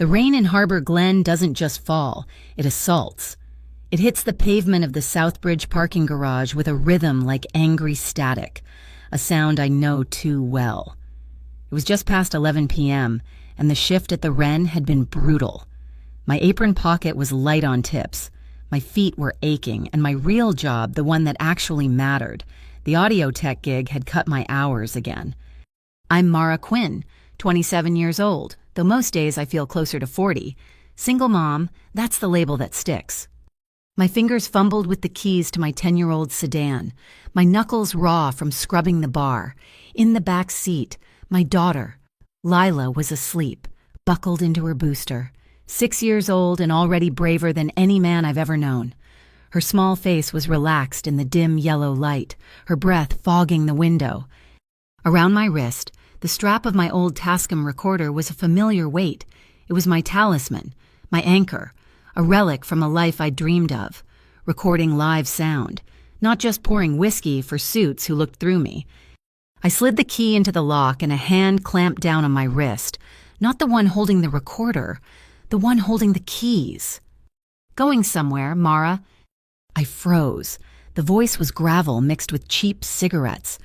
The rain in Harbor Glen doesn't just fall, it assaults. It hits the pavement of the Southbridge parking garage with a rhythm like angry static, a sound I know too well. It was just past 11 p.m., and the shift at the Wren had been brutal. My apron pocket was light on tips. My feet were aching, and my real job, the one that actually mattered, the audio tech gig, had cut my hours again. I'm Mara Quinn, 27 years old, though most days I feel closer to 40. Single mom, that's the label that sticks. My fingers fumbled with the keys to my 10-year-old sedan, my knuckles raw from scrubbing the bar. In the back seat, my daughter, Lila, was asleep, buckled into her booster, 6 years old and already braver than any man I've ever known. Her small face was relaxed in the dim yellow light, her breath fogging the window. Around my wrist, the strap of my old Tascam recorder was a familiar weight. It was my talisman, my anchor, a relic from a life I dreamed of, recording live sound, not just pouring whiskey for suits who looked through me. I slid the key into the lock and a hand clamped down on my wrist, not the one holding the recorder, the one holding the keys. Going somewhere, Mara? I froze. The voice was gravel mixed with cheap cigarettes.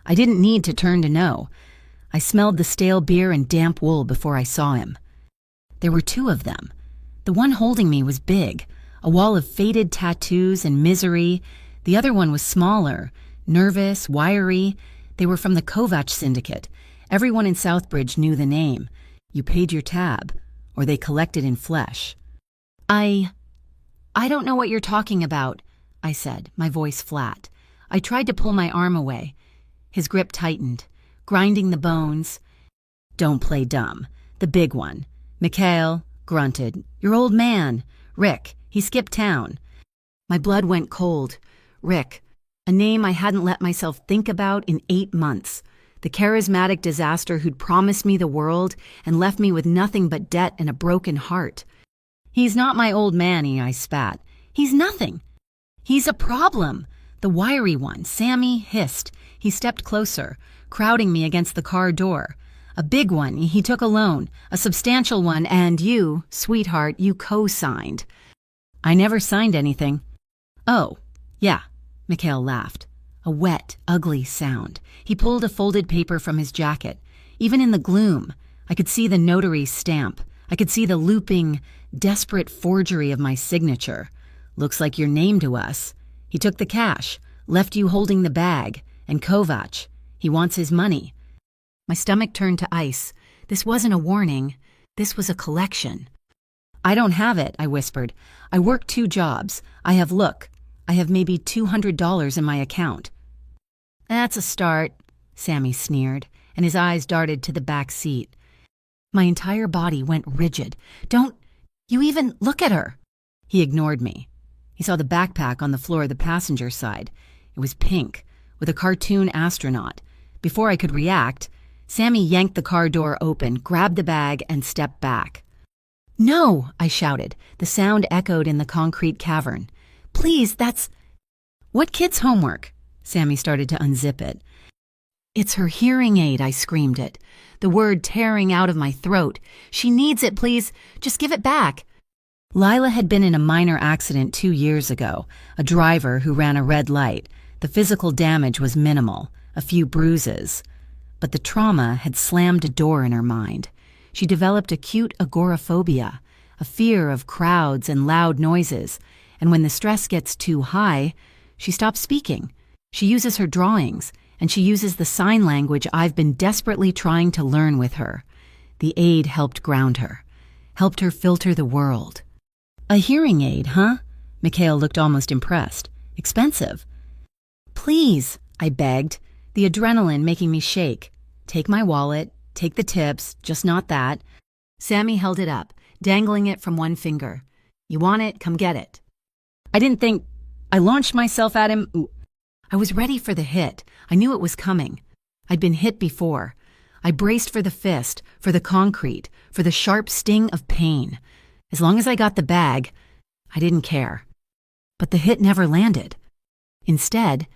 I didn't need to turn to know. I smelled the stale beer and damp wool before I saw him. There were two of them. The one holding me was big, a wall of faded tattoos and misery. The other one was smaller, nervous, wiry. They were from the Kovac syndicate. Everyone in Southbridge knew the name. You paid your tab, or they collected in flesh. I don't know what you're talking about, I said, my voice flat. I tried to pull my arm away. His grip tightened, grinding the bones. Don't play dumb. The big one. Mikhail grunted. Your old man. Rick. He skipped town. My blood went cold. Rick. A name I hadn't let myself think about in 8 months. The charismatic disaster who'd promised me the world and left me with nothing but debt and a broken heart. He's not my old manny, I spat. He's nothing. He's a problem. The wiry one, Sammy, hissed. He stepped closer, crowding me against the car door. A big one he took a loan, a substantial one, and you, sweetheart, you co-signed. I never signed anything. Oh, yeah, Mikhail laughed. A wet, ugly sound. He pulled a folded paper from his jacket. Even in the gloom, I could see the notary's stamp. I could see the looping, desperate forgery of my signature. Looks like your name to us. He took the cash, left you holding the bag, and Kovac. He wants his money. My stomach turned to ice. This wasn't a warning. This was a collection. I don't have it, I whispered. I work 2 jobs. I have maybe $200 in my account. That's a start, Sammy sneered, and his eyes darted to the back seat. My entire body went rigid. Don't you even look at her. He ignored me. He saw the backpack on the floor of the passenger side. It was pink, with a cartoon astronaut. Before I could react, Sammy yanked the car door open, grabbed the bag, and stepped back. No, I shouted. The sound echoed in the concrete cavern. Please, that's... What kid's homework? Sammy started to unzip it. It's her hearing aid, I screamed it, the word tearing out of my throat. She needs it, please. Just give it back. Lila had been in a minor accident 2 years ago, a driver who ran a red light. The physical damage was minimal, a few bruises. But the trauma had slammed a door in her mind. She developed acute agoraphobia, a fear of crowds and loud noises, and when the stress gets too high, she stops speaking. She uses her drawings, and she uses the sign language I've been desperately trying to learn with her. The aid helped ground her, helped her filter the world. A hearing aid, huh? Mikhail looked almost impressed. Expensive. Please, I begged, the adrenaline making me shake. Take my wallet, take the tips, just not that. Sammy held it up, dangling it from one finger. You want it? Come get it. I launched myself at him. Ooh. I was ready for the hit. I knew it was coming. I'd been hit before. I braced for the fist, for the concrete, for the sharp sting of pain. As long as I got the bag, I didn't care. But the hit never landed. Instead,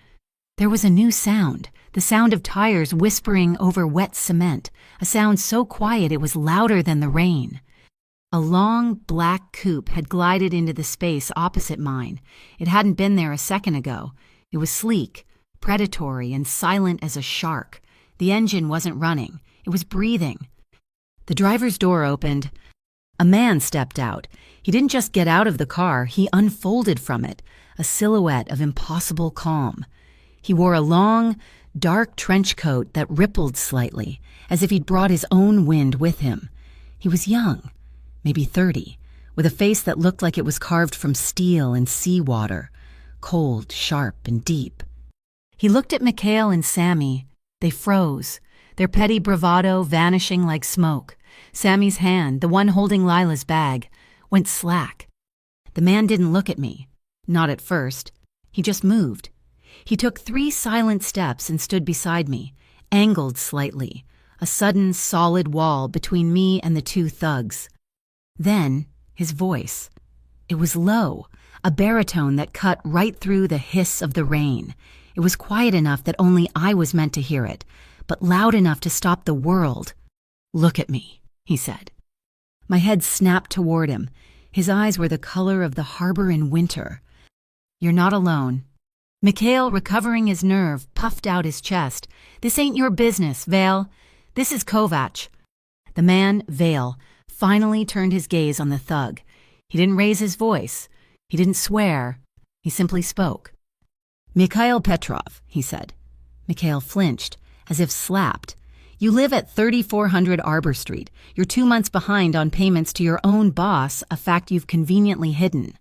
there was a new sound, the sound of tires whispering over wet cement, a sound so quiet it was louder than the rain. A long, black coupe had glided into the space opposite mine. It hadn't been there a second ago. It was sleek, predatory, and silent as a shark. The engine wasn't running. It was breathing. The driver's door opened. A man stepped out. He didn't just get out of the car, he unfolded from it, a silhouette of impossible calm. He wore a long, dark trench coat that rippled slightly, as if he'd brought his own wind with him. He was young, maybe 30, with a face that looked like it was carved from steel and seawater, cold, sharp, and deep. He looked at Mikhail and Sammy. They froze, their petty bravado vanishing like smoke. Sammy's hand, the one holding Lila's bag, went slack. The man didn't look at me. Not at first. He just moved. He took 3 silent steps and stood beside me, angled slightly, a sudden solid wall between me and the 2 thugs. Then, his voice. It was low, a baritone that cut right through the hiss of the rain. It was quiet enough that only I was meant to hear it, but loud enough to stop the world. "Look at me," he said. My head snapped toward him. His eyes were the color of the harbor in winter. "You're not alone." Mikhail, recovering his nerve, puffed out his chest. "This ain't your business, Vale. This is Kovac." The man, Vale, finally turned his gaze on the thug. He didn't raise his voice. He didn't swear. He simply spoke. "Mikhail Petrov," he said. Mikhail flinched, as if slapped. "You live at 3400 Arbor Street. You're 2 months behind on payments to your own boss, a fact you've conveniently hidden."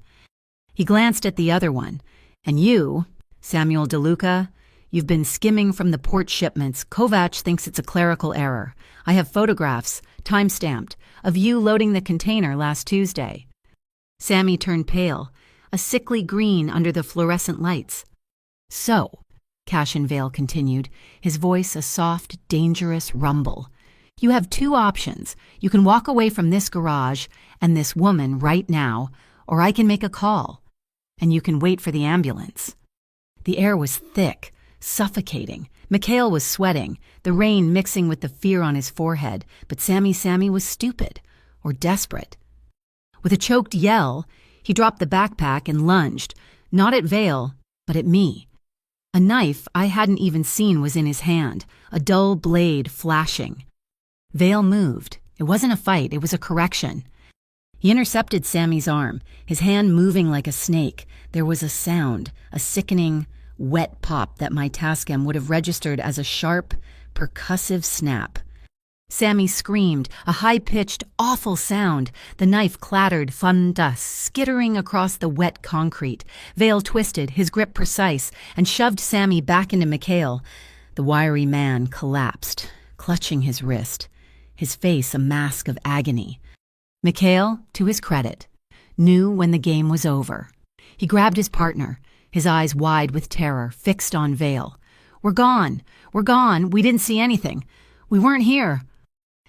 He glanced at the other one. "And you, Samuel DeLuca, you've been skimming from the port shipments. Kovac thinks it's a clerical error. I have photographs, time-stamped, of you loading the container last Tuesday." Sammy turned pale, a sickly green under the fluorescent lights. "So," Cashin Vale continued, his voice a soft, dangerous rumble, "you have 2 options. You can walk away from this garage and this woman right now, or I can make a call. And you can wait for the ambulance." The air was thick, suffocating. Mikhail was sweating, the rain mixing with the fear on his forehead, but Sammy was stupid, or desperate. With a choked yell, he dropped the backpack and lunged, not at Vale, but at me. A knife I hadn't even seen was in his hand, a dull blade flashing. Vale moved. It wasn't a fight, it was a correction. He intercepted Sammy's arm, his hand moving like a snake. There was a sound, a sickening, wet pop that my Tascam would have registered as a sharp, percussive snap. Sammy screamed, a high-pitched, awful sound. The knife clattered, fun-dust, skittering across the wet concrete. Vale twisted, his grip precise, and shoved Sammy back into Mikhail. The wiry man collapsed, clutching his wrist, his face a mask of agony. Mikhail, to his credit, knew when the game was over. He grabbed his partner, his eyes wide with terror, fixed on Vale. We're gone. We didn't see anything. We weren't here."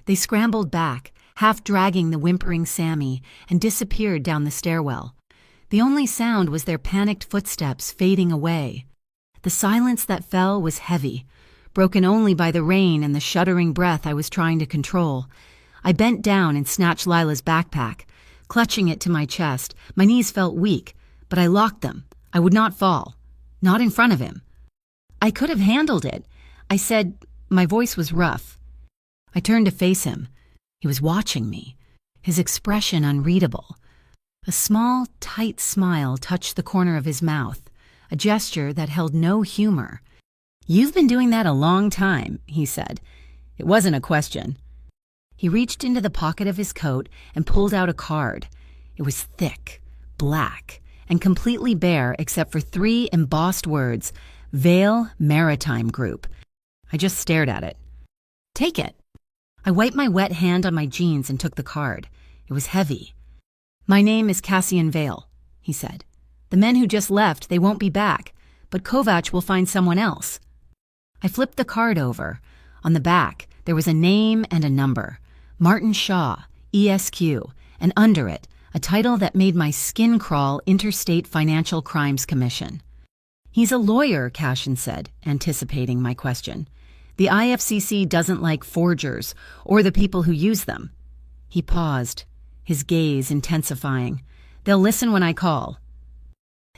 They scrambled back, half dragging the whimpering Sammy, and disappeared down the stairwell. The only sound was their panicked footsteps fading away. The silence that fell was heavy, broken only by the rain and the shuddering breath I was trying to control. I bent down and snatched Lila's backpack. Clutching it to my chest, my knees felt weak, but I locked them. I would not fall. Not in front of him. "I could have handled it," I said. My voice was rough. I turned to face him. He was watching me, his expression unreadable. A small, tight smile touched the corner of his mouth, a gesture that held no humor. "You've been doing that a long time," he said. It wasn't a question. He reached into the pocket of his coat and pulled out a card. It was thick, black, and completely bare except for 3 embossed words, Vale Maritime Group. I just stared at it. "Take it." I wiped my wet hand on my jeans and took the card. It was heavy. "My name is Cassian Vale," he said. "The men who just left, they won't be back, but Kovac will find someone else." I flipped the card over. On the back, there was a name and a number. Martin Shaw, ESQ, and under it, a title that made my skin crawl, Interstate Financial Crimes Commission. "He's a lawyer," Cashin said, anticipating my question. "The IFCC doesn't like forgers or the people who use them." He paused. his gaze intensifying. "They'll listen when I call."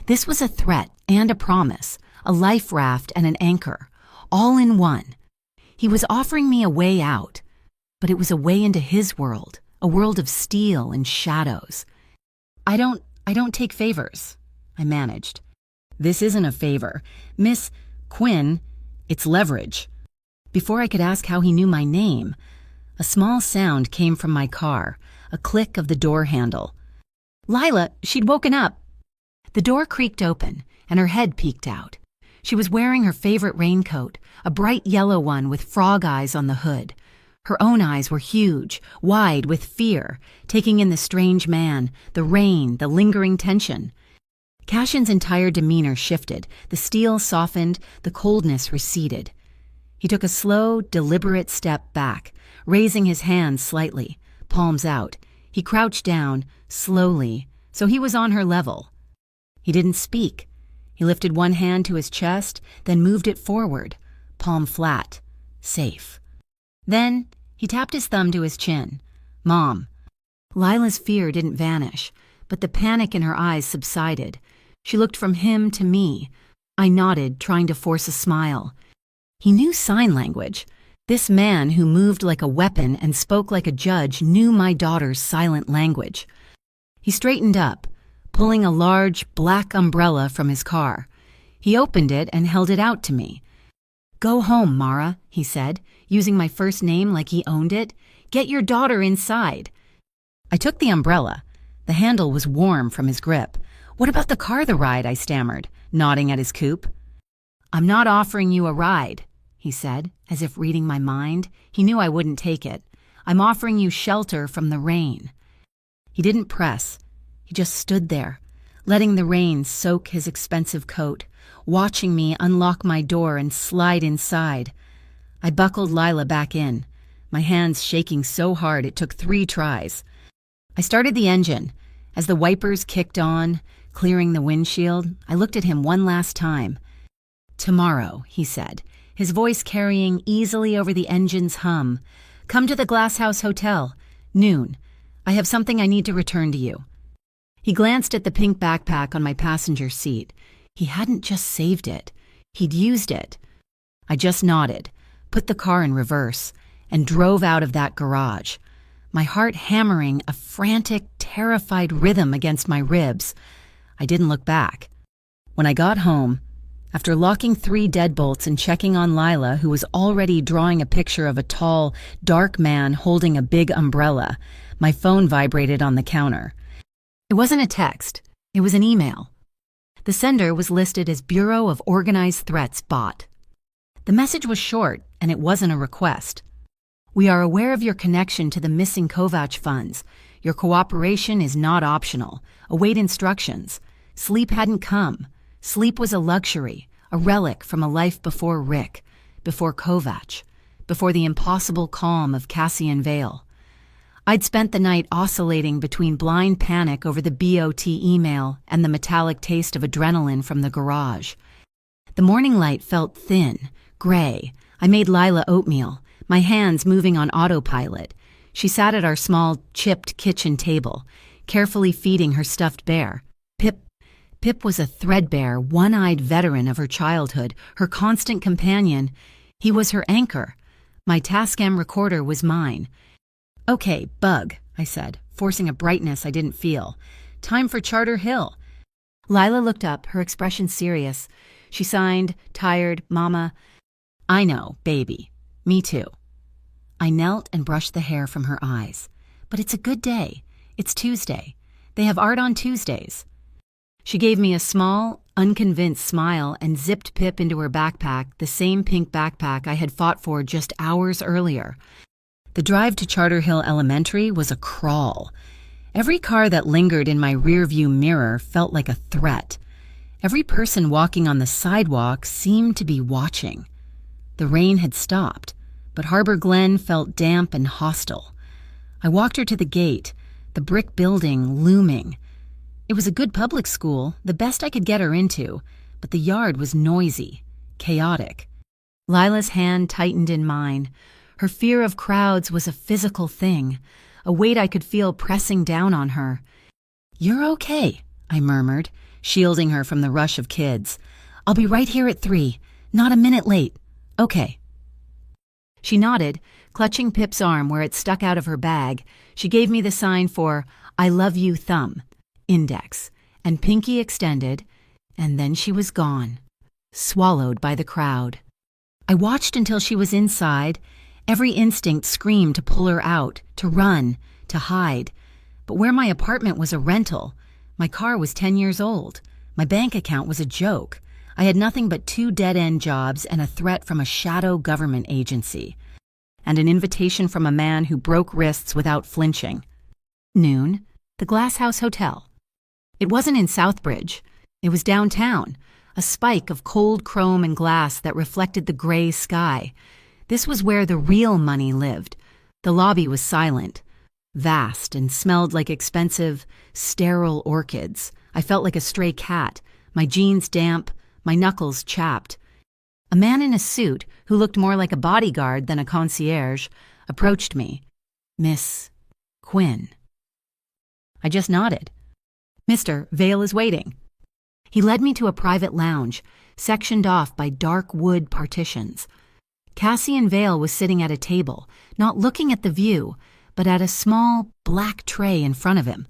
This was a threat and a promise, a life raft and an anchor, all in one. He was offering me a way out, but it was a way into his world, a world of steel and shadows. I don't take favors," I managed. "This isn't a favor. Miss Quinn, it's leverage." Before I could ask how he knew my name, a small sound came from my car, a click of the door handle. "Lila, she'd woken up." The door creaked open, and her head peeked out. She was wearing her favorite raincoat, a bright yellow one with frog eyes on the hood. Her own eyes were huge, wide with fear, taking in the strange man, the rain, the lingering tension. Cashin's entire demeanor shifted, the steel softened, the coldness receded. He took a slow, deliberate step back, raising his hands slightly, palms out. He crouched down, slowly, so he was on her level. He didn't speak. He lifted one hand to his chest, then moved it forward, palm flat, safe. Then he tapped his thumb to his chin. "Mom." Lila's fear didn't vanish, but the panic in her eyes subsided. She looked from him to me. I nodded, trying to force a smile. He knew sign language. This man who moved like a weapon and spoke like a judge knew my daughter's silent language. He straightened up, pulling a large, black umbrella from his car. He opened it and held it out to me. "Go home, Mara," he said, using my first name like he owned it. "Get your daughter inside." I took the umbrella. The handle was warm from his grip. "What about the car ride?" I stammered, nodding at his coupe. "I'm not offering you a ride," he said, as if reading my mind. He knew I wouldn't take it. "I'm offering you shelter from the rain." He didn't press. He just stood there, letting the rain soak his expensive coat, watching me unlock my door and slide inside. I buckled Lila back in, my hands shaking so hard it took 3 tries. I started the engine. As the wipers kicked on, clearing the windshield, I looked at him one last time. "Tomorrow," he said, his voice carrying easily over the engine's hum. "Come to the Glass House Hotel, noon. I have something I need to return to you." He glanced at the pink backpack on my passenger seat. He hadn't just saved it. He'd used it. I just nodded, put the car in reverse, and drove out of that garage, my heart hammering a frantic, terrified rhythm against my ribs. I didn't look back. When I got home, after locking 3 deadbolts and checking on Lila, who was already drawing a picture of a tall, dark man holding a big umbrella, my phone vibrated on the counter. It wasn't a text. It was an email. The sender was listed as Bureau of Organized Threats Bot. The message was short, and it wasn't a request. "We are aware of your connection to the missing Kovac funds. Your cooperation is not optional. Await instructions. Sleep hadn't come. Sleep was a luxury, a relic from a life before Rick, before Kovac, before the impossible calm of Cassian Vale." I'd spent the night oscillating between blind panic over the BOT email and the metallic taste of adrenaline from the garage. The morning light felt thin, gray. I made Lila oatmeal, my hands moving on autopilot. She sat at our small, chipped kitchen table, carefully feeding her stuffed bear. Pip was a threadbare, one-eyed veteran of her childhood, her constant companion. He was her anchor. My Tascam recorder was mine. "Okay, Bug," I said, forcing a brightness I didn't feel. "Time for Charter Hill." Lila looked up, her expression serious. She signed, tired, "Mama." "I know, baby. Me too." I knelt and brushed the hair from her eyes. "But it's a good day. It's Tuesday. They have art on Tuesdays." She gave me a small, unconvinced smile and zipped Pip into her backpack, the same pink backpack I had fought for just hours earlier. The drive to Charter Hill Elementary was a crawl. Every car that lingered in my rearview mirror felt like a threat. Every person walking on the sidewalk seemed to be watching. The rain had stopped, but Harbor Glen felt damp and hostile. I walked her to the gate, the brick building looming. It was a good public school, the best I could get her into, but the yard was noisy, chaotic. Lila's hand tightened in mine. Her fear of crowds was a physical thing, a weight I could feel pressing down on her. "You're okay," I murmured, shielding her from the rush of kids. "I'll be right here at 3, not a minute late. Okay." She nodded, clutching Pip's arm where it stuck out of her bag. She gave me the sign for "I love you" thumb, index, and pinky extended, and then she was gone, swallowed by the crowd. I watched until she was inside. Every instinct screamed to pull her out, to run, to hide. But where my apartment was a rental, my car was 10 years old, my bank account was a joke, I had nothing but 2 dead-end jobs and a threat from a shadow government agency, and an invitation from a man who broke wrists without flinching. Noon, the Glass House Hotel. It wasn't in Southbridge. It was downtown, a spike of cold chrome and glass that reflected the gray sky. This was where the real money lived. The lobby was silent, vast, and smelled like expensive, sterile orchids. I felt like a stray cat, my jeans damp, my knuckles chapped. A man in a suit, who looked more like a bodyguard than a concierge, approached me. "Miss Quinn." I just nodded. "Mr. Vale is waiting." He led me to a private lounge, sectioned off by dark wood partitions. Cassian Vale was sitting at a table, not looking at the view, but at a small, black tray in front of him.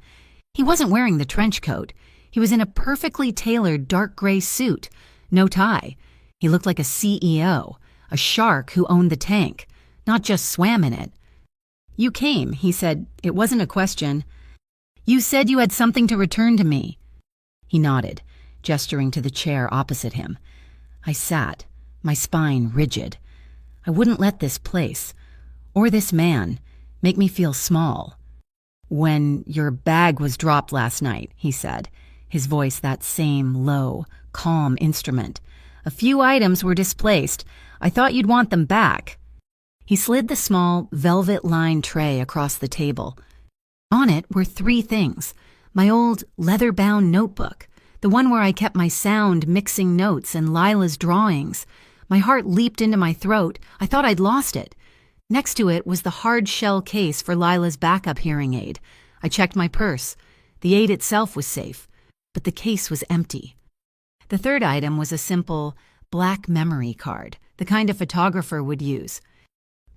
He wasn't wearing the trench coat. He was in a perfectly tailored dark gray suit, no tie. He looked like a CEO, a shark who owned the tank, not just swam in it. "You came," he said. "It wasn't a question. You said you had something to return to me." He nodded, gesturing to the chair opposite him. I sat, my spine rigid. I wouldn't let this place, or this man, make me feel small. "When your bag was dropped last night," he said, his voice that same low, calm instrument. "A few items were displaced. I thought you'd want them back." He slid the small, velvet-lined tray across the table. On it were 3 things: my old leather-bound notebook, the one where I kept my sound mixing notes and Lila's drawings. My heart leaped into my throat. I thought I'd lost it. Next to it was the hard shell case for Lila's backup hearing aid. I checked my purse. The aid itself was safe, but the case was empty. The 3rd item was a simple, black memory card, the kind a photographer would use.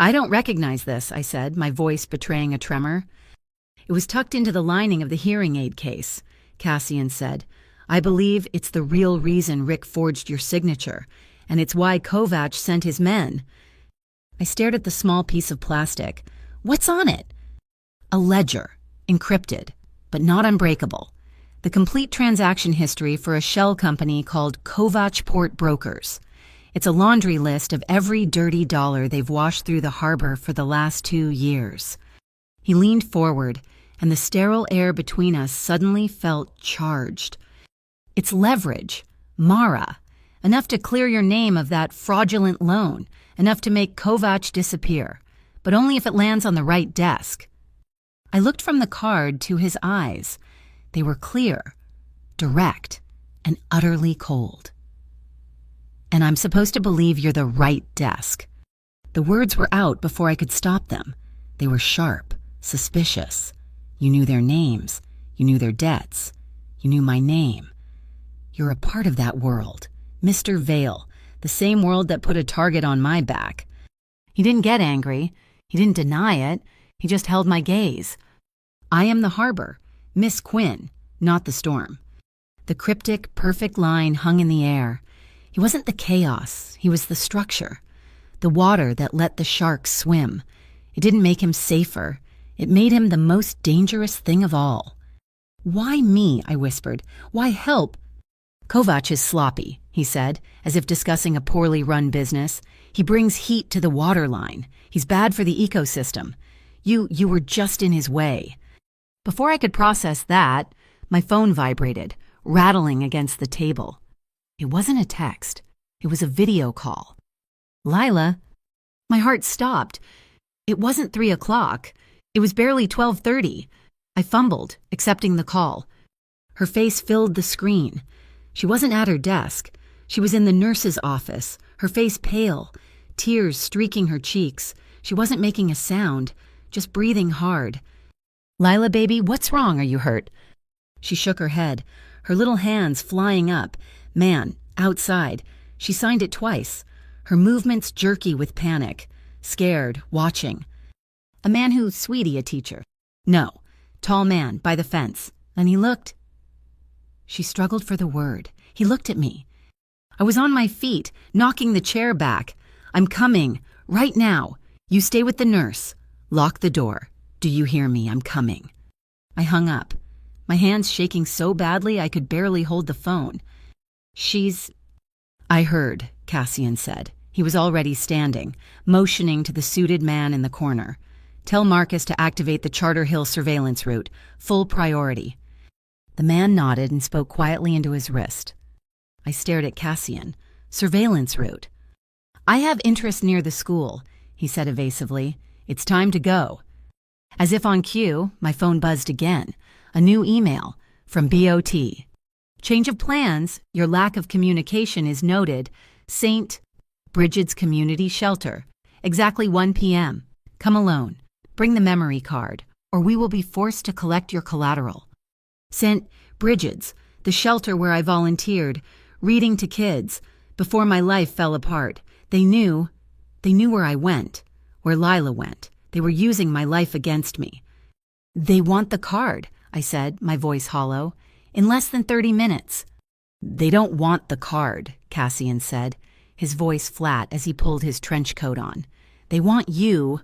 "I don't recognize this," I said, my voice betraying a tremor. "It was tucked into the lining of the hearing aid case," Cassian said. "I believe it's the real reason Rick forged your signature, and it's why Kovac sent his men." I stared at the small piece of plastic. "What's on it?" "A ledger, encrypted, but not unbreakable. The complete transaction history for a shell company called Kovac Port Brokers. It's a laundry list of every dirty dollar they've washed through the harbor for the last 2 years." He leaned forward, and the sterile air between us suddenly felt charged. "It's leverage, Mara, enough to clear your name of that fraudulent loan, enough to make Kovac disappear, but only if it lands on the right desk." I looked from the card to his eyes. They were clear, direct, and utterly cold. "And I'm supposed to believe you're the right desk." The words were out before I could stop them. They were sharp, suspicious. "You knew their names. You knew their debts. You knew my name. You're a part of that world, Mr. Vale, the same world that put a target on my back." He didn't get angry. He didn't deny it. He just held my gaze. "I am the harbor, Miss Quinn, not the storm." The cryptic, perfect line hung in the air. He wasn't the chaos. He was the structure. The water that let the sharks swim. It didn't make him safer. It made him the most dangerous thing of all. "Why me?" I whispered. "Why help?" "Kovac is sloppy," he said, as if discussing a poorly run business. "He brings heat to the waterline. He's bad for the ecosystem. You were just in his way." Before I could process that, my phone vibrated, rattling against the table. It wasn't a text. It was a video call. "Lila." My heart stopped. It wasn't 3 o'clock. It was barely 12:30. I fumbled, accepting the call. Her face filled the screen. She wasn't at her desk. She was in the nurse's office, her face pale, tears streaking her cheeks. She wasn't making a sound, just breathing hard. "Lila, baby, what's wrong? Are you hurt?" She shook her head, her little hands flying up. "Man, outside." She signed it twice, her movements jerky with panic, scared, watching. "A man who, sweetie, a teacher." "No, tall man, by the fence." And he looked. She struggled for the word. He looked at me. I was on my feet, knocking the chair back. "I'm coming, right now. You stay with the nurse. Lock the door. Do you hear me? I'm coming." I hung up, my hands shaking so badly I could barely hold the phone. "I heard," Cassian said. He was already standing, motioning to the suited man in the corner. "Tell Marcus to activate the Charter Hill surveillance route. Full priority." The man nodded and spoke quietly into his wrist. I stared at Cassian. "Surveillance route." "I have interest near the school," he said evasively. "It's time to go." As if on cue, my phone buzzed again. A new email from BOT. "Change of plans. Your lack of communication is noted. St. Bridget's Community Shelter. Exactly 1 p.m. Come alone. Bring the memory card, or we will be forced to collect your collateral." St. Bridget's, the shelter where I volunteered, reading to kids, before my life fell apart. They knew where I went, where Lila went. They were using my life against me. "They want the card," I said, my voice hollow. "In less than 30 minutes. "They don't want the card," Cassian said, his voice flat as he pulled his trench coat on. "They want you.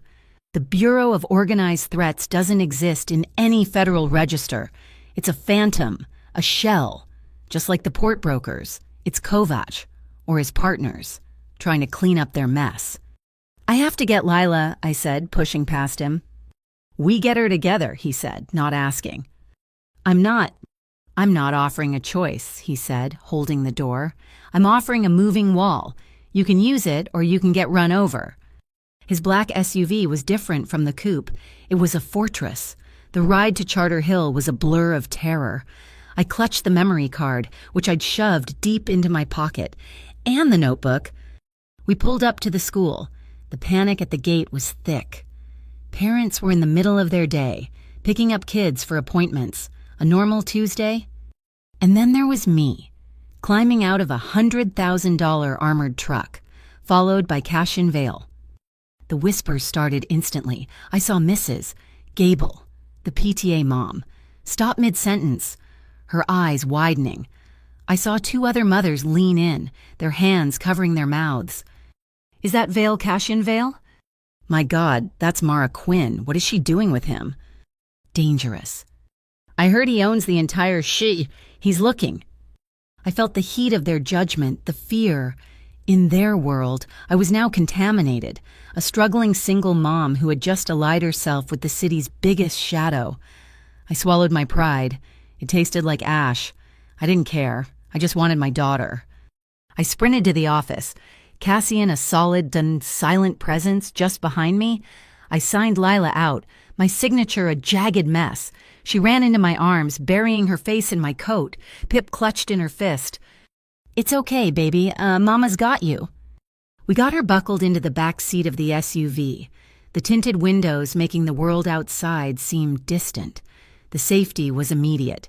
The Bureau of Organized Threats doesn't exist in any federal register. It's a phantom, a shell, just like the port brokers. It's Kovac, or his partners, trying to clean up their mess." "I have to get Lila," I said, pushing past him. "We get her together," he said, not asking. I'm not offering a choice," he said, holding the door. "I'm offering a moving wall. You can use it or you can get run over." His black SUV was different from the coupe. It was a fortress. The ride to Charter Hill was a blur of terror. I clutched the memory card, which I'd shoved deep into my pocket, and the notebook. We pulled up to the school. The panic at the gate was thick. Parents were in the middle of their day, picking up kids for appointments. A normal Tuesday? And then there was me, climbing out of a $100,000 armored truck, followed by Cassian Vale. The whispers started instantly. I saw Mrs. Gable, the PTA mom, stop mid-sentence, her eyes widening. I saw 2 other mothers lean in, their hands covering their mouths. "Is that Vale Cassian Vale?" "My God, that's Mara Quinn. What is she doing with him?" "Dangerous." "I heard he owns the entire He's looking." I felt the heat of their judgment, the fear. In their world, I was now contaminated, a struggling single mom who had just allied herself with the city's biggest shadow. I swallowed my pride. It tasted like ash. I didn't care. I just wanted my daughter. I sprinted to the office. Cassian, a solid and silent presence just behind me. I signed Lila out, my signature a jagged mess. She ran into my arms, burying her face in my coat. Pip clutched in her fist. "It's okay, baby. Mama's got you." We got her buckled into the back seat of the SUV, the tinted windows making the world outside seem distant. The safety was immediate,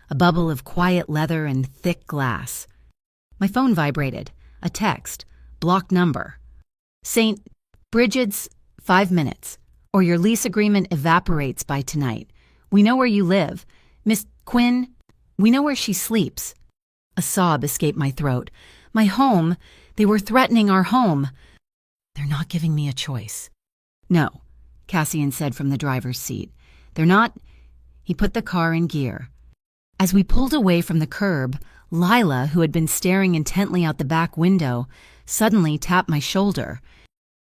a bubble of quiet leather and thick glass. My phone vibrated. A text. Blocked number. "St. Bridget's, 5 minutes, or your lease agreement evaporates by tonight. We know where you live. Miss Quinn, we know where she sleeps." A sob escaped my throat. "My home. They were threatening our home." "They're not giving me a choice." "No," Cassian said from the driver's seat. "They're not." He put the car in gear. As we pulled away from the curb, Lila, who had been staring intently out the back window, suddenly tapped my shoulder.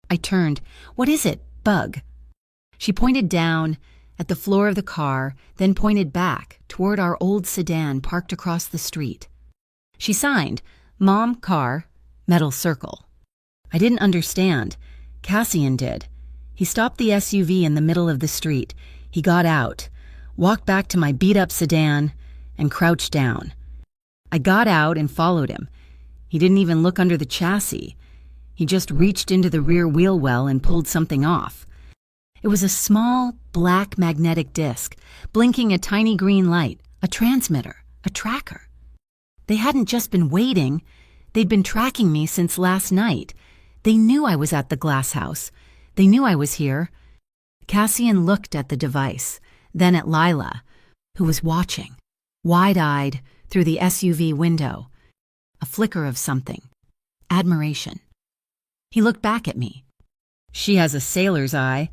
I turned. "What is it, Bug?" She pointed down at the floor of the car, then pointed back toward our old sedan parked across the street. She signed, "Mom, car, metal circle." I didn't understand. Cassian did. He stopped the SUV in the middle of the street. He got out, walked back to my beat-up sedan, and crouched down. I got out and followed him. He didn't even look under the chassis. He just reached into the rear wheel well and pulled something off. It was a small, black magnetic disc, blinking a tiny green light, a transmitter, a tracker. They hadn't just been waiting, they'd been tracking me since last night. They knew I was at the glass house. They knew I was here. Cassian looked at the device, then at Lila, who was watching, wide-eyed, through the SUV window. A flicker of something. Admiration. He looked back at me. She has a sailor's eye.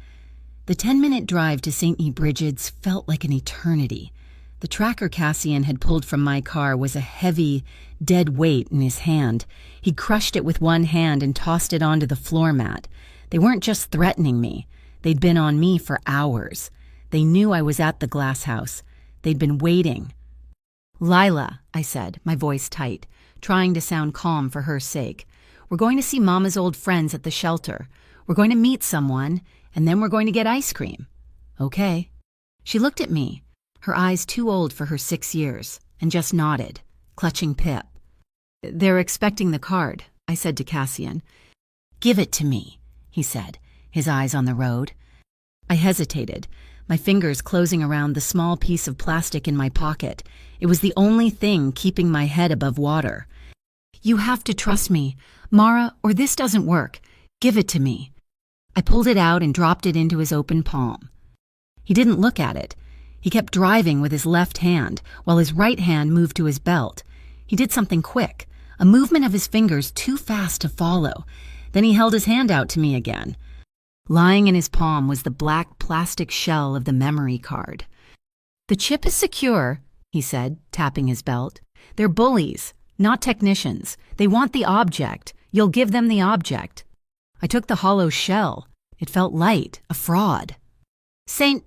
The 10-minute drive to St. Bridget's felt like an eternity. The tracker Cassian had pulled from my car was a heavy, dead weight in his hand. He crushed it with one hand and tossed it onto the floor mat. They weren't just threatening me. They'd been on me for hours. They knew I was at the glass house. They'd been waiting. "Lila," I said, my voice tight, trying to sound calm for her sake. "We're going to see Mama's old friends at the shelter. We're going to meet someone, and then we're going to get ice cream." "Okay." She looked at me, her eyes too old for her 6 years, and just nodded, clutching Pip. "They're expecting the card," I said to Cassian. "Give it to me," he said, his eyes on the road. I hesitated, my fingers closing around the small piece of plastic in my pocket. It was the only thing keeping my head above water. "You have to trust me, Mara, or this doesn't work. Give it to me." I pulled it out and dropped it into his open palm. He didn't look at it. He kept driving with his left hand, while his right hand moved to his belt. He did something quick, a movement of his fingers too fast to follow. Then he held his hand out to me again. Lying in his palm was the black plastic shell of the memory card. "The chip is secure," he said, tapping his belt. "They're bullies, not technicians. They want the object. You'll give them the object." I took the hollow shell. It felt light, a fraud. St.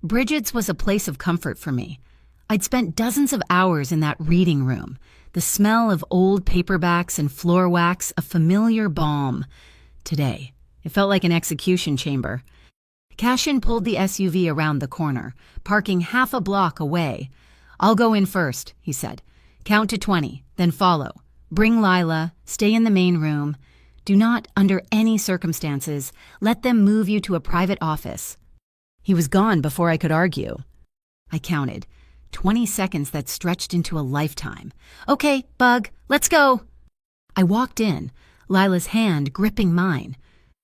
Bridget's was a place of comfort for me. I'd spent dozens of hours in that reading room. The smell of old paperbacks and floor wax, a familiar balm. Today, it felt like an execution chamber. Cassian pulled the SUV around the corner, parking half a block away. "I'll go in first," he said. "Count to 20, then follow. Bring Lila, stay in the main room. Do not, under any circumstances, let them move you to a private office." He was gone before I could argue. I counted. 20 seconds that stretched into a lifetime. "Okay, Bug, let's go." I walked in, Lila's hand gripping mine.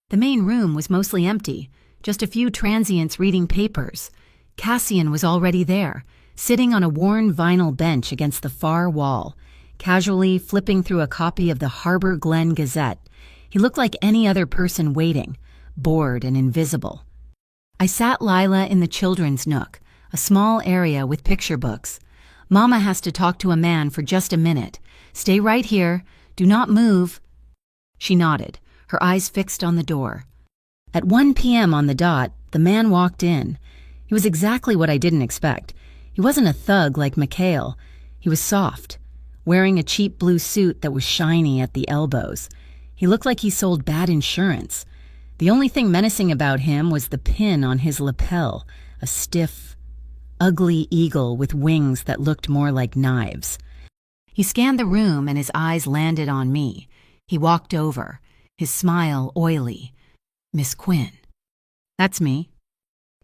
The main room was mostly empty, just a few transients reading papers. Cassian was already there, sitting on a worn vinyl bench against the far wall, casually flipping through a copy of the Harbor Glen Gazette. He looked like any other person waiting, bored and invisible. I sat Lila in the children's nook, a small area with picture books. "Mama has to talk to a man for just a minute. Stay right here. Do not move." She nodded, her eyes fixed on the door. At 1 p.m. on the dot, the man walked in. He was exactly what I didn't expect. He wasn't a thug like Mikhail. He was soft, wearing a cheap blue suit that was shiny at the elbows. He looked like he sold bad insurance. The only thing menacing about him was the pin on his lapel, a stiff, ugly eagle with wings that looked more like knives. He scanned the room and his eyes landed on me. He walked over, his smile oily. "Miss Quinn." "That's me."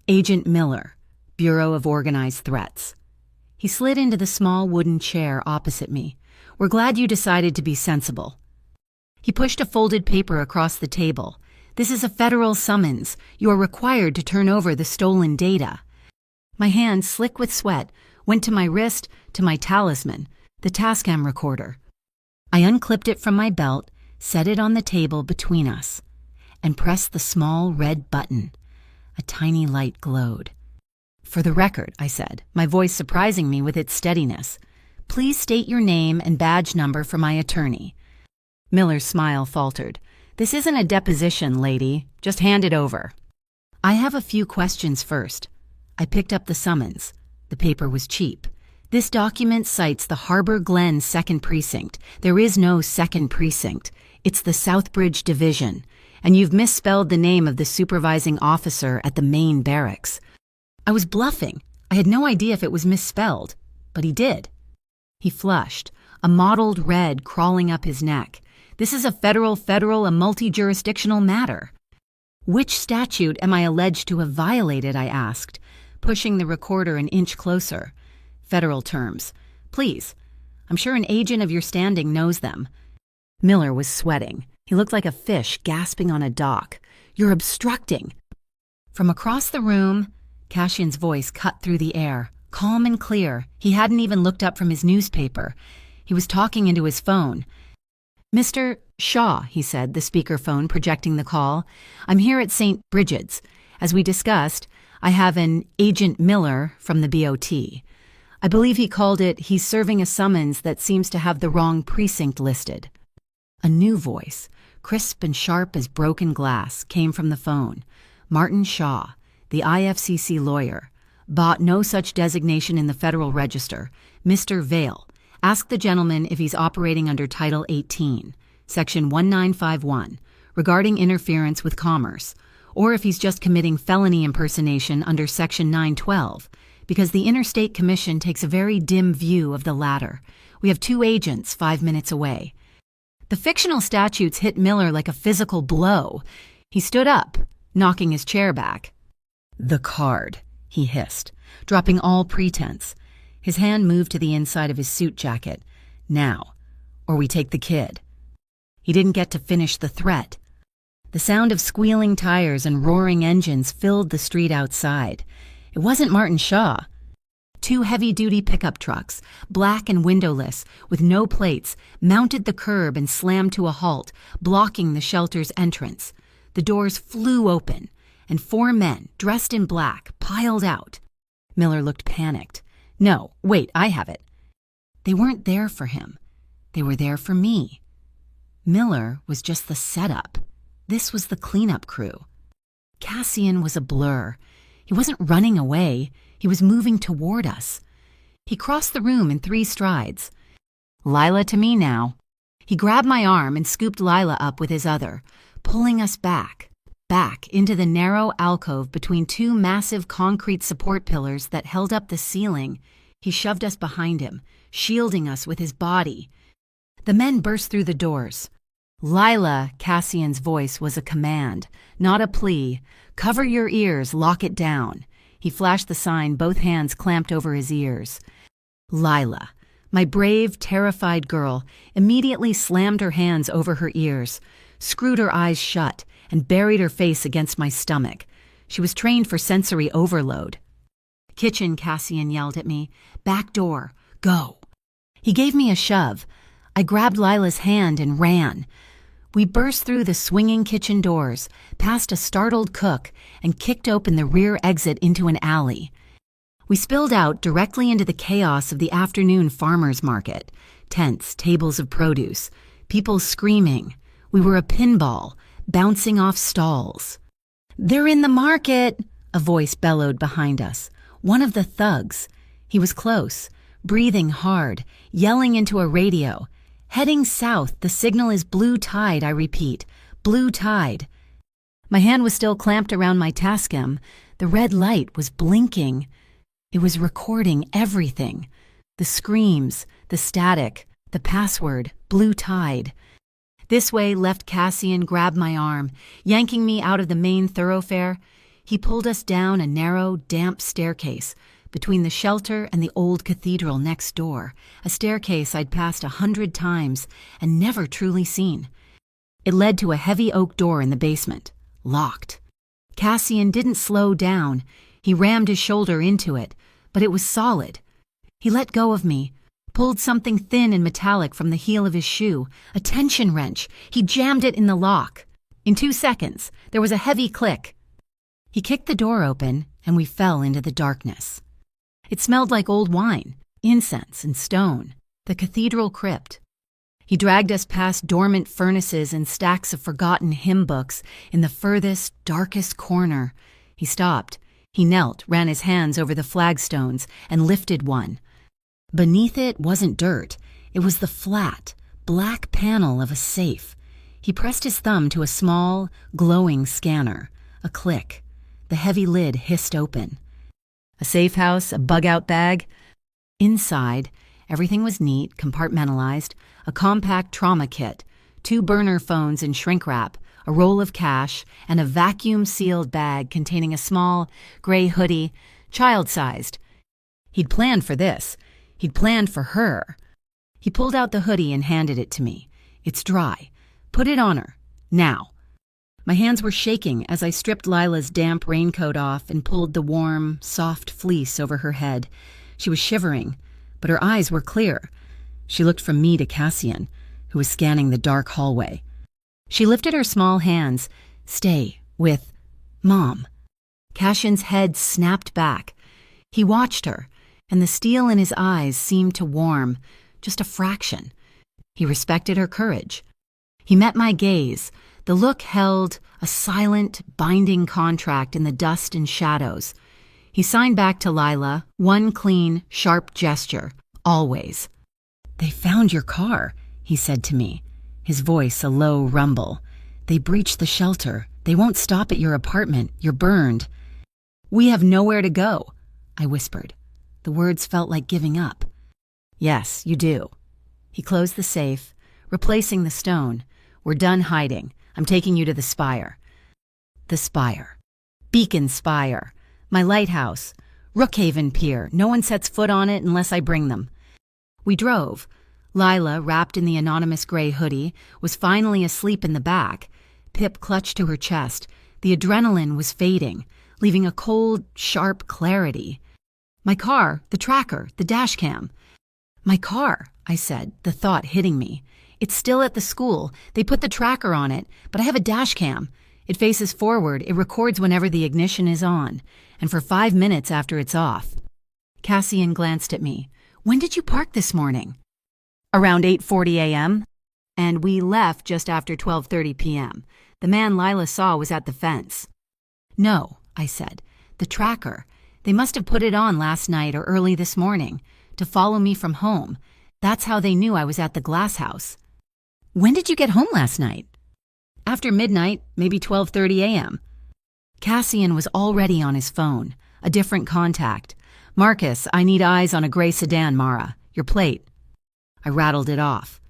"Agent Miller, Bureau of Organized Threats." He slid into the small wooden chair opposite me. "We're glad you decided to be sensible." He pushed a folded paper across the table. "This is a federal summons. You are required to turn over the stolen data." My hand, slick with sweat, went to my wrist, to my talisman, the Tascam recorder. I unclipped it from my belt, set it on the table between us, and pressed the small red button. A tiny light glowed. "For the record," I said, my voice surprising me with its steadiness, "please state your name and badge number for my attorney." Miller's smile faltered. "This isn't a deposition, lady. Just hand it over." "I have a few questions first." I picked up the summons. The paper was cheap. "This document cites the Harbor Glen 2nd Precinct. There is no 2nd Precinct. It's the Southbridge Division. And you've misspelled the name of the supervising officer at the main barracks." I was bluffing. I had no idea if it was misspelled, but he did. He flushed, a mottled red crawling up his neck. "This is a federal, a multi-jurisdictional matter." "Which statute am I alleged to have violated?" I asked, pushing the recorder an inch closer. "Federal terms. Please. I'm sure an agent of your standing knows them." Miller was sweating. He looked like a fish gasping on a dock. "You're obstructing." From across the room, Cassian's voice cut through the air, calm and clear. He hadn't even looked up from his newspaper. He was talking into his phone. "Mr. Shaw," he said, the speakerphone projecting the call. "I'm here at St. Bridget's. As we discussed, I have an Agent Miller from the BOT. I believe he called it, he's serving a summons that seems to have the wrong precinct listed." A new voice, crisp and sharp as broken glass, came from the phone. "Martin Shaw, the IFCC lawyer. Bought no such designation in the Federal Register. Mr. Vale. Ask the gentleman if he's operating under Title 18, Section 1951, regarding interference with commerce, or if he's just committing felony impersonation under Section 912, because the Interstate Commission takes a very dim view of the latter. We have 2 agents 5 minutes away." The fictional statutes hit Miller like a physical blow. He stood up, knocking his chair back. "The card," he hissed, dropping all pretense. His hand moved to the inside of his suit jacket. "Now, or we take the kid." He didn't get to finish the threat. The sound of squealing tires and roaring engines filled the street outside. It wasn't Martin Shaw. 2 heavy-duty pickup trucks, black and windowless, with no plates, mounted the curb and slammed to a halt, blocking the shelter's entrance. The doors flew open, and 4 men, dressed in black, piled out. Miller looked panicked. "No, wait, I have it." They weren't there for him. They were there for me. Miller was just the setup. This was the cleanup crew. Cassian was a blur. He wasn't running away. He was moving toward us. He crossed the room in 3 strides. "Lila to me now." He grabbed my arm and scooped Lila up with his other, pulling us back into the narrow alcove between 2 massive concrete support pillars that held up the ceiling. He shoved us behind him, shielding us with his body. The men burst through the doors. "Lila," Cassian's voice was a command, not a plea. "Cover your ears, lock it down." He flashed the sign, both hands clamped over his ears. Lila, my brave, terrified girl, immediately slammed her hands over her ears, screwed her eyes shut, and buried her face against my stomach. She was trained for sensory overload. "Kitchen," Cassian yelled at me. "Back door. Go." He gave me a shove. I grabbed Lila's hand and ran. We burst through the swinging kitchen doors, past a startled cook, and kicked open the rear exit into an alley. We spilled out directly into the chaos of the afternoon farmer's market. Tents, tables of produce, people screaming. We were a pinball, bouncing off stalls. "They're in the market," a voice bellowed behind us. One of the thugs. He was close, breathing hard, yelling into a radio. "Heading south, the signal is blue tide, I repeat. Blue tide." My hand was still clamped around my Tascam. The red light was blinking. It was recording everything. The screams, the static, the password, blue tide. This way, left Cassian grabbed my arm, yanking me out of the main thoroughfare. He pulled us down a narrow, damp staircase between the shelter and the old cathedral next door, a staircase I'd passed 100 times and never truly seen. It led to a heavy oak door in the basement, locked. Cassian didn't slow down. He rammed his shoulder into it, but it was solid. He let go of me, pulled something thin and metallic from the heel of his shoe, a tension wrench. He jammed it in the lock. In 2 seconds, there was a heavy click. He kicked the door open, and we fell into the darkness. It smelled like old wine, incense, and stone, the cathedral crypt. He dragged us past dormant furnaces and stacks of forgotten hymn books in the furthest, darkest corner. He stopped. He knelt, ran his hands over the flagstones, and lifted one. Beneath it wasn't dirt. It was the flat, black panel of a safe. He pressed his thumb to a small, glowing scanner. A click. The heavy lid hissed open. A safe house, a bug-out bag. Inside, everything was neat, compartmentalized, a compact trauma kit, 2 burner phones in shrink wrap, a roll of cash, and a vacuum-sealed bag containing a small, gray hoodie, child-sized. He'd planned for this. He'd planned for her. He pulled out the hoodie and handed it to me. "It's dry. Put it on her. Now." My hands were shaking as I stripped Lila's damp raincoat off and pulled the warm, soft fleece over her head. She was shivering, but her eyes were clear. She looked from me to Cassian, who was scanning the dark hallway. She lifted her small hands. "Stay with Mom." Cassian's head snapped back. He watched her, and the steel in his eyes seemed to warm, just a fraction. He respected her courage. He met my gaze. The look held a silent, binding contract in the dust and shadows. He signed back to Lila, one clean, sharp gesture, always. "They found your car," he said to me, his voice a low rumble. "They breached the shelter. They won't stop at your apartment. You're burned." "We have nowhere to go," I whispered. The words felt like giving up. "Yes, you do." He closed the safe, replacing the stone. "We're done hiding. I'm taking you to the spire." The spire. Beacon Spire. My lighthouse. Rookhaven Pier. No one sets foot on it unless I bring them. We drove. Lila, wrapped in the anonymous gray hoodie, was finally asleep in the back. Pip clutched to her chest. The adrenaline was fading, leaving a cold, sharp clarity. "My car, the tracker, the dash cam." "My car," I said, the thought hitting me. "It's still at the school. They put the tracker on it, but I have a dash cam. It faces forward. It records whenever the ignition is on, and for 5 minutes after it's off." Cassian glanced at me. "When did you park this morning?" "Around 8:40 a.m., and we left just after 12:30 p.m. The man Lila saw was at the fence." "No," I said. "The tracker. They must have put it on last night or early this morning to follow me from home. That's how they knew I was at the glass house." "When did you get home last night?" "After midnight, maybe 12:30 a.m. Cassian was already on his phone, a different contact. "Marcus, I need eyes on a gray sedan, Mara. Your plate." I rattled it off.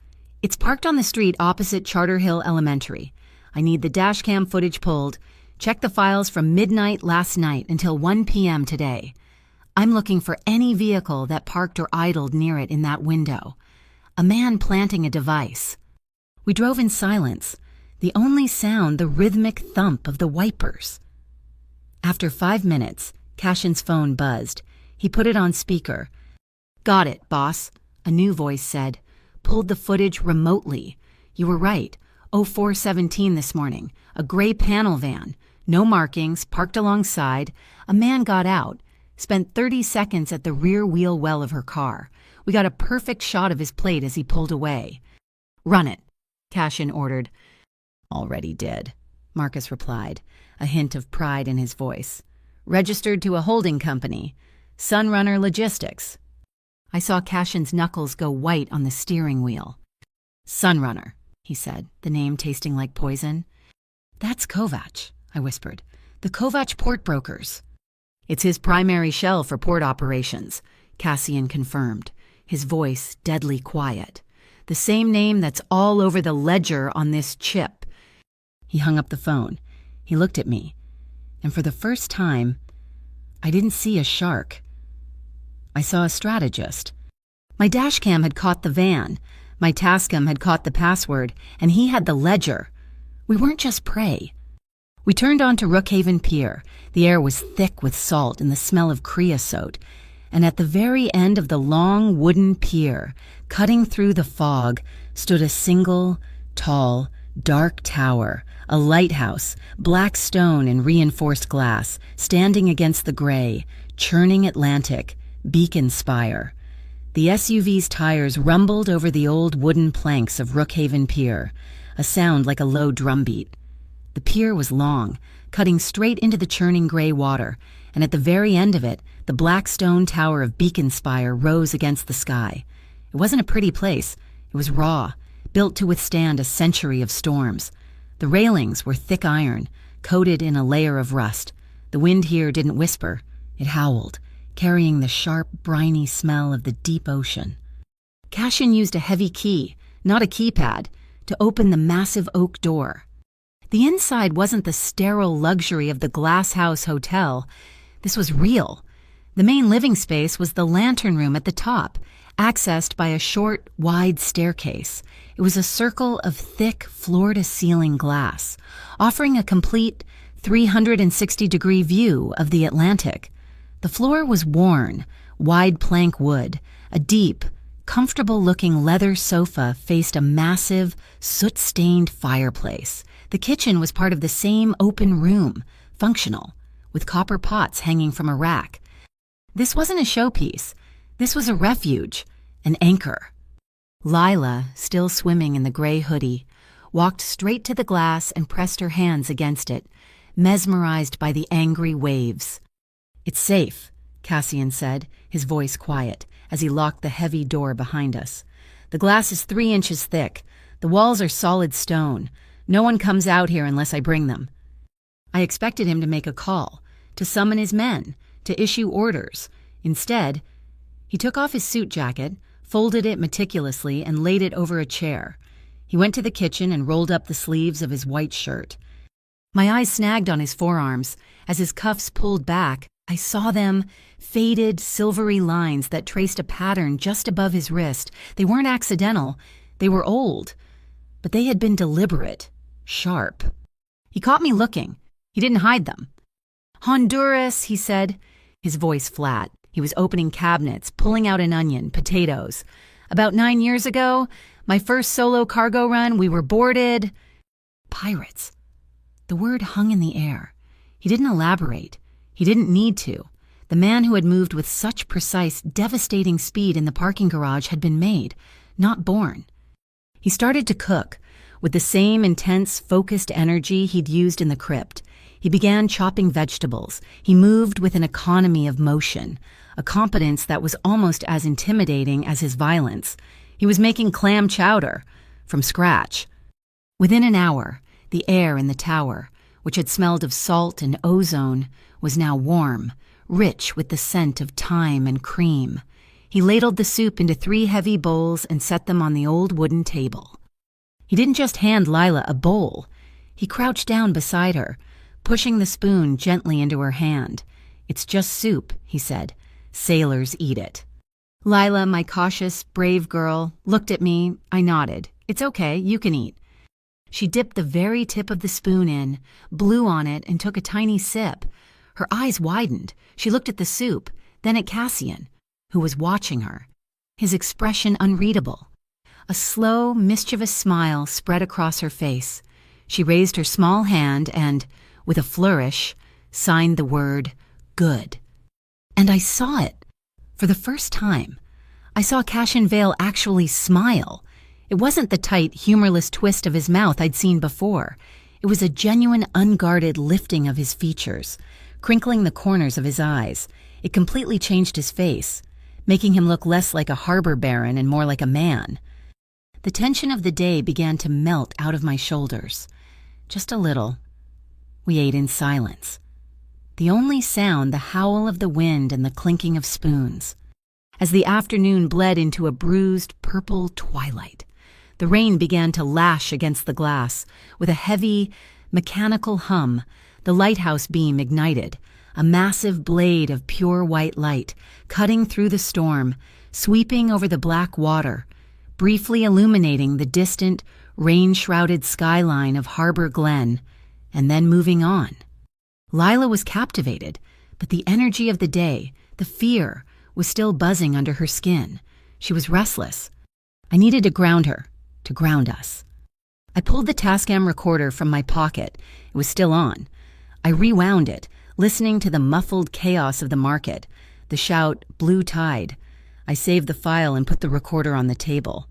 "It's parked on the street opposite Charter Hill Elementary. I need the dashcam footage pulled. Check the files from midnight last night until 1 p.m. today. I'm looking for any vehicle that parked or idled near it in that window. A man planting a device." We drove in silence, the only sound the rhythmic thump of the wipers. After 5 minutes, Cassian's phone buzzed. He put it on speaker. "Got it, boss," a new voice said. "Pulled the footage remotely. You were right. 04:17 this morning. A gray panel van. No markings, parked alongside. A man got out. Spent 30 seconds at the rear wheel well of her car. We got a perfect shot of his plate as he pulled away." "Run it," Cassian ordered. "Already did," Marcus replied, a hint of pride in his voice. "Registered to a holding company. Sunrunner Logistics." I saw Cassian's knuckles go white on the steering wheel. "Sunrunner," he said, the name tasting like poison. "That's Kovac," I whispered. "The Kovac port brokers." "It's his primary shell for port operations," Cassian confirmed, his voice deadly quiet. "The same name that's all over the ledger on this chip." He hung up the phone. He looked at me, and for the first time, I didn't see a shark. I saw a strategist. My dashcam had caught the van, my Tascam had caught the password, and he had the ledger. We weren't just prey. We turned onto Rookhaven Pier. The air was thick with salt and the smell of creosote, and at the very end of the long wooden pier, cutting through the fog, stood a single, tall, dark tower, a lighthouse, black stone and reinforced glass, standing against the gray, churning Atlantic, Beacon Spire. The SUV's tires rumbled over the old wooden planks of Rookhaven Pier, a sound like a low drumbeat. The pier was long, cutting straight into the churning gray water, and at the very end of it, the black stone tower of Beacon Spire rose against the sky. It wasn't a pretty place. It was raw, built to withstand a century of storms. The railings were thick iron, coated in a layer of rust. The wind here didn't whisper. It howled, carrying the sharp, briny smell of the deep ocean. Cassian used a heavy key, not a keypad, to open the massive oak door. The inside wasn't the sterile luxury of the glass house hotel. This was real. The main living space was the lantern room at the top, accessed by a short, wide staircase. It was a circle of thick, floor-to-ceiling glass, offering a complete 360-degree view of the Atlantic. The floor was worn, wide plank wood. A deep, comfortable-looking leather sofa faced a massive, soot-stained fireplace. The kitchen was part of the same open room, functional, with copper pots hanging from a rack. This wasn't a showpiece. This was a refuge, an anchor. Lila, still swimming in the gray hoodie, walked straight to the glass and pressed her hands against it, mesmerized by the angry waves. "It's safe," Cassian said, his voice quiet, as he locked the heavy door behind us. "The glass is 3 inches thick. The walls are solid stone. No one comes out here unless I bring them." I expected him to make a call, to summon his men, to issue orders. Instead, he took off his suit jacket, folded it meticulously, and laid it over a chair. He went to the kitchen and rolled up the sleeves of his white shirt. My eyes snagged on his forearms. As his cuffs pulled back, I saw them, faded, silvery lines that traced a pattern just above his wrist. They weren't accidental. They were old. But they had been deliberate, sharp. He caught me looking. He didn't hide them. "Honduras," he said, his voice flat. He was opening cabinets, pulling out an onion, potatoes. "About 9 years ago, my first solo cargo run, we were boarded." Pirates. The word hung in the air. He didn't elaborate. He didn't need to. The man who had moved with such precise, devastating speed in the parking garage had been made, not born. He started to cook, with the same intense, focused energy he'd used in the crypt. He began chopping vegetables. He moved with an economy of motion, a competence that was almost as intimidating as his violence. He was making clam chowder, from scratch. Within an hour, the air in the tower, which had smelled of salt and ozone, was now warm, rich with the scent of thyme and cream. He ladled the soup into 3 heavy bowls and set them on the old wooden table. He didn't just hand Lila a bowl. He crouched down beside her, pushing the spoon gently into her hand. "It's just soup," he said. "Sailors eat it." Lila, my cautious, brave girl, looked at me. I nodded. "It's okay, you can eat." She dipped the very tip of the spoon in, blew on it, and took a tiny sip. Her eyes widened. She looked at the soup, then at Cassian, who was watching her, his expression unreadable. A slow, mischievous smile spread across her face. She raised her small hand and, with a flourish, signed the word, "Good." And I saw it. For the first time, I saw Cassian Vale actually smile. It wasn't the tight, humorless twist of his mouth I'd seen before. It was a genuine, unguarded lifting of his features, crinkling the corners of his eyes. It completely changed his face, making him look less like a harbor baron and more like a man. The tension of the day began to melt out of my shoulders. Just a little. We ate in silence. The only sound, the howl of the wind and the clinking of spoons. As the afternoon bled into a bruised, purple twilight, the rain began to lash against the glass. With a heavy, mechanical hum, the lighthouse beam ignited, a massive blade of pure white light, cutting through the storm, sweeping over the black water, briefly illuminating the distant, rain-shrouded skyline of Harbor Glen, and then moving on. Lila was captivated, but the energy of the day, the fear, was still buzzing under her skin. She was restless. I needed to ground her, to ground us. I pulled the Tascam recorder from my pocket. It was still on. I rewound it, listening to the muffled chaos of the market, the shout, "Blue Tide." I saved the file and put the recorder on the table.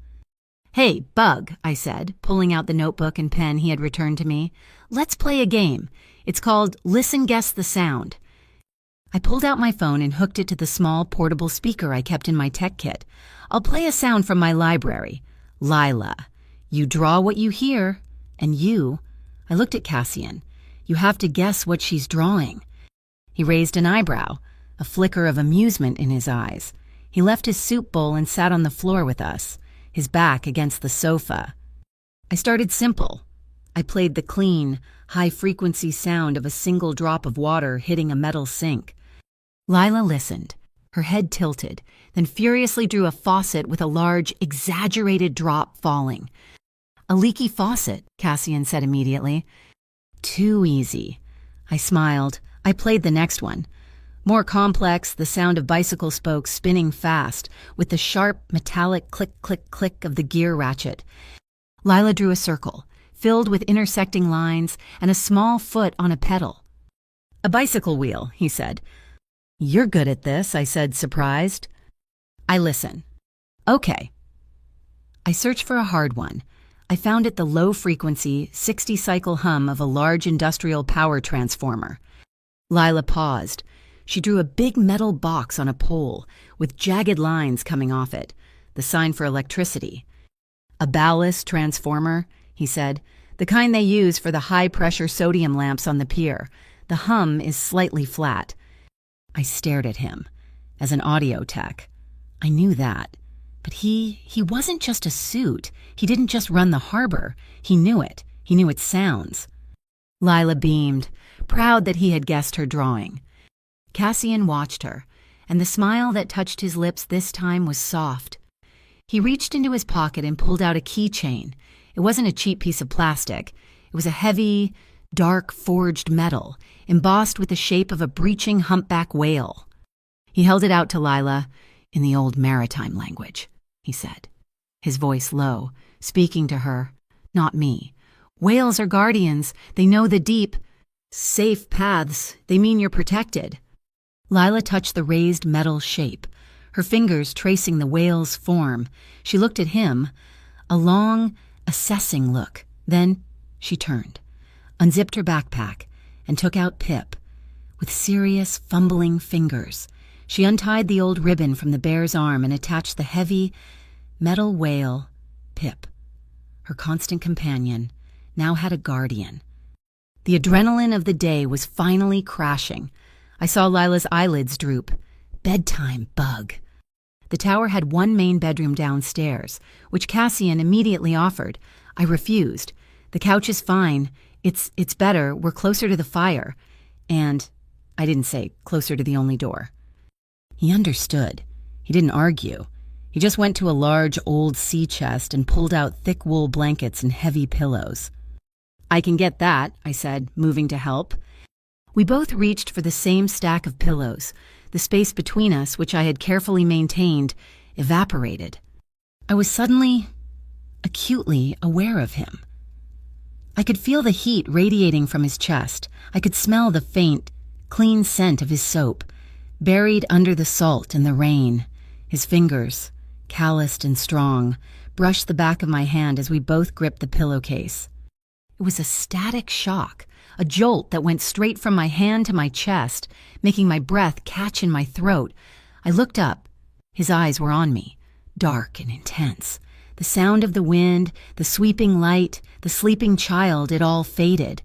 "Hey, Bug," I said, pulling out the notebook and pen he had returned to me. "Let's play a game. It's called Listen, Guess the Sound." I pulled out my phone and hooked it to the small portable speaker I kept in my tech kit. "I'll play a sound from my library. Lila. You draw what you hear, and you—" I looked at Cassian. "You have to guess what she's drawing." He raised an eyebrow, a flicker of amusement in his eyes. He left his soup bowl and sat on the floor with us, his back against the sofa. I started simple. I played the clean, high-frequency sound of a single drop of water hitting a metal sink. Lila listened, her head tilted, then furiously drew a faucet with a large, exaggerated drop falling. "A leaky faucet," Cassian said immediately. "Too easy." I smiled. I played the next one. More complex, the sound of bicycle spokes spinning fast, with the sharp, metallic click-click-click of the gear ratchet. Lila drew a circle, filled with intersecting lines and a small foot on a pedal. "A bicycle wheel," he said. "You're good at this," I said, surprised. "I listen." "Okay." I searched for a hard one. I found it the low-frequency, 60-cycle hum of a large industrial power transformer. Lila paused. She drew a big metal box on a pole, with jagged lines coming off it, the sign for electricity. "A ballast transformer," he said, "the kind they use for the high-pressure sodium lamps on the pier. The hum is slightly flat." I stared at him. As an audio tech, I knew that. But he wasn't just a suit. He didn't just run the harbor. He knew it. He knew its sounds. Lila beamed, proud that he had guessed her drawing. Cassian watched her, and the smile that touched his lips this time was soft. He reached into his pocket and pulled out a keychain. It wasn't a cheap piece of plastic. It was a heavy, dark forged metal, embossed with the shape of a breaching humpback whale. He held it out to Lila. "In the old maritime language," he said, his voice low, speaking to her, not me. "Whales are guardians. They know the deep. Safe paths. They mean you're protected." Lila touched the raised metal shape, her fingers tracing the whale's form. She looked at him, a long, assessing look. Then she turned, unzipped her backpack, and took out Pip. With serious, fumbling fingers, she untied the old ribbon from the bear's arm and attached the heavy, metal whale, Pip. Her constant companion now had a guardian. The adrenaline of the day was finally crashing. I saw Lila's eyelids droop. Bedtime bug. The tower had one main bedroom downstairs, which Cassian immediately offered. I refused. "The couch is fine. It's better. We're closer to the fire." And I didn't say closer to the only door. He understood. He didn't argue. He just went to a large old sea chest and pulled out thick wool blankets and heavy pillows. "I can get that," I said, moving to help. We both reached for the same stack of pillows. The space between us, which I had carefully maintained, evaporated. I was suddenly, acutely aware of him. I could feel the heat radiating from his chest. I could smell the faint, clean scent of his soap, buried under the salt and the rain. His fingers, calloused and strong, brushed the back of my hand as we both gripped the pillowcase. It was a static shock, a jolt that went straight from my hand to my chest, making my breath catch in my throat. I looked up. His eyes were on me, dark and intense. The sound of the wind, the sweeping light, the sleeping child, it all faded.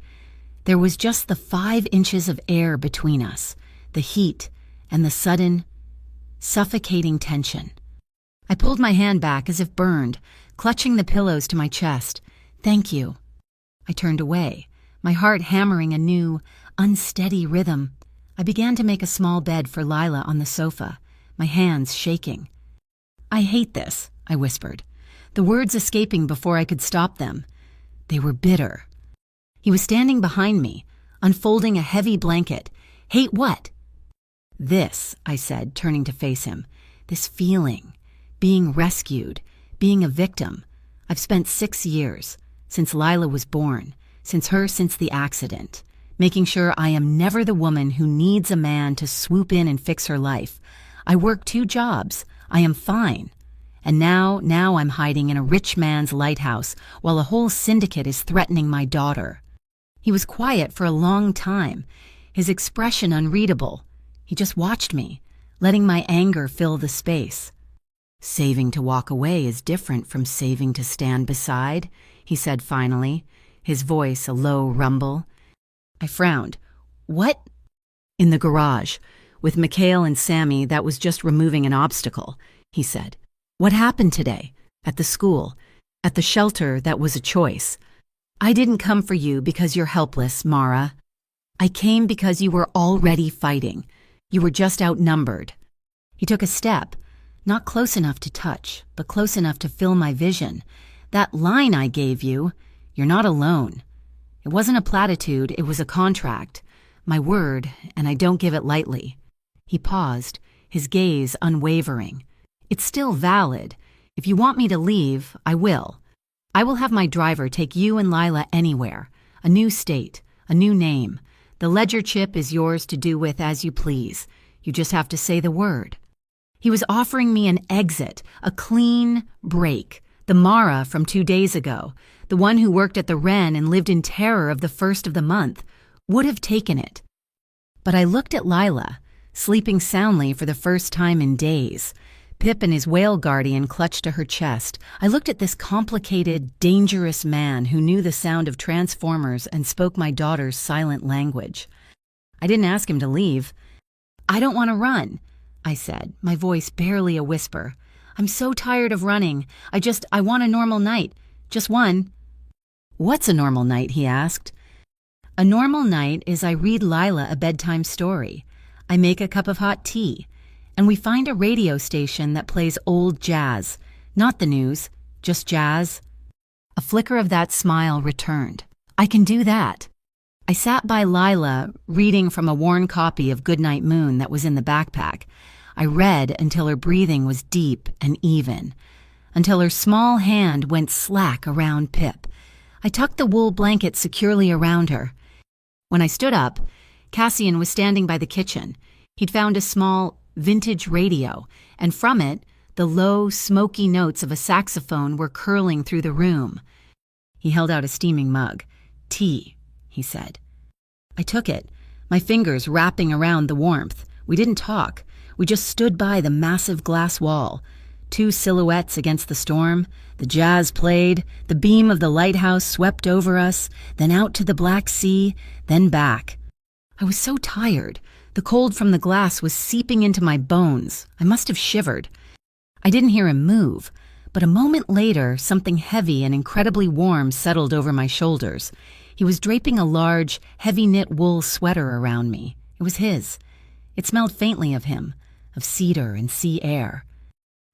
There was just the 5 inches of air between us, the heat, and the sudden, suffocating tension. I pulled my hand back as if burned, clutching the pillows to my chest. "Thank you." I turned away, my heart hammering a new, unsteady rhythm. I began to make a small bed for Lila on the sofa, my hands shaking. "I hate this," I whispered, the words escaping before I could stop them. They were bitter. He was standing behind me, unfolding a heavy blanket. "Hate what?" "This," I said, turning to face him. "This feeling, being rescued, being a victim. I've spent 6 years, since Lila was born, since the accident, making sure I am never the woman who needs a man to swoop in and fix her life. I work 2 jobs. I am fine. And now I'm hiding in a rich man's lighthouse while a whole syndicate is threatening my daughter." He was quiet for a long time, his expression unreadable. He just watched me, letting my anger fill the space. "Saving to walk away is different from saving to stand beside," he said finally, his voice a low rumble. I frowned. "What?" "In the garage, with Mikhail and Sammy, that was just removing an obstacle," he said. "What happened today? At the school? At the shelter that was a choice?" I didn't come for you because you're helpless, Mara. I came because you were already fighting. You were just outnumbered. He took a step, not close enough to touch, but close enough to fill my vision. That line I gave you, you're not alone. It wasn't a platitude, it was a contract. My word, and I don't give it lightly. He paused, his gaze unwavering. It's still valid. If you want me to leave, I will. I will have my driver take you and Lila anywhere. A new state, a new name. The ledger chip is yours to do with as you please. You just have to say the word. He was offering me an exit, a clean break. The Mara from 2 days ago, the one who worked at the Wren and lived in terror of the first of the month, would have taken it. But I looked at Lila, sleeping soundly for the first time in days. Pip and his whale guardian clutched to her chest. I looked at this complicated, dangerous man who knew the sound of transformers and spoke my daughter's silent language. I didn't ask him to leave. I don't want to run, I said, my voice barely a whisper. I'm so tired of running. I want a normal night. Just one. What's a normal night, he asked. A normal night is I read Lila a bedtime story. I make a cup of hot tea. And we find a radio station that plays old jazz. Not the news, just jazz. A flicker of that smile returned. I can do that. I sat by Lila, reading from a worn copy of Goodnight Moon that was in the backpack. I read until her breathing was deep and even, until her small hand went slack around Pip. I tucked the wool blanket securely around her. When I stood up, Cassian was standing by the kitchen. He'd found a small, vintage radio, and from it, the low, smoky notes of a saxophone were curling through the room. He held out a steaming mug. Tea, he said. I took it, my fingers wrapping around the warmth. We didn't talk. We just stood by the massive glass wall. 2 silhouettes against the storm. The jazz played. The beam of the lighthouse swept over us, then out to the Black Sea, then back. I was so tired. The cold from the glass was seeping into my bones. I must have shivered. I didn't hear him move, but a moment later, something heavy and incredibly warm settled over my shoulders. He was draping a large, heavy-knit wool sweater around me. It was his. It smelled faintly of him, of cedar and sea air.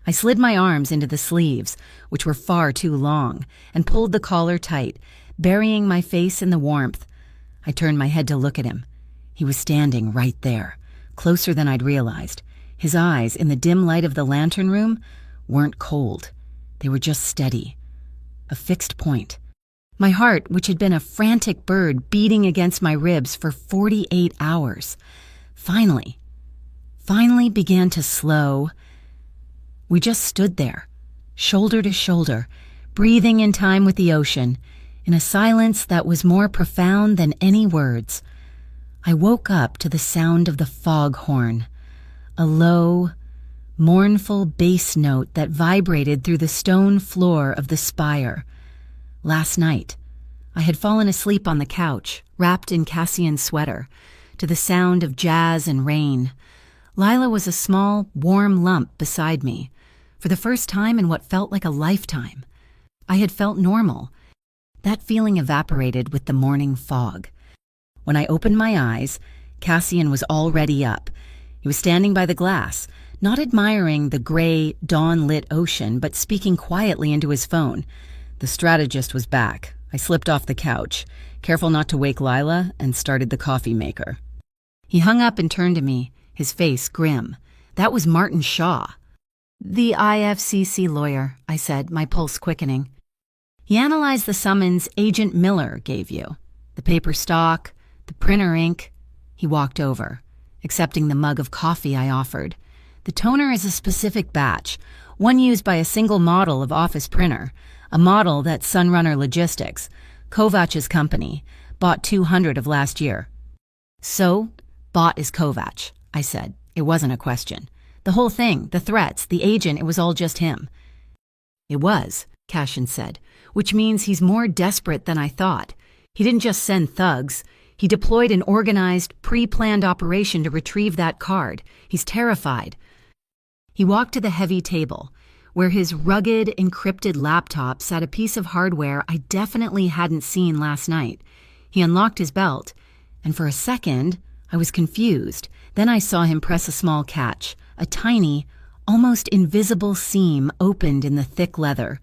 I slid my arms into the sleeves, which were far too long, and pulled the collar tight, burying my face in the warmth. I turned my head to look at him. He was standing right there, closer than I'd realized. His eyes, in the dim light of the lantern room, weren't cold. They were just steady. A fixed point. My heart, which had been a frantic bird beating against my ribs for 48 hours, finally began to slow. We just stood there, shoulder to shoulder, breathing in time with the ocean, in a silence that was more profound than any words. I woke up to the sound of the foghorn, a low, mournful bass note that vibrated through the stone floor of the spire. Last night, I had fallen asleep on the couch, wrapped in Cassian's sweater, to the sound of jazz and rain. Lila was a small, warm lump beside me, for the first time in what felt like a lifetime. I had felt normal. That feeling evaporated with the morning fog. When I opened my eyes, Cassian was already up. He was standing by the glass, not admiring the gray, dawn-lit ocean, but speaking quietly into his phone. The strategist was back. I slipped off the couch, careful not to wake Lila, and started the coffee maker. He hung up and turned to me, his face grim. That was Martin Shaw. The IFCC lawyer, I said, my pulse quickening. He analyzed the summons Agent Miller gave you. The paper stock, the printer ink. He walked over, accepting the mug of coffee I offered. The toner is a specific batch, one used by a single model of office printer, a model that Sunrunner Logistics, Kovach's company, bought 200 of last year. So, bought is Kovach, I said. It wasn't a question. The whole thing, the threats, the agent, it was all just him. It was, Cassian said, which means he's more desperate than I thought. He didn't just send thugs. He deployed an organized, pre-planned operation to retrieve that card. He's terrified. He walked to the heavy table. Where his rugged, encrypted laptop sat a piece of hardware I definitely hadn't seen last night. He unlocked his belt, and for a second, I was confused. Then I saw him press a small catch. A tiny, almost invisible seam opened in the thick leather.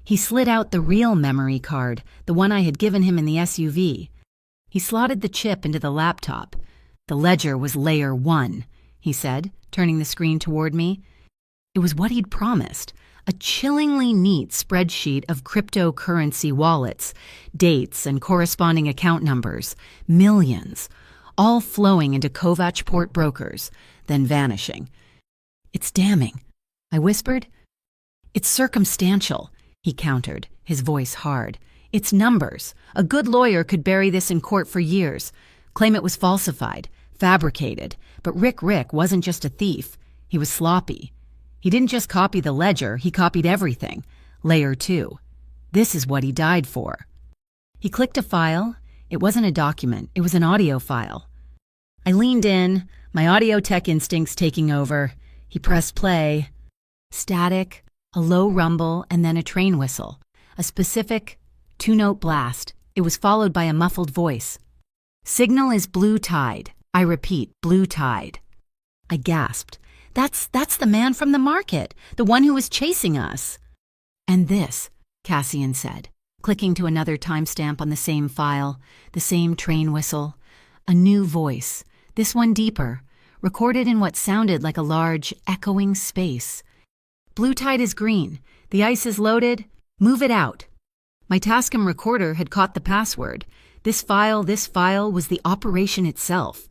He slid out the real memory card, the one I had given him in the SUV. He slotted the chip into the laptop. The ledger was layer 1, he said, turning the screen toward me. It was what he'd promised, a chillingly neat spreadsheet of cryptocurrency wallets, dates and corresponding account numbers, millions, all flowing into Kovac port brokers, then vanishing. "It's damning," I whispered. "It's circumstantial," he countered, his voice hard. "It's numbers. A good lawyer could bury this in court for years, claim it was falsified, fabricated. But Rick wasn't just a thief. He was sloppy. He didn't just copy the ledger, he copied everything. Layer 2. This is what he died for." He clicked a file. It wasn't a document, it was an audio file. I leaned in, my audio tech instincts taking over. He pressed play. Static, a low rumble, and then a train whistle. A specific, 2-note blast. It was followed by a muffled voice. "Signal is blue tide. I repeat, blue tide." I gasped. That's the man from the market, the one who was chasing us." "And this," Cassian said, clicking to another timestamp on the same file, the same train whistle. A new voice, this one deeper, recorded in what sounded like a large, echoing space. "Blue tide is green. The ice is loaded. Move it out." My Tascam recorder had caught the password. This file was the operation itself.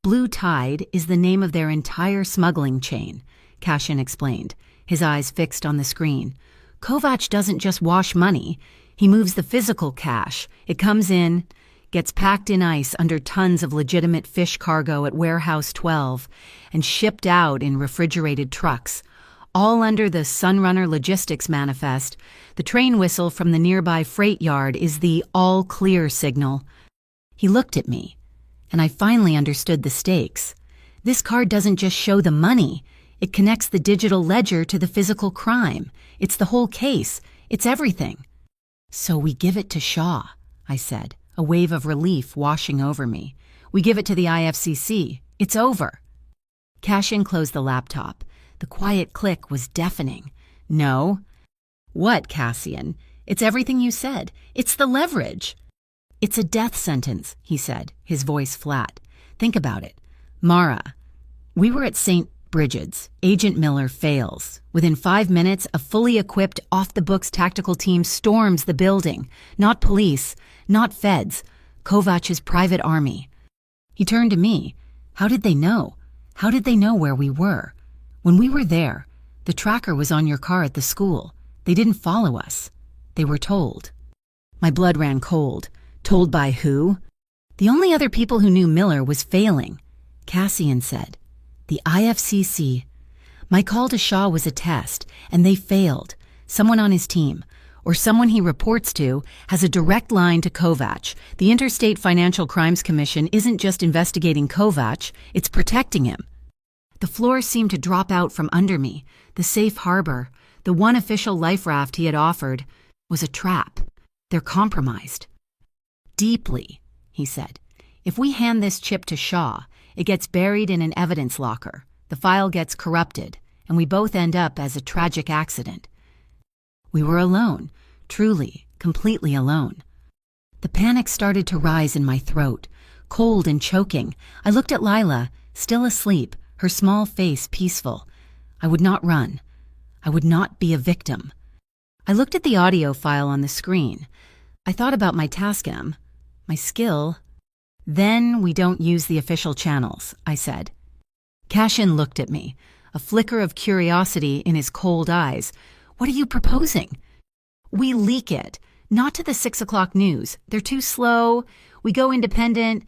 "Blue Tide is the name of their entire smuggling chain," Cassian explained, his eyes fixed on the screen. "Kovac doesn't just wash money. He moves the physical cash. It comes in, gets packed in ice under tons of legitimate fish cargo at Warehouse 12, and shipped out in refrigerated trucks. All under the Sunrunner Logistics manifest. The train whistle from the nearby freight yard is the all-clear signal." He looked at me, and I finally understood the stakes. This card doesn't just show the money. It connects the digital ledger to the physical crime. It's the whole case. It's everything. "So we give it to Shaw," I said, a wave of relief washing over me. "We give it to the IFCC. It's over." Cassian closed the laptop. The quiet click was deafening. "No." "What, Cassian? It's everything you said. It's the leverage." "It's a death sentence," he said, his voice flat. "Think about it. Mara, we were at St. Brigid's. Agent Miller fails. Within 5 minutes, a fully equipped, off-the-books tactical team storms the building. Not police, not feds. Kovac's private army." He turned to me. "How did they know? How did they know where we were? When we were there, the tracker was on your car at the school. They didn't follow us. They were told." My blood ran cold. "Told by who?" "The only other people who knew Miller was failing," Cassian said. "The IFCC. My call to Shaw was a test, and they failed. Someone on his team, or someone he reports to, has a direct line to Kovac. The Interstate Financial Crimes Commission isn't just investigating Kovac, it's protecting him." The floor seemed to drop out from under me. The safe harbor, the one official life raft he had offered, was a trap. "They're compromised." "Deeply," he said. "If we hand this chip to Shaw, it gets buried in an evidence locker. The file gets corrupted, and we both end up as a tragic accident." We were alone, truly, completely alone. The panic started to rise in my throat, cold and choking. I looked at Lila, still asleep, her small face peaceful. I would not run. I would not be a victim. I looked at the audio file on the screen. I thought about my Tascam, my skill. "Then we don't use the official channels," I said. Cassian looked at me, a flicker of curiosity in his cold eyes. "What are you proposing?" "We leak it, not to the 6 o'clock news. They're too slow. We go independent.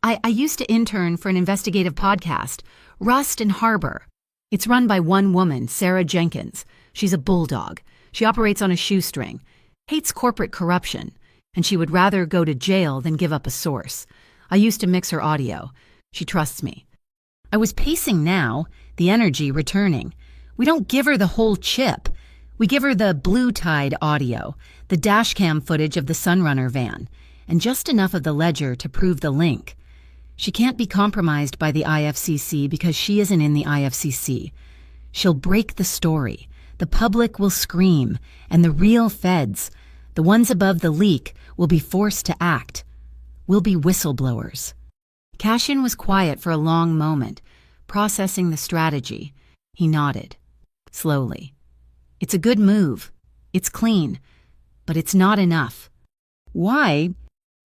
I used to intern for an investigative podcast, Rust and Harbor. It's run by one woman, Sarah Jenkins. She's a bulldog. She operates on a shoestring, hates corporate corruption, and she would rather go to jail than give up a source. I used to mix her audio. She trusts me." I was pacing now, the energy returning. "We don't give her the whole chip. We give her the Blue Tide audio, the dashcam footage of the Sunrunner van, and just enough of the ledger to prove the link. She can't be compromised by the IFCC because she isn't in the IFCC. She'll break the story. The public will scream, and the real feds, the ones above the leak, will be forced to act. We'll be whistleblowers. Cassian was quiet for a long moment, processing the strategy. He nodded, slowly. It's a good move. It's clean. But it's not enough. Why?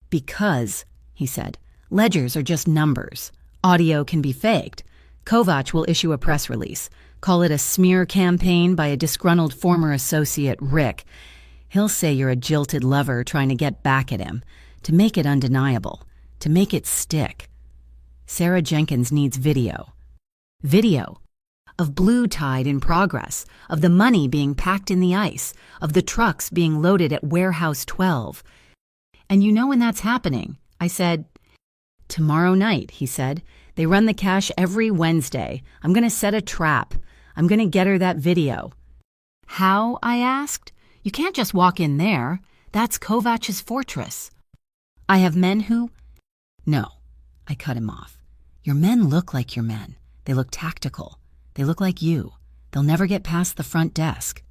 Because, he said, ledgers are just numbers. Audio can be faked. Kovac will issue a press release. Call it a smear campaign by a disgruntled former associate, Rick. He'll say you're a jilted lover trying to get back at him, to make it undeniable, to make it stick. Sarah Jenkins needs video. Video. Of Blue Tide in progress, of the money being packed in the ice, of the trucks being loaded at Warehouse 12. And you know when that's happening? I said. Tomorrow night, he said. They run the cash every Wednesday. I'm going to set a trap. I'm going to get her that video. How? I asked. You can't just walk in there. That's Kovac's fortress. I have men who... No, I cut him off. Your men look like your men. They look tactical. They look like you. They'll never get past the front desk.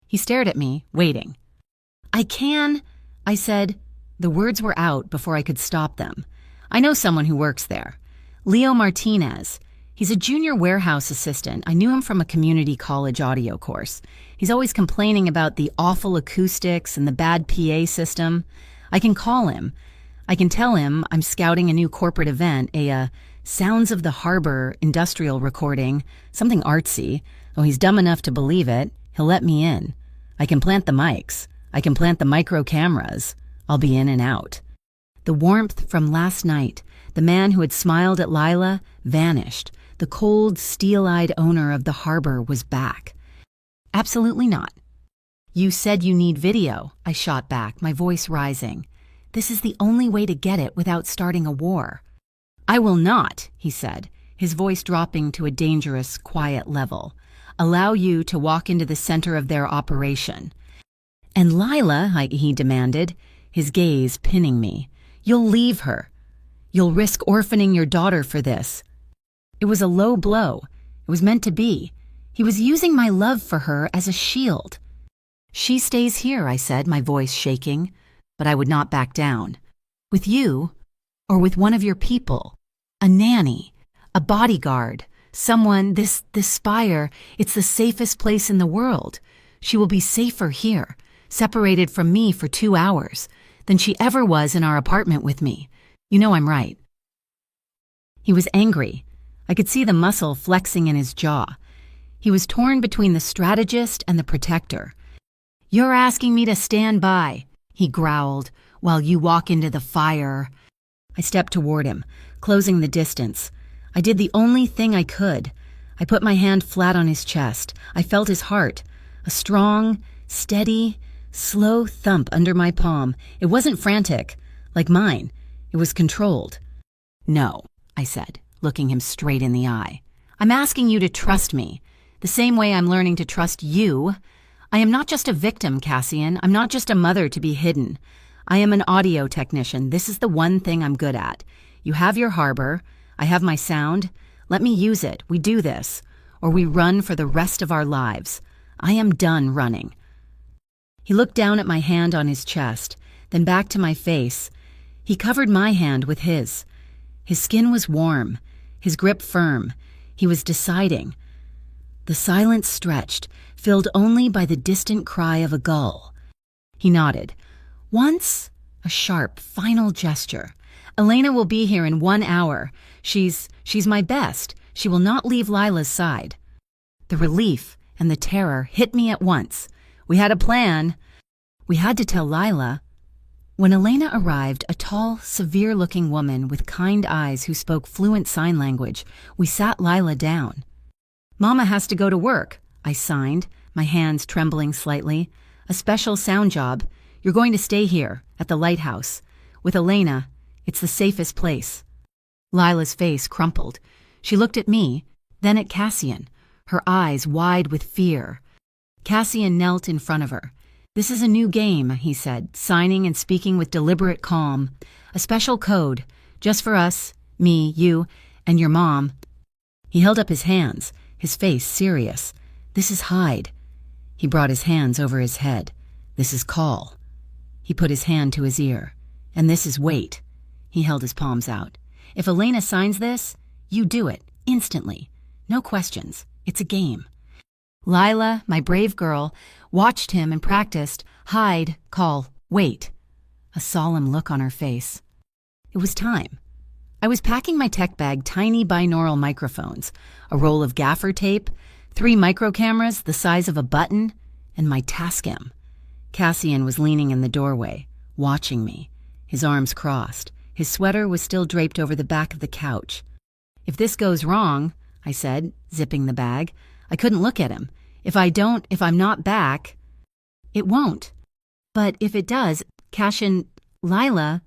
He stared at me, waiting. I can, I said. The words were out before I could stop them. I know someone who works there. Leo Martinez. He's a junior warehouse assistant. I knew him from a community college audio course. He's always complaining about the awful acoustics and the bad PA system. I can call him. I can tell him I'm scouting a new corporate event, a Sounds of the Harbor industrial recording, something artsy. Oh, he's dumb enough to believe it. He'll let me in. I can plant the mics. I can plant the micro cameras. I'll be in and out. The warmth from last night, the man who had smiled at Lila, vanished. The cold, steel-eyed owner of the harbor was back. Absolutely not. You said you need video, I shot back, my voice rising. This is the only way to get it without starting a war. I will not, he said, his voice dropping to a dangerous, quiet level, allow you to walk into the center of their operation. And Lila, he demanded, his gaze pinning me, you'll leave her. You'll risk orphaning your daughter for this. It was a low blow. It was meant to be. He was using my love for her as a shield. She stays here, I said, my voice shaking, but I would not back down. With you, or with one of your people. A nanny, a bodyguard, someone, this spire, it's the safest place in the world. She will be safer here, separated from me for 2 hours, than she ever was in our apartment with me. You know I'm right. He was angry. I could see the muscle flexing in his jaw. He was torn between the strategist and the protector. You're asking me to stand by, he growled, while you walk into the fire. I stepped toward him, closing the distance. I did the only thing I could. I put my hand flat on his chest. I felt his heart, a strong, steady, slow thump under my palm. It wasn't frantic, like mine. It was controlled. No, I said, looking him straight in the eye. I'm asking you to trust me, the same way I'm learning to trust you. I am not just a victim, Cassian. I'm not just a mother to be hidden. I am an audio technician. This is the one thing I'm good at. You have your harbor. I have my sound. Let me use it. We do this. Or we run for the rest of our lives. I am done running. He looked down at my hand on his chest, then back to my face. He covered my hand with his. His skin was warm, his grip firm. He was deciding. The silence stretched, filled only by the distant cry of a gull. He nodded. Once, a sharp, final gesture. Elena will be here in 1 hour. She's my best. She will not leave Lila's side. The relief and the terror hit me at once. We had a plan. We had to tell Lila. When Elena arrived, a tall, severe-looking woman with kind eyes who spoke fluent sign language, we sat Lila down. Mama has to go to work, I signed, my hands trembling slightly. A special sound job. You're going to stay here, at the lighthouse. With Elena, it's the safest place. Lila's face crumpled. She looked at me, then at Cassian, her eyes wide with fear. Cassian knelt in front of her. "This is a new game," he said, signing and speaking with deliberate calm. "A special code, just for us, me, you, and your mom." He held up his hands, his face serious. "This is hide." He brought his hands over his head. "This is call." He put his hand to his ear. "And this is wait." He held his palms out. "If Elena signs this, you do it, instantly. No questions. It's a game." Lila, my brave girl, watched him and practiced hide, call, wait. A solemn look on her face. It was time. I was packing my tech bag tiny binaural microphones, a roll of gaffer tape, 3 micro cameras the size of a button, and my Tascam. Cassian was leaning in the doorway, watching me, his arms crossed. His sweater was still draped over the back of the couch. "If this goes wrong," I said, zipping the bag. I couldn't look at him. If I'm not back, it won't. But if it does, Cassian, Lila."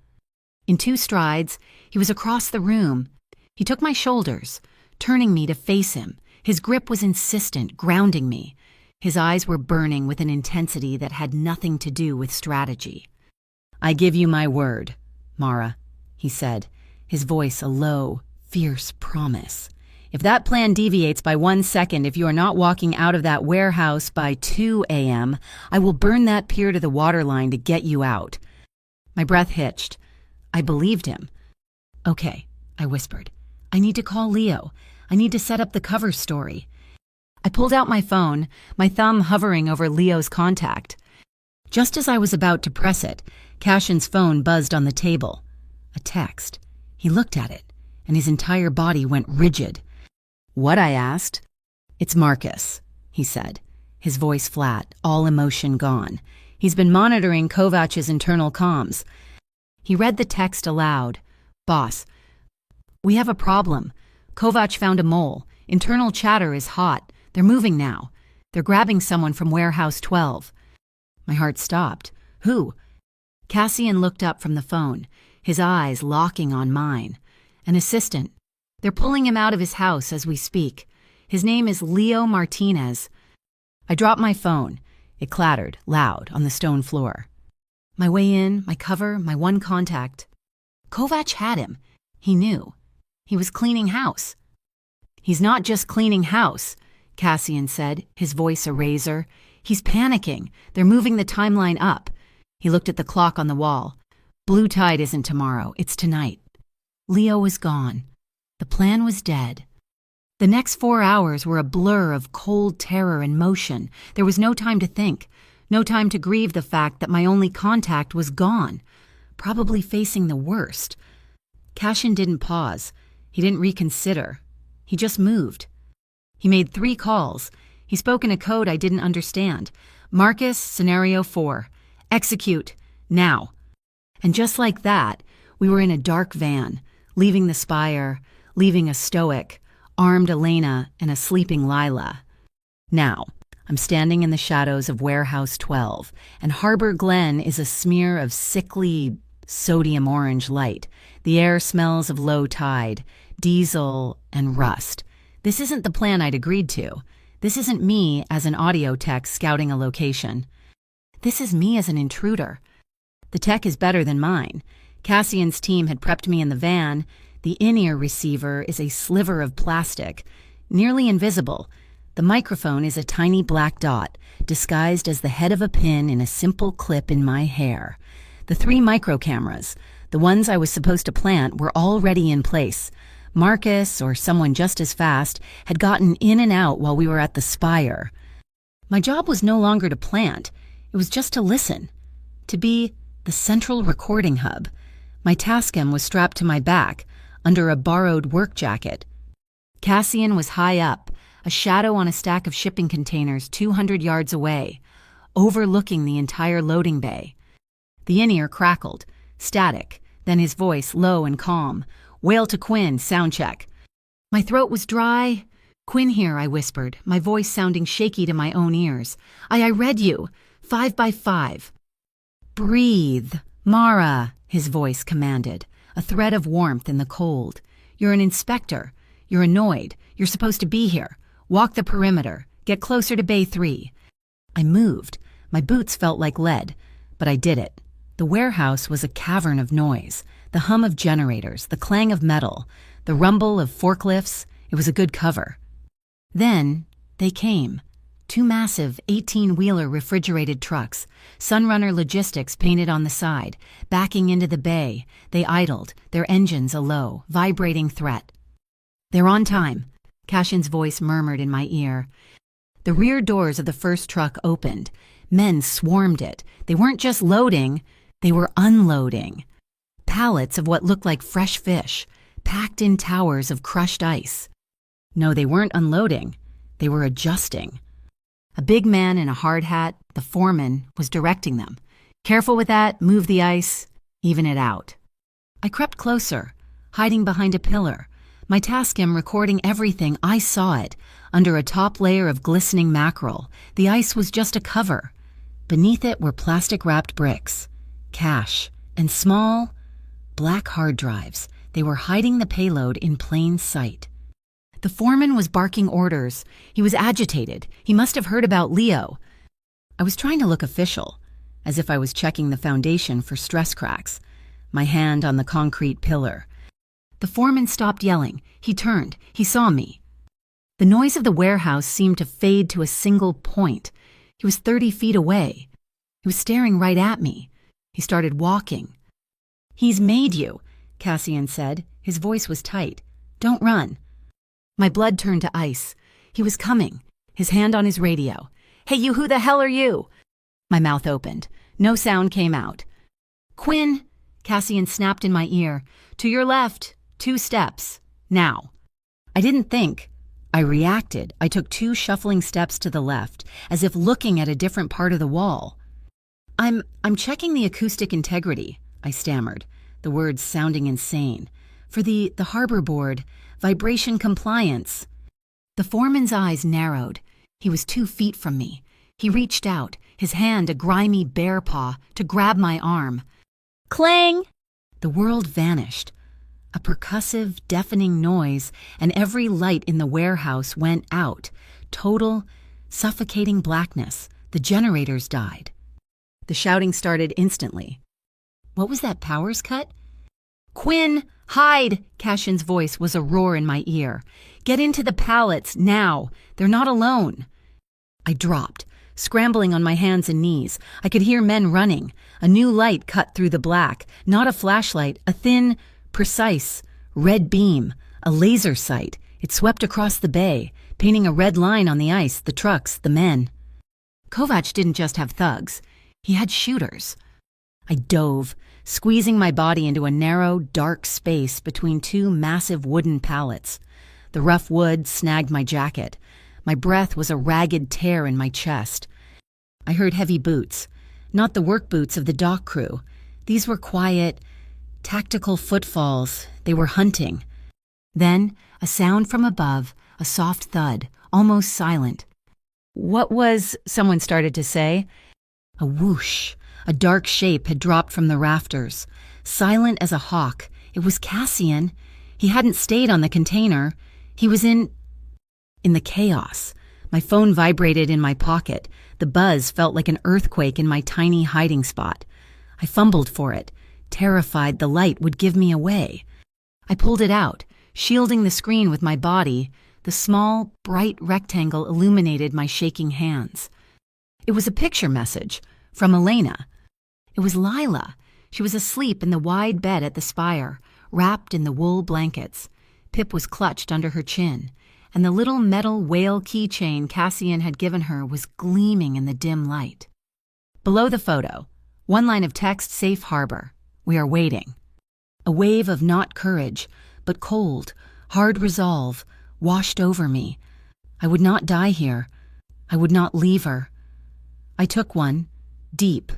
In 2 strides, he was across the room. He took my shoulders, turning me to face him. His grip was insistent, grounding me. His eyes were burning with an intensity that had nothing to do with strategy. "I give you my word, Mara," he said, his voice a low, fierce promise. "If that plan deviates by 1 second, if you are not walking out of that warehouse by 2 a.m., I will burn that pier to the waterline to get you out." My breath hitched. I believed him. "Okay," I whispered. "I need to call Leo. I need to set up the cover story." I pulled out my phone, my thumb hovering over Leo's contact. Just as I was about to press it, Cassian's phone buzzed on the table. A text. He looked at it, and his entire body went rigid. "What?" I asked. "It's Marcus," he said, his voice flat, all emotion gone. "He's been monitoring Kovach's internal comms." He read the text aloud. "Boss, we have a problem. Kovach found a mole. Internal chatter is hot. They're moving now. They're grabbing someone from Warehouse 12. My heart stopped. "Who?" Cassian looked up from the phone, his eyes locking on mine. "An assistant. They're pulling him out of his house as we speak. His name is Leo Martinez." I dropped my phone. It clattered, loud, on the stone floor. My way in, my cover, my one contact. Kovach had him. He knew. He was cleaning house. "He's not just cleaning house," Cassian said, his voice a razor. "He's panicking. They're moving the timeline up." He looked at the clock on the wall. "Blue tide isn't tomorrow. It's tonight." Leo was gone. The plan was dead. The next 4 hours were a blur of cold terror and motion. There was no time to think, no time to grieve the fact that my only contact was gone, probably facing the worst. Cassian didn't pause. He didn't reconsider. He just moved. He made 3 calls. He spoke in a code I didn't understand. "Marcus, Scenario 4. Execute. Now." And just like that, we were in a dark van, leaving the spire, leaving a stoic, armed Elena and a sleeping Lila. Now, I'm standing in the shadows of Warehouse 12, and Harbor Glen is a smear of sickly, sodium orange light. The air smells of low tide, diesel, and rust. This isn't the plan I'd agreed to. This isn't me as an audio tech scouting a location. This is me as an intruder. The tech is better than mine. Cassian's team had prepped me in the van. The in-ear receiver is a sliver of plastic, nearly invisible. The microphone is a tiny black dot, disguised as the head of a pin in a simple clip in my hair. The 3 micro cameras, the ones I was supposed to plant, were already in place. Marcus, or someone just as fast, had gotten in and out while we were at the spire. My job was no longer to plant. It was just to listen. To be the central recording hub. My Tascam was strapped to my back, under a borrowed work jacket. Cassian was high up, a shadow on a stack of shipping containers 200 yards away, overlooking the entire loading bay. The in-ear crackled, static, then his voice low and calm. "Whale to Quinn, sound check." My throat was dry. "Quinn here," I whispered, my voice sounding shaky to my own ears. I read you. 5 by 5. "Breathe, Mara," his voice commanded, a thread of warmth in the cold. "You're an inspector. You're annoyed. You're supposed to be here. Walk the perimeter. Get closer to Bay 3. I moved. My boots felt like lead, but I did it. The warehouse was a cavern of noise, the hum of generators, the clang of metal, the rumble of forklifts. It was a good cover. Then they came. 2 massive 18-wheeler refrigerated trucks, Sunrunner Logistics painted on the side, backing into the bay. They idled, their engines a low, vibrating threat. "They're on time," Cashin's voice murmured in my ear. The rear doors of the first truck opened. Men swarmed it. They weren't just loading, they were unloading. Pallets of what looked like fresh fish, packed in towers of crushed ice. No, they weren't unloading. They were adjusting. A big man in a hard hat, the foreman, was directing them. "Careful with that, move the ice, even it out." I crept closer, hiding behind a pillar, my Tascam recording everything. I saw it. Under a top layer of glistening mackerel, the ice was just a cover. Beneath it were plastic-wrapped bricks, cash, and small, black hard drives. They were hiding the payload in plain sight. The foreman was barking orders. He was agitated. He must have heard about Leo. I was trying to look official, as if I was checking the foundation for stress cracks, my hand on the concrete pillar. The foreman stopped yelling. He turned. He saw me. The noise of the warehouse seemed to fade to a single point. He was 30 feet away. He was staring right at me. He started walking. "He's made you," Cassian said. His voice was tight. "Don't run." My blood turned to ice. He was coming, his hand on his radio. "Hey, you, who the hell are you?" My mouth opened. No sound came out. "Quinn," Cassian snapped in my ear. "To your left, 2 steps. Now." I didn't think. I reacted. I took 2 shuffling steps to the left, as if looking at a different part of the wall. I'm checking the acoustic integrity," I stammered, the words sounding insane. "For the harbor board, vibration compliance." The foreman's eyes narrowed. He was 2 feet from me. He reached out, his hand a grimy bear paw, to grab my arm. Clang! The world vanished. A percussive, deafening noise, and every light in the warehouse went out. Total, suffocating blackness. The generators died. The shouting started instantly. What was that powers cut? "Quinn, hide!" Cashin's voice was a roar in my ear. "Get into the pallets, now! They're not alone!" I dropped, scrambling on my hands and knees. I could hear men running. A new light cut through the black. Not a flashlight, a thin, precise, red beam. A laser sight. It swept across the bay, painting a red line on the ice, the trucks, the men. Kovac didn't just have thugs. He had shooters. I dove, squeezing my body into a narrow, dark space between 2 massive wooden pallets. The rough wood snagged my jacket. My breath was a ragged tear in my chest. I heard heavy boots, not the work boots of the dock crew. These were quiet, tactical footfalls. They were hunting. Then, a sound from above, a soft thud, almost silent. "What was," someone started to say. A whoosh. A dark shape had dropped from the rafters. Silent as a hawk. It was Cassian. He hadn't stayed on the container. He was in the chaos. My phone vibrated in my pocket. The buzz felt like an earthquake in my tiny hiding spot. I fumbled for it, terrified the light would give me away. I pulled it out, shielding the screen with my body. The small, bright rectangle illuminated my shaking hands. It was a picture message from Elena. It was Lila. She was asleep in the wide bed at the spire, wrapped in the wool blankets. Pip was clutched under her chin, and the little metal whale keychain Cassian had given her was gleaming in the dim light. Below the photo, one line of text: "Safe harbor. We are waiting." A wave of not courage, but cold, hard resolve washed over me. I would not die here. I would not leave her. I took one, deep,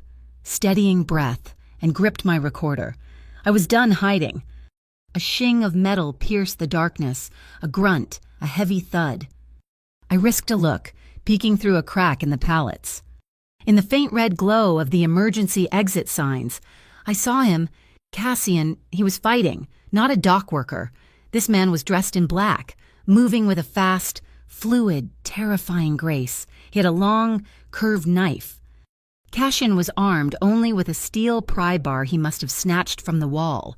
steadying breath, and gripped my recorder. I was done hiding. A shing of metal pierced the darkness, a grunt, a heavy thud. I risked a look, peeking through a crack in the pallets. In the faint red glow of the emergency exit signs, I saw him, Cassian. He was fighting, not a dock worker. This man was dressed in black, moving with a fast, fluid, terrifying grace. He had a long, curved knife. Cassian was armed only with a steel pry bar he must have snatched from the wall.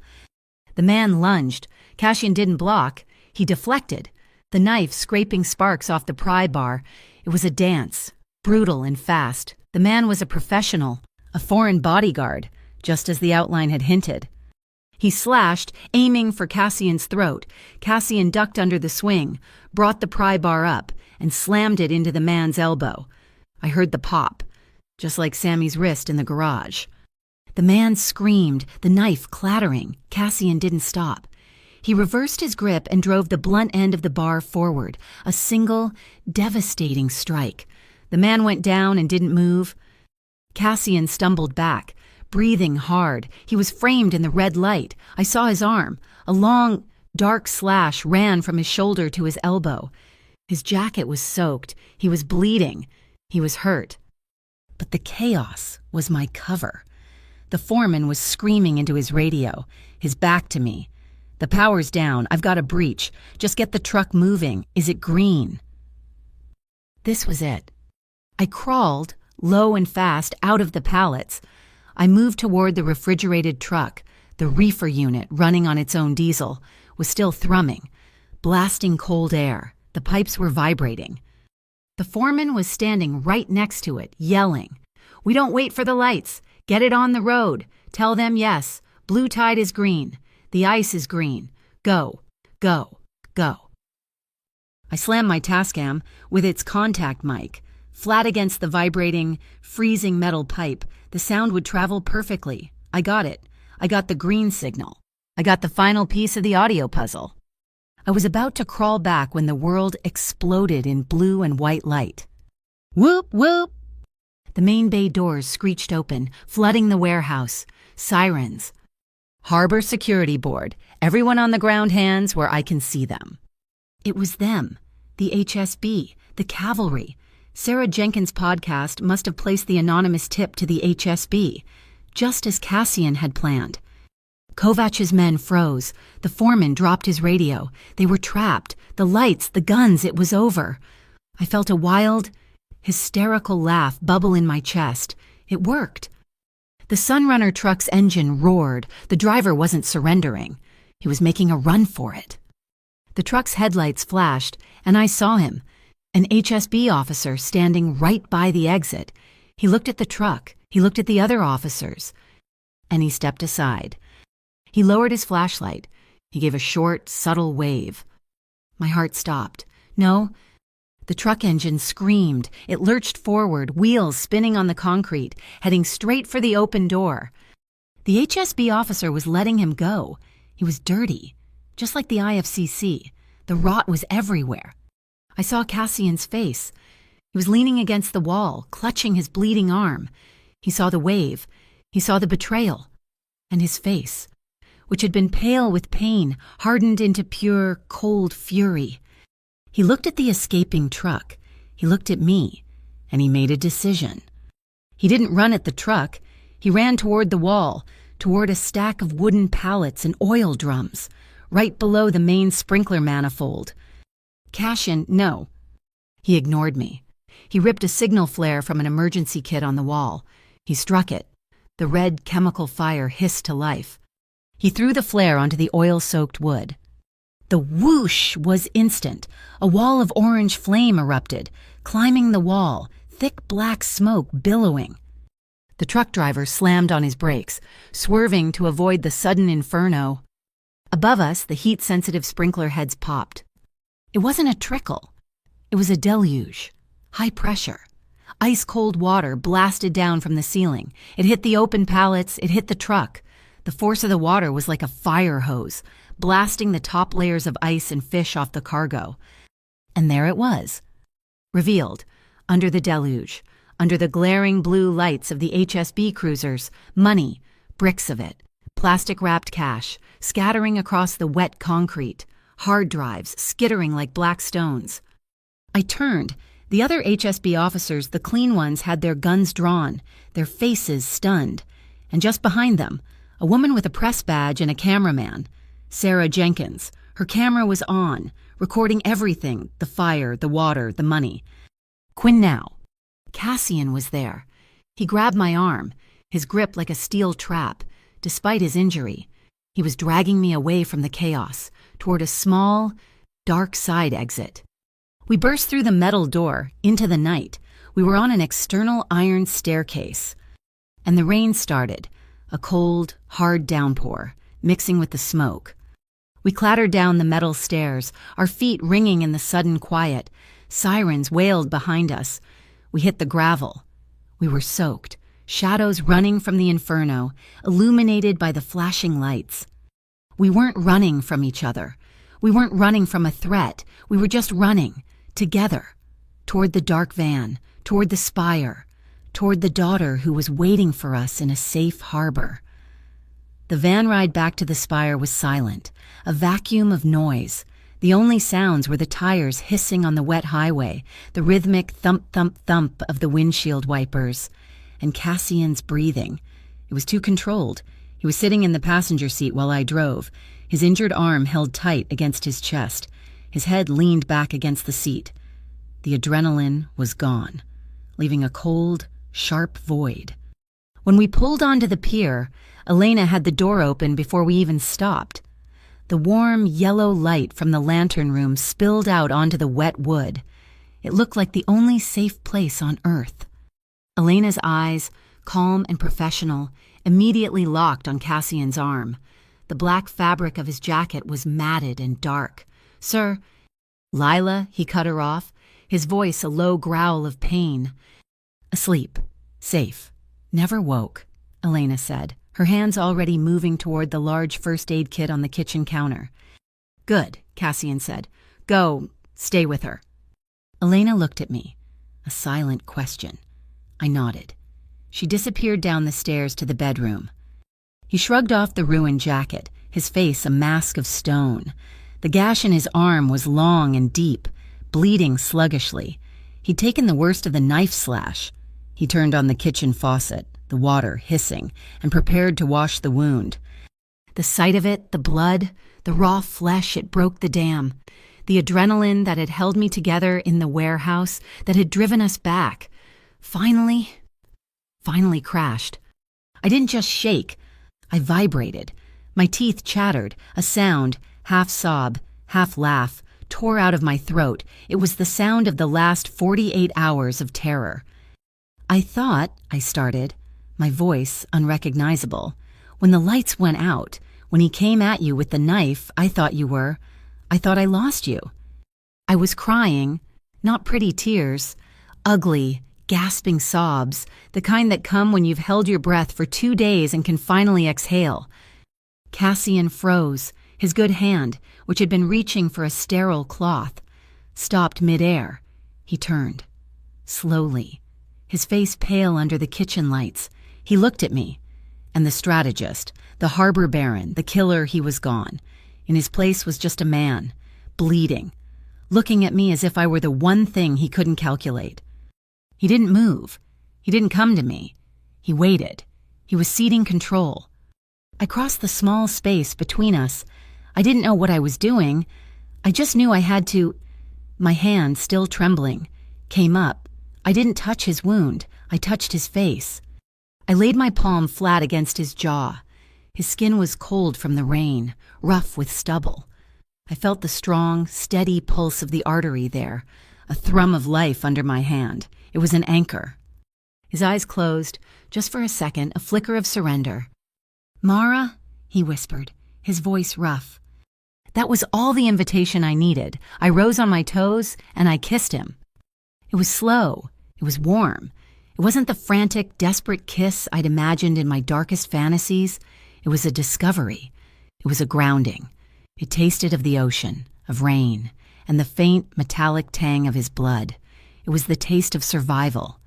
The man lunged. Cassian didn't block. He deflected, the knife scraping sparks off the pry bar. It was a dance, brutal and fast. The man was a professional, a foreign bodyguard, just as the outline had hinted. He slashed, aiming for Cassian's throat. Cassian ducked under the swing, brought the pry bar up, and slammed it into the man's elbow. I heard the pop, just like Sammy's wrist in the garage. The man screamed, the knife clattering. Cassian didn't stop. He reversed his grip and drove the blunt end of the bar forward, a single, devastating strike. The man went down and didn't move. Cassian stumbled back, breathing hard. He was framed in the red light. I saw his arm. A long, dark slash ran from his shoulder to his elbow. His jacket was soaked. He was bleeding. He was hurt. But the chaos was my cover. The foreman was screaming into his radio, his back to me. "The power's down. I've got a breach. Just get the truck moving. Is it green?" This was it. I crawled, low and fast, out of the pallets. I moved toward the refrigerated truck. The reefer unit, running on its own diesel, was still thrumming, blasting cold air. The pipes were vibrating. The foreman was standing right next to it, yelling, "We don't wait for the lights. Get it on the road. Tell them yes. Blue tide is green. The ice is green. Go, go, go." I slammed my Tascam with its contact mic. Flat against the vibrating, freezing metal pipe, the sound would travel perfectly. I got it. I got the green signal. I got the final piece of the audio puzzle. I was about to crawl back when the world exploded in blue and white light. Whoop, whoop! The main bay doors screeched open, flooding the warehouse. Sirens. "Harbor Security Board. Everyone on the ground hands where I can see them." It was them. The HSB. The cavalry. Sarah Jenkins' podcast must have placed the anonymous tip to the HSB, just as Cassian had planned. Kovach's men froze. The foreman dropped his radio. They were trapped. The lights, the guns, it was over. I felt a wild, hysterical laugh bubble in my chest. It worked. The Sunrunner truck's engine roared. The driver wasn't surrendering. He was making a run for it. The truck's headlights flashed, and I saw him, an HSB officer standing right by the exit. He looked at the truck. He looked at the other officers. And he stepped aside. He lowered his flashlight. He gave a short, subtle wave. My heart stopped. No. The truck engine screamed. It lurched forward, wheels spinning on the concrete, heading straight for the open door. The HSB officer was letting him go. He was dirty, just like the IFCC. The rot was everywhere. I saw Cassian's face. He was leaning against the wall, clutching his bleeding arm. He saw the wave. He saw the betrayal. And his face, which had been pale with pain, hardened into pure, cold fury. He looked at the escaping truck. He looked at me, and he made a decision. He didn't run at the truck. He ran toward the wall, toward a stack of wooden pallets and oil drums, right below the main sprinkler manifold. Cassian, no. He ignored me. He ripped a signal flare from an emergency kit on the wall. He struck it. The red chemical fire hissed to life. He threw the flare onto the oil-soaked wood. The whoosh was instant. A wall of orange flame erupted, climbing the wall, thick black smoke billowing. The truck driver slammed on his brakes, swerving to avoid the sudden inferno. Above us, the heat-sensitive sprinkler heads popped. It wasn't a trickle. It was a deluge. High pressure. Ice-cold water blasted down from the ceiling. It hit the open pallets. It hit the truck. The force of the water was like a fire hose, blasting the top layers of ice and fish off the cargo. And there it was, revealed, under the deluge, under the glaring blue lights of the HSB cruisers, money, bricks of it, plastic-wrapped cash, scattering across the wet concrete, hard drives skittering like black stones. I turned. The other HSB officers, the clean ones, had their guns drawn, their faces stunned. And just behind them, a woman with a press badge and a cameraman, Sarah Jenkins. Her camera was on, recording everything, the fire, the water, the money. "Quinn now." Cassian was there. He grabbed my arm, his grip like a steel trap. Despite his injury, he was dragging me away from the chaos, toward a small, dark side exit. We burst through the metal door, into the night. We were on an external iron staircase. And the rain started, a cold, hard downpour, mixing with the smoke. We clattered down the metal stairs, our feet ringing in the sudden quiet. Sirens wailed behind us. We hit the gravel. We were soaked, shadows running from the inferno, illuminated by the flashing lights. We weren't running from each other. We weren't running from a threat. We were just running, together, toward the dark van, toward the spire, toward the daughter who was waiting for us in a safe harbor. The van ride back to the spire was silent, a vacuum of noise. The only sounds were the tires hissing on the wet highway, the rhythmic thump-thump-thump of the windshield wipers, and Cassian's breathing. It was too controlled. He was sitting in the passenger seat while I drove, his injured arm held tight against his chest, his head leaned back against the seat. The adrenaline was gone, leaving a cold, sharp void. When we pulled onto the pier, Elena had the door open before we even stopped. The warm, yellow light from the lantern room spilled out onto the wet wood. It looked like the only safe place on Earth. Elena's eyes, calm and professional, immediately locked on Cassian's arm. The black fabric of his jacket was matted and dark. "Sir," "Lila," he cut her off, his voice a low growl of pain. "Asleep. Safe. Never woke," Elena said, her hands already moving toward the large first aid kit on the kitchen counter. "Good," Cassian said. "Go, stay with her." Elena looked at me, a silent question. I nodded. She disappeared down the stairs to the bedroom. He shrugged off the ruined jacket, his face a mask of stone. The gash in his arm was long and deep, bleeding sluggishly. He'd taken the worst of the knife slash. He turned on the kitchen faucet, the water hissing, and prepared to wash the wound. The sight of it, the blood, the raw flesh, it broke the dam. The adrenaline that had held me together in the warehouse, that had driven us back, finally crashed. I didn't just shake. I vibrated. My teeth chattered. A sound, half sob, half laugh, tore out of my throat. It was the sound of the last 48 hours of terror. "I thought," I started, my voice unrecognizable. "When the lights went out, when he came at you with the knife, I thought I lost you." I was crying, not pretty tears, ugly, gasping sobs, the kind that come when you've held your breath for 2 days and can finally exhale. Cassian froze, his good hand, which had been reaching for a sterile cloth, stopped midair. He turned, slowly, his face pale under the kitchen lights. He looked at me, and the strategist, the harbor baron, the killer, he was gone. In his place was just a man, bleeding, looking at me as if I were the one thing he couldn't calculate. He didn't move. He didn't come to me. He waited. He was ceding control. I crossed the small space between us. I didn't know what I was doing. I just knew I had to. My hand, still trembling, came up. I didn't touch his wound. I touched his face. I laid my palm flat against his jaw. His skin was cold from the rain, rough with stubble. I felt the strong, steady pulse of the artery there, a thrum of life under my hand. It was an anchor. His eyes closed, just for a second, a flicker of surrender. "Mara," he whispered, his voice rough. That was all the invitation I needed. I rose on my toes, and I kissed him. It was slow. It was warm. It wasn't the frantic, desperate kiss I'd imagined in my darkest fantasies. It was a discovery. It was a grounding. It tasted of the ocean, of rain, and the faint, metallic tang of his blood. It was the taste of survival.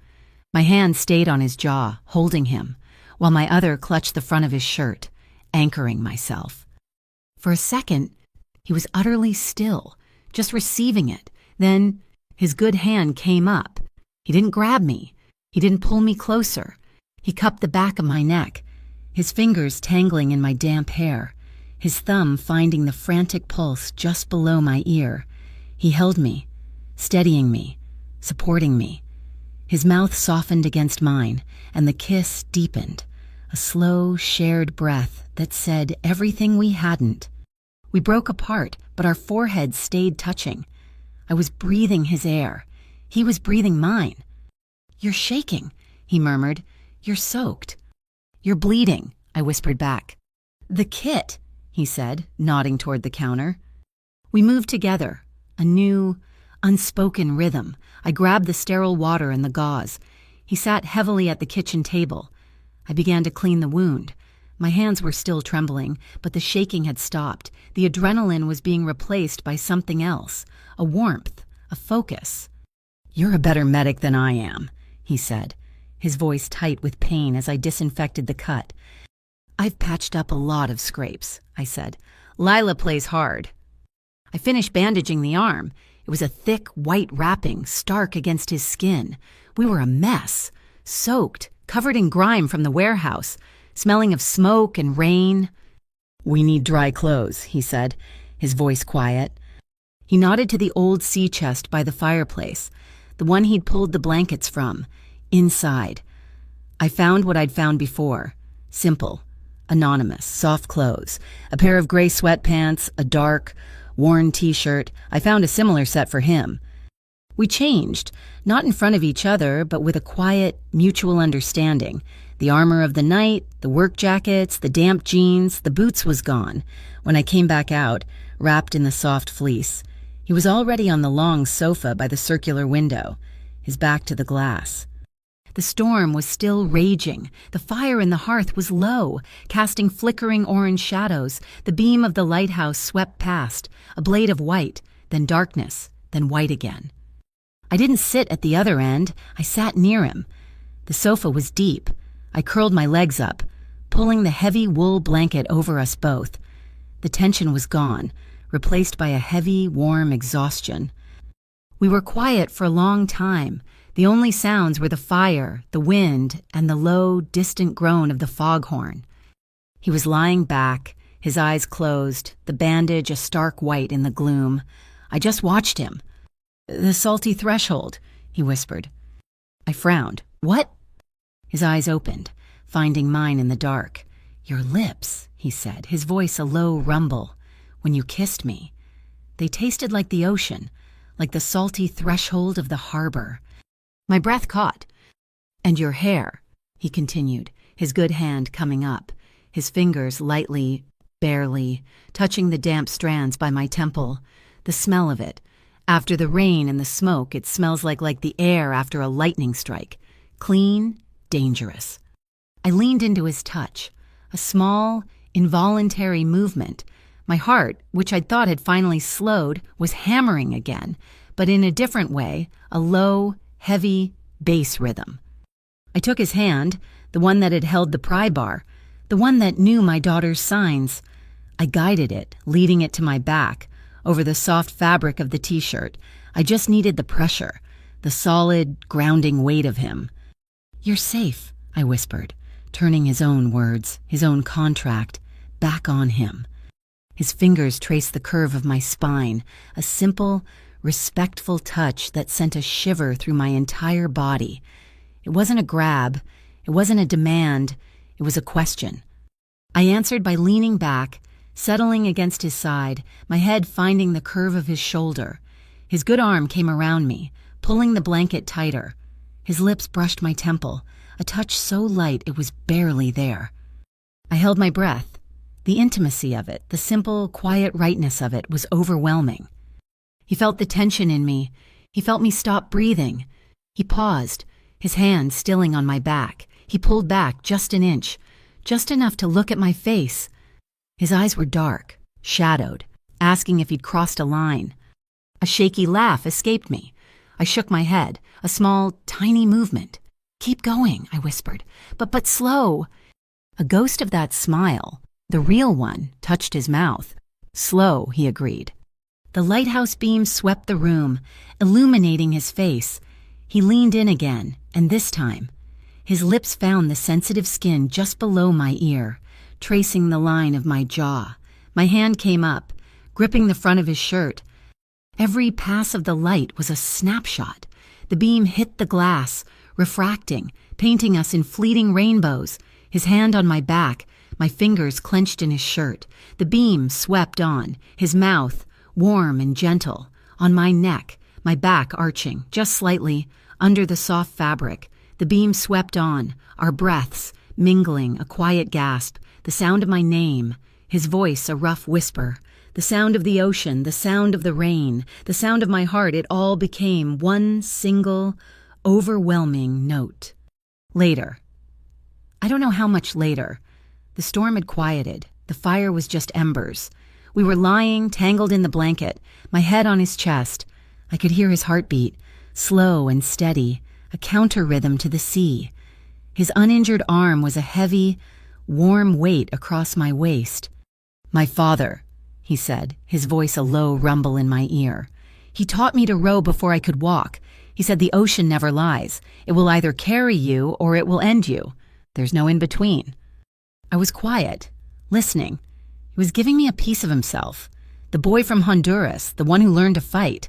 My hand stayed on his jaw, holding him, while my other clutched the front of his shirt, anchoring myself. For a second, he was utterly still, just receiving it. Then his good hand came up. He didn't grab me. He didn't pull me closer. He cupped the back of my neck, his fingers tangling in my damp hair, his thumb finding the frantic pulse just below my ear. He held me, steadying me, supporting me. His mouth softened against mine, and the kiss deepened, a slow, shared breath that said everything we hadn't. We broke apart, but our foreheads stayed touching. I was breathing his air. He was breathing mine. "You're shaking," he murmured. "You're soaked." "You're bleeding," I whispered back. "The kit," he said, nodding toward the counter. We moved together, a new, unspoken rhythm. I grabbed the sterile water and the gauze. He sat heavily at the kitchen table. I began to clean the wound. My hands were still trembling, but the shaking had stopped. The adrenaline was being replaced by something else, a warmth, a focus. "You're a better medic than I am," he said, his voice tight with pain as I disinfected the cut. "I've patched up a lot of scrapes," I said. "Lila plays hard." I finished bandaging the arm. It was a thick, white wrapping, stark against his skin. We were a mess, soaked, covered in grime from the warehouse, smelling of smoke and rain. "We need dry clothes," he said, his voice quiet. He nodded to the old sea chest by the fireplace, the one he'd pulled the blankets from, inside. I found what I'd found before. Simple, anonymous, soft clothes, a pair of gray sweatpants, a dark, worn t-shirt. I found a similar set for him. We changed, not in front of each other, but with a quiet, mutual understanding. The armor of the night, the work jackets, the damp jeans, the boots was gone. When I came back out, wrapped in the soft fleece, he was already on the long sofa by the circular window, his back to the glass. The storm was still raging. The fire in the hearth was low, casting flickering orange shadows. The beam of the lighthouse swept past, a blade of white, then darkness, then white again. I didn't sit at the other end. I sat near him. The sofa was deep. I curled my legs up, pulling the heavy wool blanket over us both. The tension was gone, replaced by a heavy, warm exhaustion. We were quiet for a long time. The only sounds were the fire, the wind, and the low, distant groan of the foghorn. He was lying back, his eyes closed, the bandage a stark white in the gloom. I just watched him. "The salty threshold," he whispered. I frowned. "What?" His eyes opened, finding mine in the dark. "Your lips," he said, his voice a low rumble. "When you kissed me, they tasted like the ocean, like the salty threshold of the harbor." My breath caught. "And your hair," he continued, his good hand coming up, his fingers lightly, barely, touching the damp strands by my temple. The smell of it. After the rain and the smoke, it smells like the air after a lightning strike. Clean, dangerous. I leaned into his touch, a small, involuntary movement. My heart, which I'd thought had finally slowed, was hammering again, but in a different way, a low, heavy bass rhythm. I took his hand, the one that had held the pry bar, the one that knew my daughter's signs. I guided it, leading it to my back, over the soft fabric of the t-shirt. I just needed the pressure, the solid, grounding weight of him. "You're safe," I whispered, turning his own words, his own contract, back on him. His fingers traced the curve of my spine, a simple, respectful touch that sent a shiver through my entire body. It wasn't a grab, it wasn't a demand, it was a question. I answered by leaning back, settling against his side, my head finding the curve of his shoulder. His good arm came around me, pulling the blanket tighter. His lips brushed my temple, a touch so light it was barely there. I held my breath. The intimacy of it, the simple, quiet rightness of it was overwhelming. He felt the tension in me. He felt me stop breathing. He paused, his hand stilling on my back. He pulled back just an inch, just enough to look at my face. His eyes were dark, shadowed, asking if he'd crossed a line. A shaky laugh escaped me. I shook my head, a small, tiny movement. "Keep going," I whispered, but slow." A ghost of that smile, the real one, touched his mouth. "Slow," he agreed. The lighthouse beam swept the room, illuminating his face. He leaned in again, and this time, his lips found the sensitive skin just below my ear, tracing the line of my jaw. My hand came up, gripping the front of his shirt. Every pass of the light was a snapshot. The beam hit the glass, refracting, painting us in fleeting rainbows. His hand on my back, my fingers clenched in his shirt. The beam swept on, his mouth, warm and gentle, on my neck, my back arching, just slightly, under the soft fabric. The beam swept on, our breaths, mingling, a quiet gasp, the sound of my name, his voice a rough whisper, the sound of the ocean, the sound of the rain, the sound of my heart. It all became one single, overwhelming note. Later. I don't know how much later. The storm had quieted. The fire was just embers. We were lying, tangled in the blanket, my head on his chest. I could hear his heartbeat, slow and steady, a counter rhythm to the sea. His uninjured arm was a heavy, warm weight across my waist. "My father," he said, his voice a low rumble in my ear. "He taught me to row before I could walk. He said the ocean never lies. It will either carry you or it will end you. There's no in between." I was quiet, listening. He was giving me a piece of himself. The boy from Honduras, the one who learned to fight.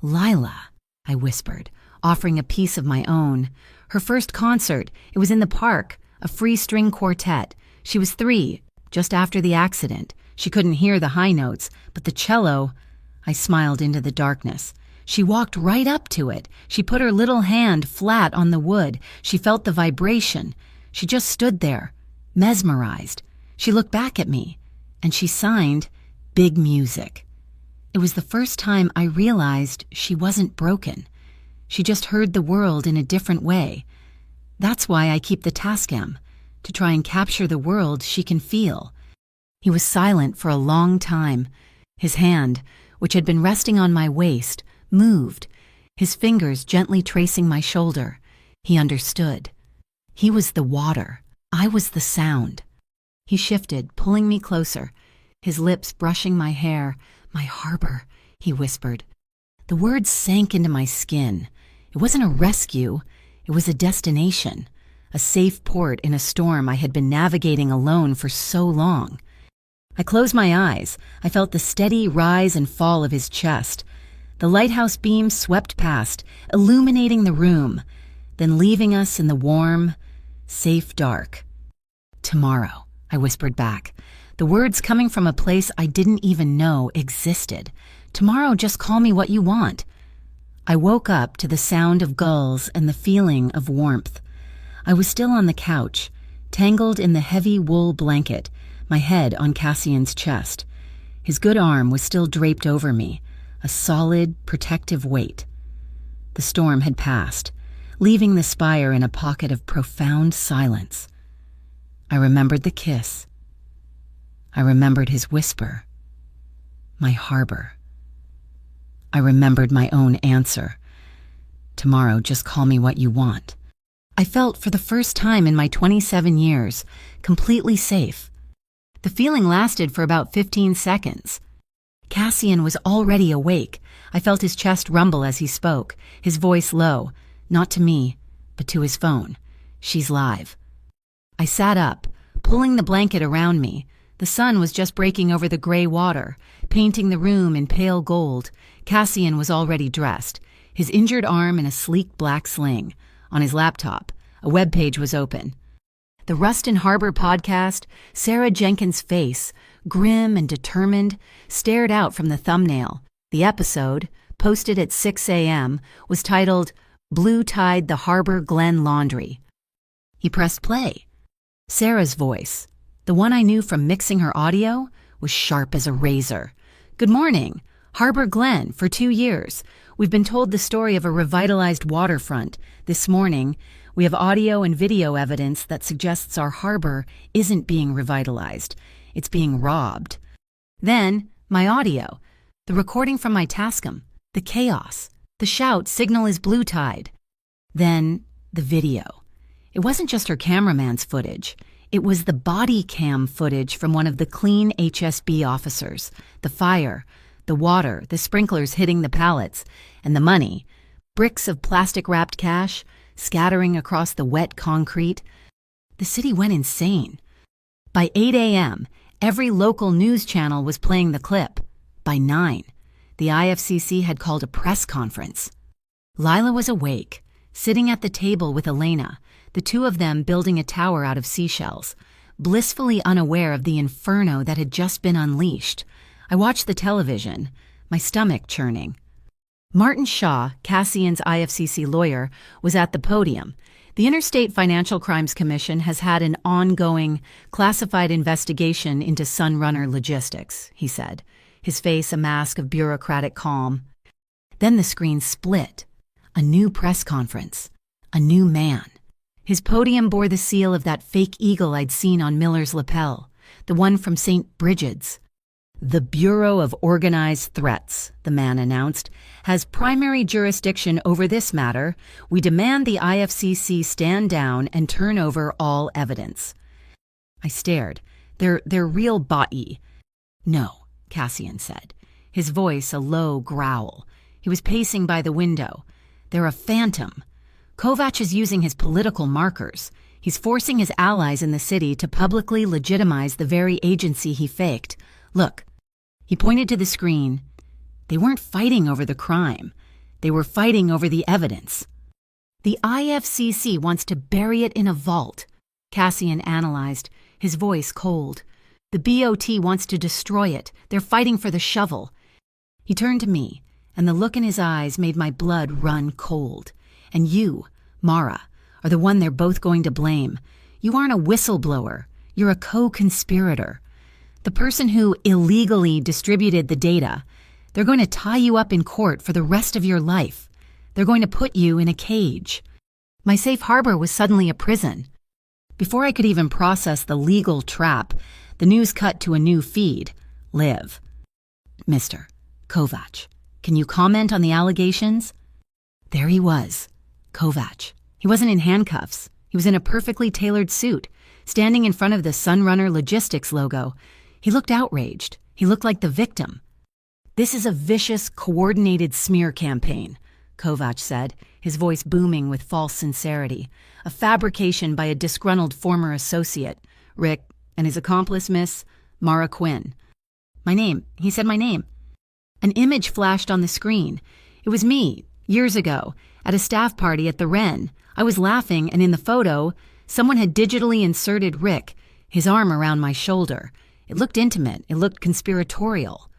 "Lila," I whispered, offering a piece of my own. Her first concert, it was in the park, a free string quartet. She was 3, just after the accident. She couldn't hear the high notes, but the cello. I smiled into the darkness. She walked right up to it. She put her little hand flat on the wood. She felt the vibration. She just stood there, mesmerized. She looked back at me, and she signed Big Music. It was the first time I realized she wasn't broken. She just heard the world in a different way. That's why I keep the Tascam, to try and capture the world she can feel. He was silent for a long time. His hand, which had been resting on my waist, moved, his fingers gently tracing my shoulder. He understood. He was the water. I was the sound. He shifted, pulling me closer, his lips brushing my hair. "My harbor," he whispered. The words sank into my skin. It wasn't a rescue. It was a destination, a safe port in a storm I had been navigating alone for so long. I closed my eyes. I felt the steady rise and fall of his chest. The lighthouse beam swept past, illuminating the room, then leaving us in the warm, safe dark. "Tomorrow," I whispered back, the words coming from a place I didn't even know existed. "Tomorrow, just call me what you want." I woke up to the sound of gulls and the feeling of warmth. I was still on the couch, tangled in the heavy wool blanket, my head on Cassian's chest. His good arm was still draped over me, a solid, protective weight. The storm had passed, leaving the spire in a pocket of profound silence. I remembered the kiss. I remembered his whisper. My harbor. I remembered my own answer. "Tomorrow, just call me what you want." I felt for the first time in my 27 years, completely safe. The feeling lasted for about 15 seconds. Cassian was already awake. I felt his chest rumble as he spoke, his voice low, not to me, but to his phone. "She's live." I sat up, pulling the blanket around me. The sun was just breaking over the gray water, painting the room in pale gold. Cassian was already dressed, his injured arm in a sleek black sling. On his laptop, a web page was open. The Ruston Harbor podcast, Sarah Jenkins' face, grim and determined, stared out from the thumbnail. The episode, posted at 6 a.m., was titled "Blue Tide the Harbor Glen Laundry." He pressed play. Sarah's voice, the one I knew from mixing her audio, was sharp as a razor. "Good morning. Harbor Glen, for 2 years. We've been told the story of a revitalized waterfront. This morning, we have audio and video evidence that suggests our harbor isn't being revitalized. It's being robbed." Then, my audio, the recording from my Tascam, the chaos, the shout, "Signal is blue tide." Then, the video. It wasn't just her cameraman's footage. It was the body cam footage from one of the clean HSB officers. The fire, the water, the sprinklers hitting the pallets, and the money. Bricks of plastic-wrapped cash scattering across the wet concrete. The city went insane. By 8 a.m., every local news channel was playing the clip. By 9, the IFCC had called a press conference. Lila was awake, sitting at the table with Elena, the two of them building a tower out of seashells, blissfully unaware of the inferno that had just been unleashed. I watched the television, my stomach churning. Martin Shaw, Cassian's IFCC lawyer, was at the podium. The Interstate Financial Crimes Commission has had an ongoing, classified investigation into Sunrunner Logistics, he said, his face a mask of bureaucratic calm. Then the screen split. A new press conference. A new man. His podium bore the seal of that fake eagle I'd seen on Miller's lapel, the one from St. Bridget's. The Bureau of Organized Threats, the man announced, has primary jurisdiction over this matter. We demand the IFCC stand down and turn over all evidence. I stared. They're real bot-y. No, Cassian said, his voice a low growl. He was pacing by the window. They're a phantom. Kovac is using his political markers. He's forcing his allies in the city to publicly legitimize the very agency he faked. Look. He pointed to the screen. They weren't fighting over the crime. They were fighting over the evidence. The IFCC wants to bury it in a vault, Cassian analyzed, his voice cold. The BOT wants to destroy it. They're fighting for the shovel. He turned to me, and the look in his eyes made my blood run cold. And you, Mara, are the one they're both going to blame. You aren't a whistleblower. You're a co-conspirator. The person who illegally distributed the data. They're going to tie you up in court for the rest of your life. They're going to put you in a cage. My safe harbor was suddenly a prison. Before I could even process the legal trap, the news cut to a new feed. Live. Mr. Kovac, can you comment on the allegations? There he was. Kovac. He wasn't in handcuffs. He was in a perfectly tailored suit, standing in front of the Sunrunner Logistics logo. He looked outraged. He looked like the victim. This is a vicious, coordinated smear campaign, Kovac said, his voice booming with false sincerity. A fabrication by a disgruntled former associate, Rick, and his accomplice, Miss Mara Quinn. My name. He said my name. An image flashed on the screen. It was me, years ago, at a staff party at the Wren. I was laughing, and in the photo, someone had digitally inserted Rick, his arm around my shoulder. It looked intimate. It looked conspiratorial.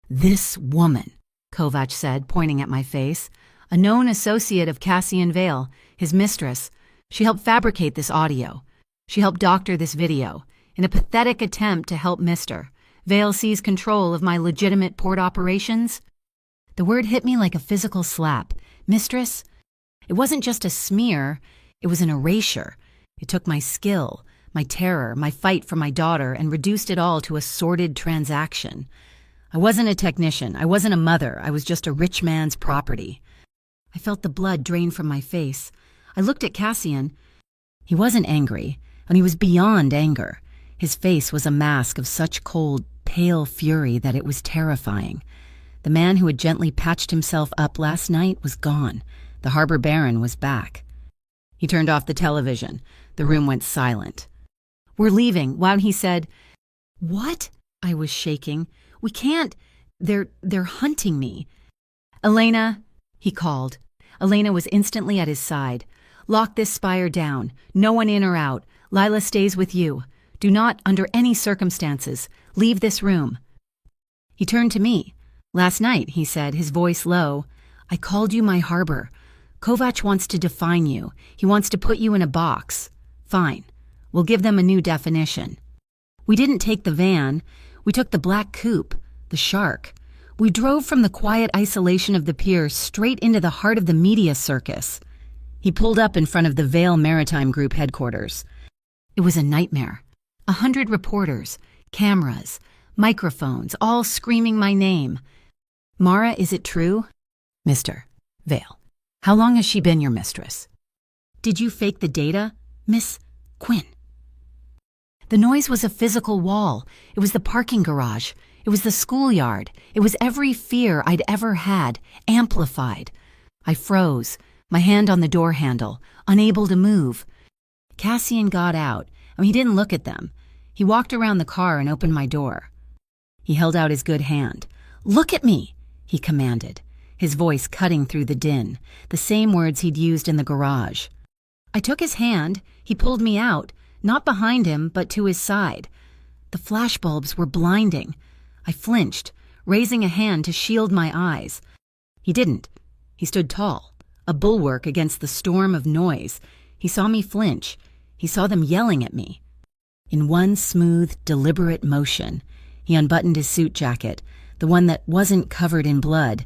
This woman, Kovac said, pointing at my face, a known associate of Cassian Vale, his mistress. She helped fabricate this audio. She helped doctor this video. In a pathetic attempt to help Mr. Vale seize control of my legitimate port operations. The word hit me like a physical slap. Mistress? It wasn't just a smear. It was an erasure. It took my skill, my terror, my fight for my daughter, and reduced it all to a sordid transaction. I wasn't a technician. I wasn't a mother. I was just a rich man's property. I felt the blood drain from my face. I looked at Cassian. He wasn't angry, and he was beyond anger. His face was a mask of such cold, pale fury that it was terrifying. The man who had gently patched himself up last night was gone. The harbor baron was back. He turned off the television. The room went silent. We're leaving. Wow, he said. What? I was shaking. We can't. They're hunting me. Elena, he called. Elena was instantly at his side. Lock this spire down. No one in or out. Lila stays with you. Do not, under any circumstances, leave this room. He turned to me. Last night, he said, his voice low, I called you my harbor. Kovac wants to define you. He wants to put you in a box. Fine. We'll give them a new definition. We didn't take the van. We took the black coupe, the Shark. We drove from the quiet isolation of the pier straight into the heart of the media circus. He pulled up in front of the Vale Maritime Group headquarters. It was a nightmare. 100 reporters, cameras, microphones, all screaming my name. Mara, is it true? Mr. Vale, how long has she been your mistress? Did you fake the data, Miss Quinn? The noise was a physical wall. It was the parking garage. It was the schoolyard. It was every fear I'd ever had, amplified. I froze, my hand on the door handle, unable to move. Cassian got out, and he didn't look at them. He walked around the car and opened my door. He held out his good hand. Look at me, he commanded. his voice cutting through the din, the same words he'd used in the garage. I took his hand. He pulled me out, not behind him, but to his side. The flashbulbs were blinding. I flinched, raising a hand to shield my eyes. He didn't. He stood tall, a bulwark against the storm of noise. He saw me flinch. He saw them yelling at me. In one smooth, deliberate motion, he unbuttoned his suit jacket, the one that wasn't covered in blood.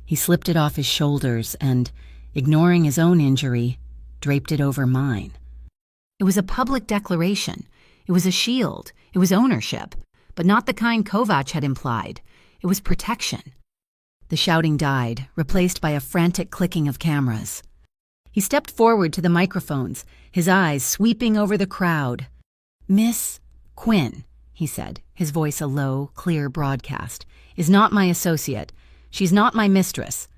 He slipped it off his shoulders and, ignoring his own injury, draped it over mine. It was a public declaration. It was a shield. It was ownership, but not the kind Kovac had implied. It was protection. The shouting died, replaced by a frantic clicking of cameras. He stepped forward to the microphones, his eyes sweeping over the crowd. "Miss Quinn," he said, his voice a low, clear broadcast, "is not my associate. She's not my mistress."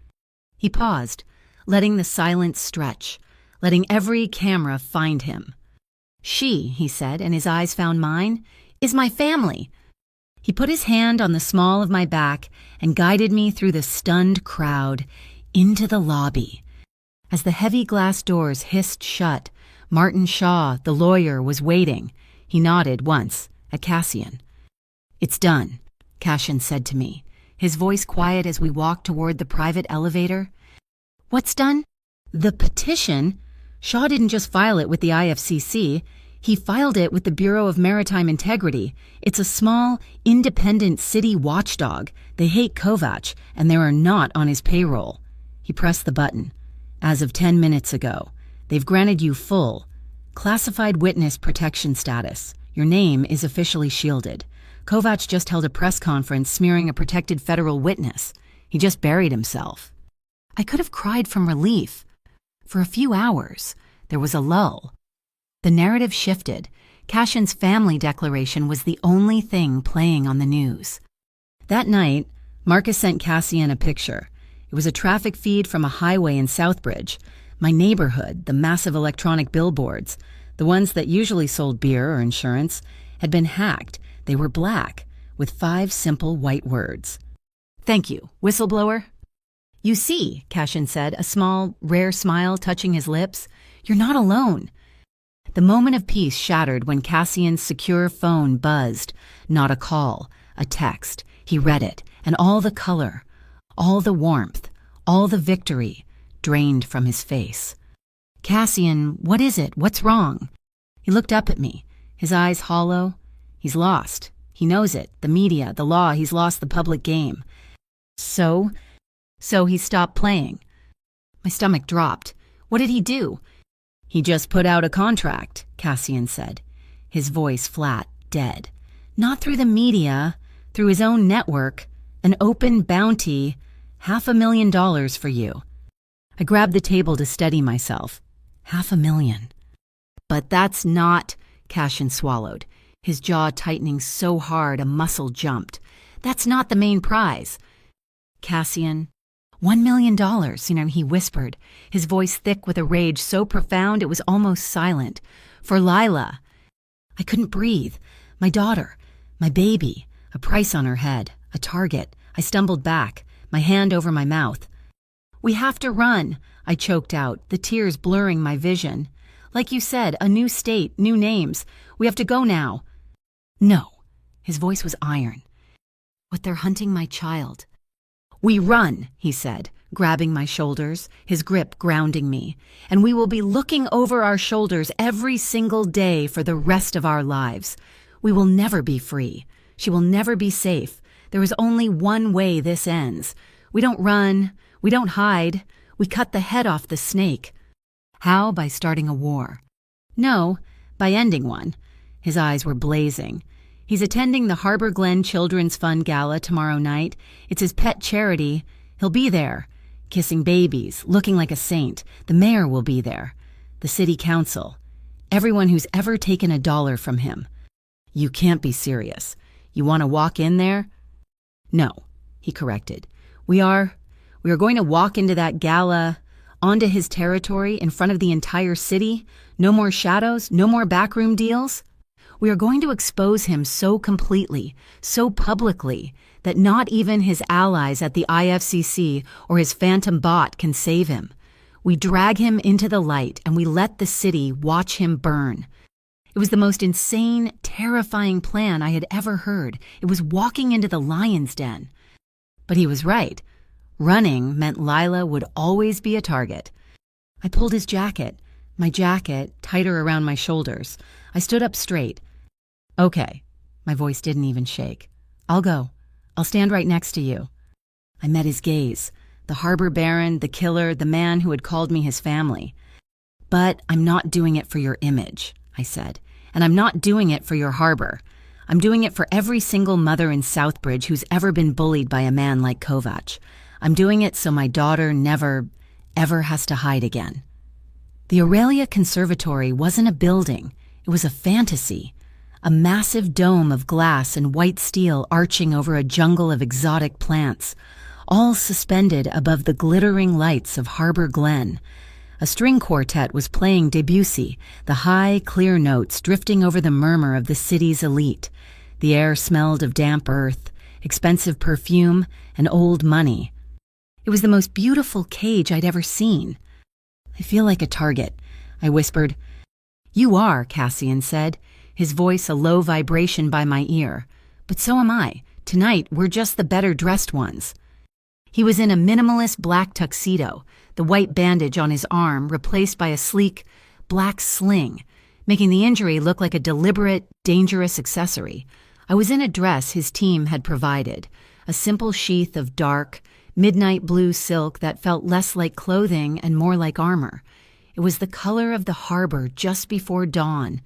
He paused, letting the silence stretch, letting every camera find him. "She," he said, and his eyes found mine, "is my family." He put his hand on the small of my back and guided me through the stunned crowd into the lobby. As the heavy glass doors hissed shut, Martin Shaw, the lawyer, was waiting. He nodded once at Cassian. "It's done," Cassian said to me, his voice quiet as we walked toward the private elevator. "What's done?" "The petition. Shaw didn't just file it with the IFCC. He filed it with the Bureau of Maritime Integrity. It's a small, independent city watchdog. They hate Kovac, and they are not on his payroll." He pressed the button. "As of 10 minutes ago, they've granted you full, classified witness protection status. Your name is officially shielded. Kovac just held a press conference smearing a protected federal witness. He just buried himself." I could have cried from relief. For a few hours, there was a lull. The narrative shifted. Cassian's family declaration was the only thing playing on the news. That night, Marcus sent Cassian a picture. It was a traffic feed from a highway in Southbridge. My neighborhood, the massive electronic billboards, the ones that usually sold beer or insurance, had been hacked. They were black, with 5 simple white words. "Thank you, whistleblower." "You see," Cassian said, a small, rare smile touching his lips, "you're not alone." The moment of peace shattered when Cassian's secure phone buzzed. Not a call, a text. He read it, and all the color, all the warmth, all the victory drained from his face. "Cassian, what is it? What's wrong?" He looked up at me, his eyes hollow. He's lost. He knows it. The media, the law, he's lost the public game. So he stopped playing. My stomach dropped. What did he do? "He just put out a contract," Cassian said, his voice flat, dead. "Not through the media, through his own network, an open bounty, $500,000 for you." I grabbed the table to steady myself. $500,000. "But that's not," Cassian swallowed, his jaw tightening so hard a muscle jumped. "That's not the main prize." "Cassian, $1 million, he whispered, his voice thick with a rage so profound it was almost silent. "For Lila." I couldn't breathe. My daughter, my baby, a price on her head, a target. I stumbled back, my hand over my mouth. "We have to run," I choked out, the tears blurring my vision. "Like you said, a new state, new names. We have to go now." "No." His voice was iron. "But they're hunting my child." "We run," he said, grabbing my shoulders, his grip grounding me. "And we will be looking over our shoulders every single day for the rest of our lives. We will never be free. She will never be safe. There is only one way this ends. We don't run. We don't hide. We cut the head off the snake." "How? By starting a war?" "No, by ending one." His eyes were blazing. "He's attending the Harbor Glen Children's Fund Gala tomorrow night. It's his pet charity. He'll be there, kissing babies, looking like a saint. The mayor will be there. The city council. Everyone who's ever taken $1 from him." "You can't be serious. You want to walk in there?" "No," he corrected. We are going to walk into that gala, onto his territory in front of the entire city. No more shadows, no more backroom deals. We are going to expose him so completely, so publicly, that not even his allies at the IFCC or his phantom bot can save him. We drag him into the light and we let the city watch him burn. It was the most insane, terrifying plan I had ever heard. It was walking into the lion's den. But he was right. Running meant Lila would always be a target. I pulled his jacket, my jacket tighter around my shoulders. I stood up straight. "Okay." My voice didn't even shake. "I'll go. I'll stand right next to you." I met his gaze. The harbor baron, the killer, the man who had called me his family. "But I'm not doing it for your image," I said. "And I'm not doing it for your harbor. I'm doing it for every single mother in Southbridge who's ever been bullied by a man like Kovac. I'm doing it so my daughter never, ever has to hide again." The Aurelia Conservatory wasn't a building. It was a fantasy. A massive dome of glass and white steel arching over a jungle of exotic plants, all suspended above the glittering lights of Harbor Glen. A string quartet was playing Debussy, the high, clear notes drifting over the murmur of the city's elite. The air smelled of damp earth, expensive perfume, and old money. It was the most beautiful cage I'd ever seen. "I feel like a target," I whispered. "You are," Cassian said, his voice a low vibration by my ear. "But so am I. Tonight, we're just the better-dressed ones." He was in a minimalist black tuxedo, the white bandage on his arm replaced by a sleek, black sling, making the injury look like a deliberate, dangerous accessory. I was in a dress his team had provided, a simple sheath of dark, midnight blue silk that felt less like clothing and more like armor. It was the color of the harbor just before dawn.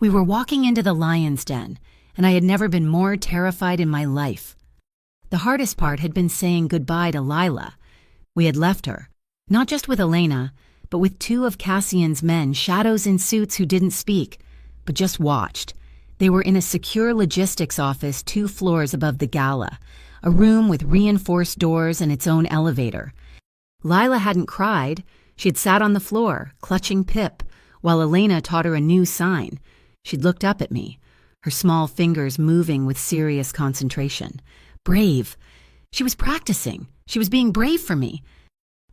We were walking into the lion's den, and I had never been more terrified in my life. The hardest part had been saying goodbye to Lila. We had left her, not just with Elena, but with two of Cassian's men, shadows in suits who didn't speak, but just watched. They were in a secure logistics office 2 floors above the gala, a room with reinforced doors and its own elevator. Lila hadn't cried. She had sat on the floor, clutching Pip, while Elena taught her a new sign. She'd looked up at me, her small fingers moving with serious concentration. Brave. She was practicing. She was being brave for me.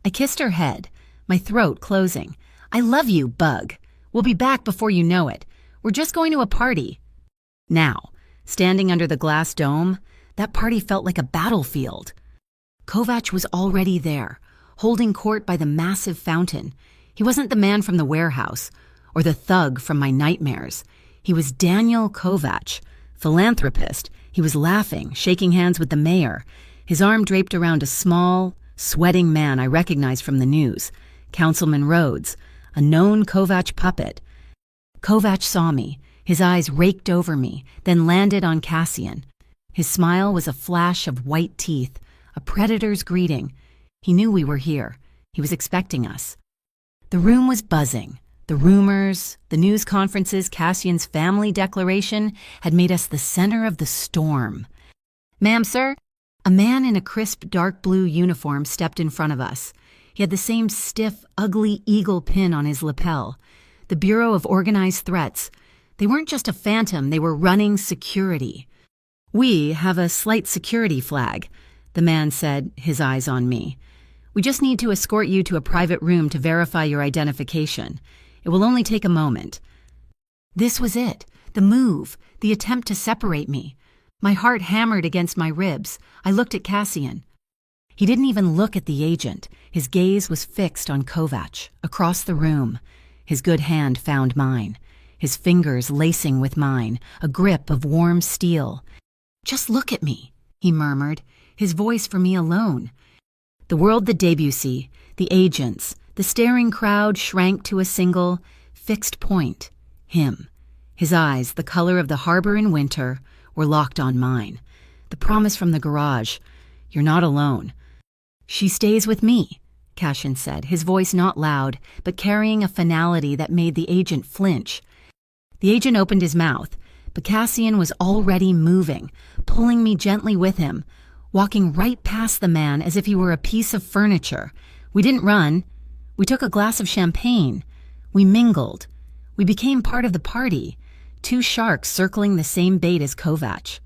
I kissed her head, my throat closing. "I love you, Bug. We'll be back before you know it. We're just going to a party." Now, standing under the glass dome, that party felt like a battlefield. Kovac was already there, holding court by the massive fountain. He wasn't the man from the warehouse, or the thug from my nightmares. He was Daniel Kovac, philanthropist. He was laughing, shaking hands with the mayor, his arm draped around a small, sweating man I recognized from the news, Councilman Rhodes, a known Kovac puppet. Kovac saw me, his eyes raked over me, then landed on Cassian. His smile was a flash of white teeth, a predator's greeting. He knew we were here. He was expecting us. The room was buzzing. The rumors, the news conferences, Cassian's family declaration had made us the center of the storm. "Ma'am, sir?" A man in a crisp dark blue uniform stepped in front of us. He had the same stiff, ugly eagle pin on his lapel. The Bureau of Organized Threats. They weren't just a phantom, they were running security. "We have a slight security flag," the man said, his eyes on me. "We just need to escort you to a private room to verify your identification. It will only take a moment." This was it, the move, the attempt to separate me. My heart hammered against my ribs. I looked at Cassian. He didn't even look at the agent. His gaze was fixed on Kovac, across the room. His good hand found mine, his fingers lacing with mine, a grip of warm steel. "Just look at me," he murmured, his voice for me alone. The world, the Debussy, the agents, the staring crowd shrank to a single, fixed point. Him. His eyes, the color of the harbor in winter, were locked on mine. The promise from the garage, "You're not alone." "She stays with me," Cassian said, his voice not loud, but carrying a finality that made the agent flinch. The agent opened his mouth, but Cassian was already moving, pulling me gently with him, walking right past the man as if he were a piece of furniture. We didn't run. We took a glass of champagne. We mingled. We became part of the party. two sharks circling the same bait as Kovac.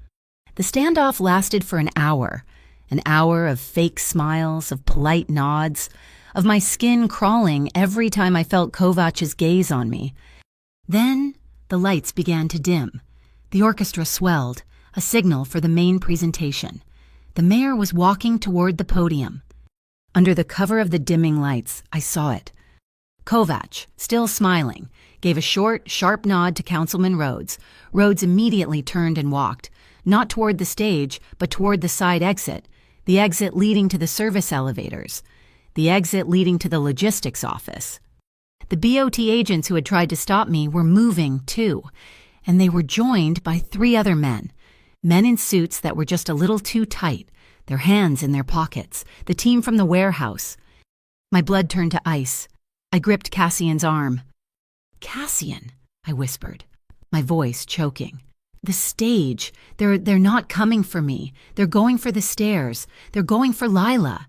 The standoff lasted for an hour of fake smiles, of polite nods, of my skin crawling every time I felt Kovac's gaze on me. Then the lights began to dim. The orchestra swelled, a signal for the main presentation. The mayor was walking toward the podium. Under the cover of the dimming lights, I saw it. Kovac, still smiling, gave a short, sharp nod to Councilman Rhodes. Rhodes immediately turned and walked, not toward the stage, but toward the side exit, the exit leading to the service elevators, the exit leading to the logistics office. The BOT agents who had tried to stop me were moving, too, and they were joined by 3 other men in suits that were just a little too tight, their hands in their pockets, the team from the warehouse. My blood turned to ice. I gripped Cassian's arm. "Cassian," I whispered, my voice choking. "The stage. They're not coming for me. They're going for the stairs. They're going for Lila."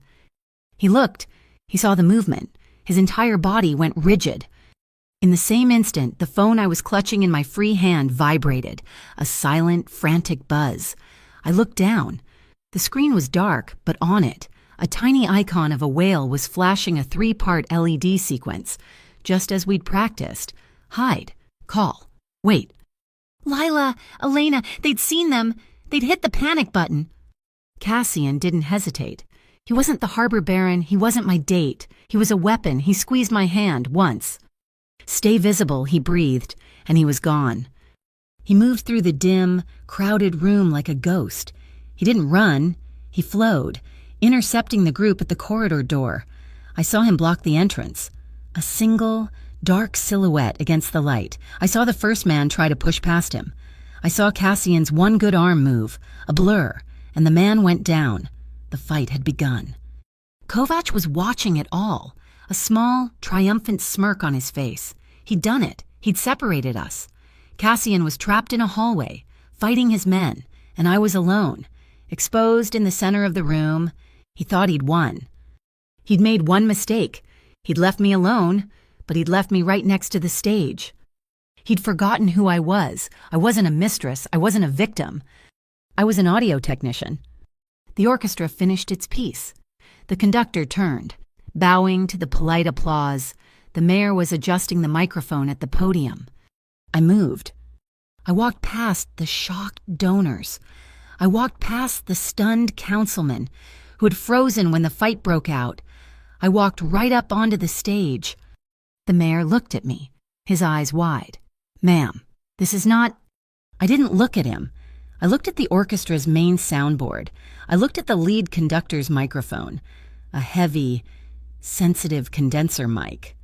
He looked. He saw the movement. His entire body went rigid. In the same instant, the phone I was clutching in my free hand vibrated, a silent, frantic buzz. I looked down. The screen was dark, but on it, a tiny icon of a whale was flashing a 3-part LED sequence, just as we'd practiced. Hide. Call. Wait. "Lila, Elena, they'd seen them. They'd hit the panic button." Cassian didn't hesitate. He wasn't the harbor baron. He wasn't my date. He was a weapon. He squeezed my hand once. "Stay visible," he breathed, and he was gone. He moved through the dim, crowded room like a ghost. He didn't run. He flowed, intercepting the group at the corridor door. I saw him block the entrance. A single, dark silhouette against the light. I saw the first man try to push past him. I saw Cassian's one good arm move, a blur, and the man went down. The fight had begun. Kovac was watching it all, a small, triumphant smirk on his face. He'd done it. He'd separated us. Cassian was trapped in a hallway, fighting his men, and I was alone, exposed in the center of the room. He thought he'd won. He'd made one mistake. He'd left me alone, but he'd left me right next to the stage. He'd forgotten who I was. I wasn't a mistress. I wasn't a victim. I was an audio technician. The orchestra finished its piece. The conductor turned, bowing to the polite applause. The mayor was adjusting the microphone at the podium. I moved. I walked past the shocked donors. I walked past the stunned councilman who had frozen when the fight broke out. I walked right up onto the stage. The mayor looked at me, his eyes wide. "Ma'am, this is not—" I didn't look at him. I looked at the orchestra's main soundboard. I looked at the lead conductor's microphone, a heavy, sensitive condenser mic.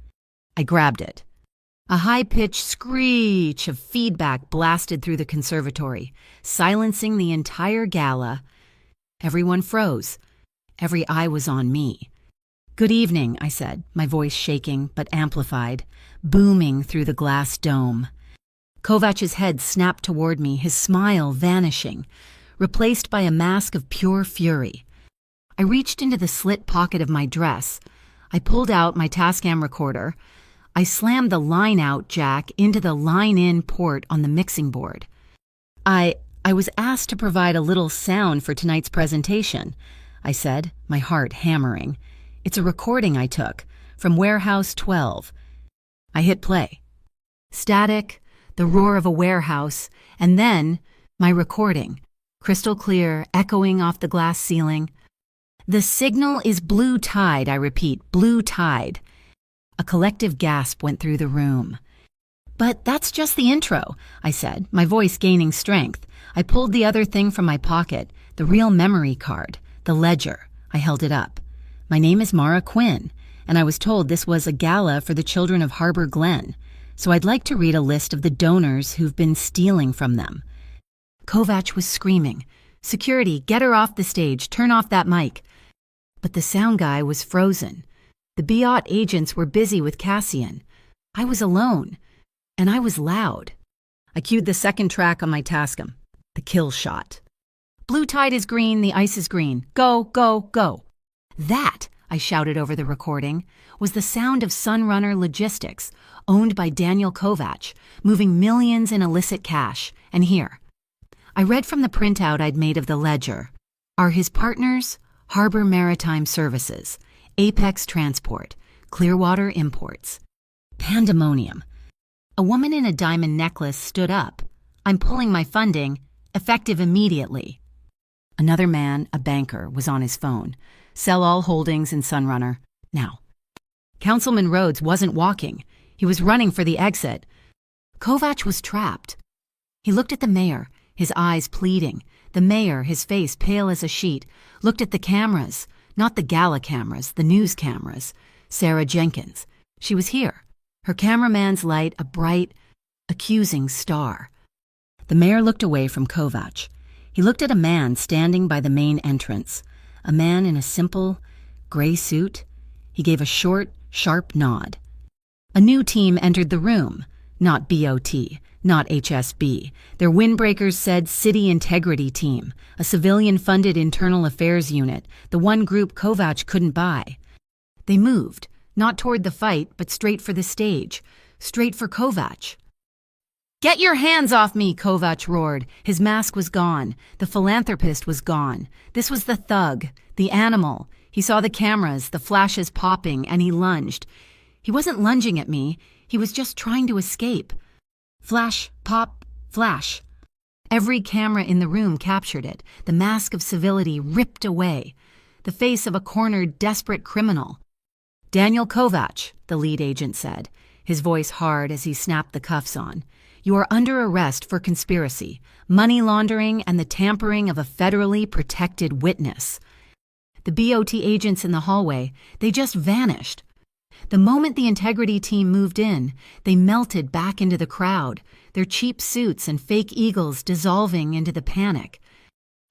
I grabbed it. A high-pitched screech of feedback blasted through the conservatory, silencing the entire gala. Everyone froze. Every eye was on me. "Good evening," I said, my voice shaking but amplified, booming through the glass dome. Kovac's head snapped toward me, his smile vanishing, replaced by a mask of pure fury. I reached into the slit pocket of my dress. I pulled out my Tascam recorder. I slammed the line-out jack into the line-in port on the mixing board. I was asked to provide a little sound for tonight's presentation, I said, my heart hammering. "It's a recording I took from Warehouse 12. I hit play. Static, the roar of a warehouse, and then my recording, crystal clear, echoing off the glass ceiling. "The signal is blue tide," I repeat, "blue tide." A collective gasp went through the room. "But that's just the intro," I said, my voice gaining strength. I pulled the other thing from my pocket, the real memory card, the ledger. I held it up. "My name is Mara Quinn, and I was told this was a gala for the children of Harbor Glen, so I'd like to read a list of the donors who've been stealing from them." Kovac was screaming, "Security, get her off the stage, turn off that mic." But the sound guy was frozen. The BOT agents were busy with Cassian. I was alone, and I was loud. I cued the second track on my Tascam, the kill shot. "Blue tide is green, the ice is green. Go, go, go." That, I shouted over the recording, was the sound of Sunrunner Logistics, owned by Daniel Kovac, moving millions in illicit cash. And here, I read from the printout I'd made of the ledger. Are his partners Harbor Maritime Services, Apex Transport, Clearwater Imports. Pandemonium. A woman in a diamond necklace stood up. I'm pulling my funding, effective immediately. Another man, a banker, was on his phone. Sell all holdings in Sunrunner. Now. Councilman Rhodes wasn't walking. He was running for the exit. Kovac was trapped. He looked at the mayor, his eyes pleading. The mayor, his face pale as a sheet, looked at the cameras, not the gala cameras, the news cameras. Sarah Jenkins. She was here. Her cameraman's light a bright, accusing star. The mayor looked away from Kovac. He looked at a man standing by the main entrance, a man in a simple, gray suit. He gave a short, sharp nod. A new team entered the room, not BOT, not HSB. Their windbreakers said City Integrity Team, a civilian-funded internal affairs unit, the one group Kovac couldn't buy. They moved, not toward the fight, but straight for the stage, straight for Kovac. Get your hands off me, Kovac roared. His mask was gone. The philanthropist was gone. This was the thug, the animal. He saw the cameras, the flashes popping, and he lunged. He wasn't lunging at me. He was just trying to escape. Flash, pop, flash. Every camera in the room captured it. The mask of civility ripped away. The face of a cornered, desperate criminal. Daniel Kovac, the lead agent said, his voice hard as he snapped the cuffs on. You are under arrest for conspiracy, money laundering, and the tampering of a federally protected witness. The BOT agents in the hallway, they just vanished. The moment the integrity team moved in, they melted back into the crowd, their cheap suits and fake eagles dissolving into the panic.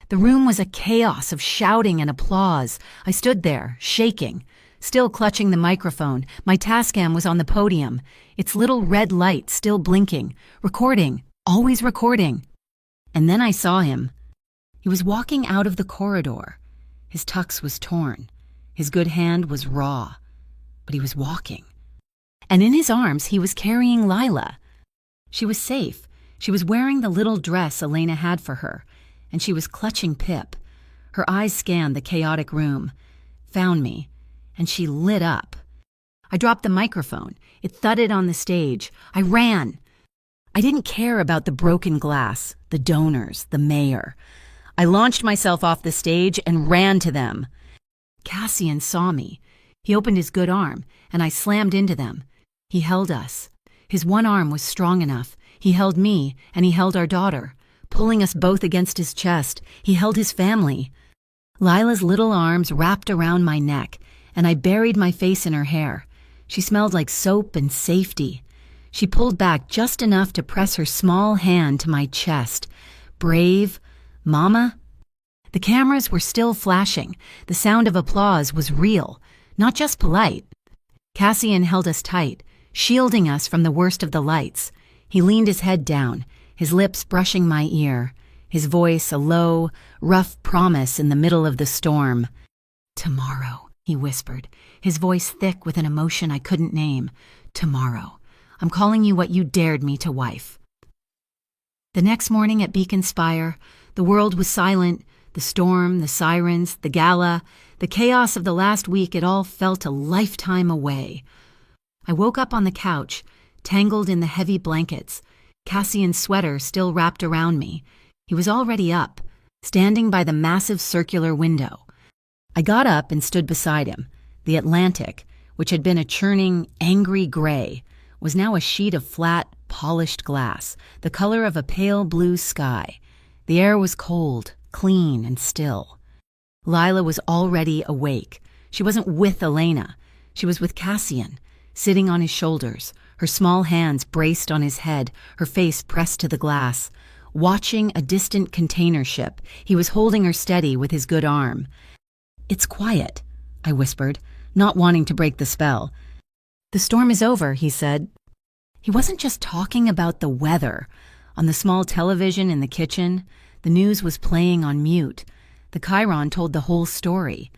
The room was a chaos of shouting and applause. I stood there, shaking, still clutching the microphone. My Tascam was on the podium, its little red light still blinking, recording, always recording. And then I saw him. He was walking out of the corridor. His tux was torn. His good hand was raw. But he was walking. And in his arms, he was carrying Lila. She was safe. She was wearing the little dress Elena had for her, and she was clutching Pip. Her eyes scanned the chaotic room, found me, and she lit up. I dropped the microphone. It thudded on the stage. I ran. I didn't care about the broken glass, the donors, the mayor. I launched myself off the stage and ran to them. Cassian saw me. He opened his good arm, and I slammed into them. He held us. His one arm was strong enough. He held me, and he held our daughter. Pulling us both against his chest, he held his family. Lila's little arms wrapped around my neck, and I buried my face in her hair. She smelled like soap and safety. She pulled back just enough to press her small hand to my chest. Brave, Mama? The cameras were still flashing. The sound of applause was real, not just polite. Cassian held us tight, shielding us from the worst of the lights. He leaned his head down, his lips brushing my ear, his voice a low, rough promise in the middle of the storm. Tomorrow, he whispered, his voice thick with an emotion I couldn't name. Tomorrow. I'm calling you what you dared me to wife. The next morning at Beacon Spire, the world was silent. The storm, the sirens, the gala, the chaos of the last week, it all felt a lifetime away. I woke up on the couch, tangled in the heavy blankets, Cassian's sweater still wrapped around me. He was already up, standing by the massive circular window. I got up and stood beside him. The Atlantic, which had been a churning, angry gray, was now a sheet of flat, polished glass, the color of a pale blue sky. The air was cold, clean, and still. Lila was already awake. She wasn't with Elena. She was with Cassian, sitting on his shoulders, her small hands braced on his head, her face pressed to the glass. Watching a distant container ship, he was holding her steady with his good arm. It's quiet, I whispered, not wanting to break the spell. The storm is over, he said. He wasn't just talking about the weather. On the small television in the kitchen, the news was playing on mute. The Chiron told the whole story.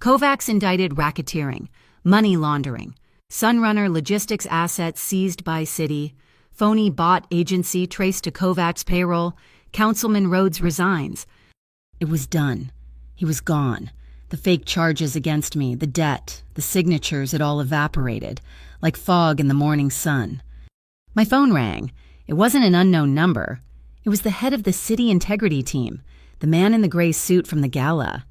Kovacs indicted racketeering, money laundering, Sunrunner logistics assets seized by city, phony bot agency traced to Kovacs payroll, Councilman Rhodes resigns. It was done. He was gone. The fake charges against me, the debt, the signatures, it all evaporated, like fog in the morning sun. My phone rang. It wasn't an unknown number. It was the head of the city integrity team, the man in the gray suit from the gala.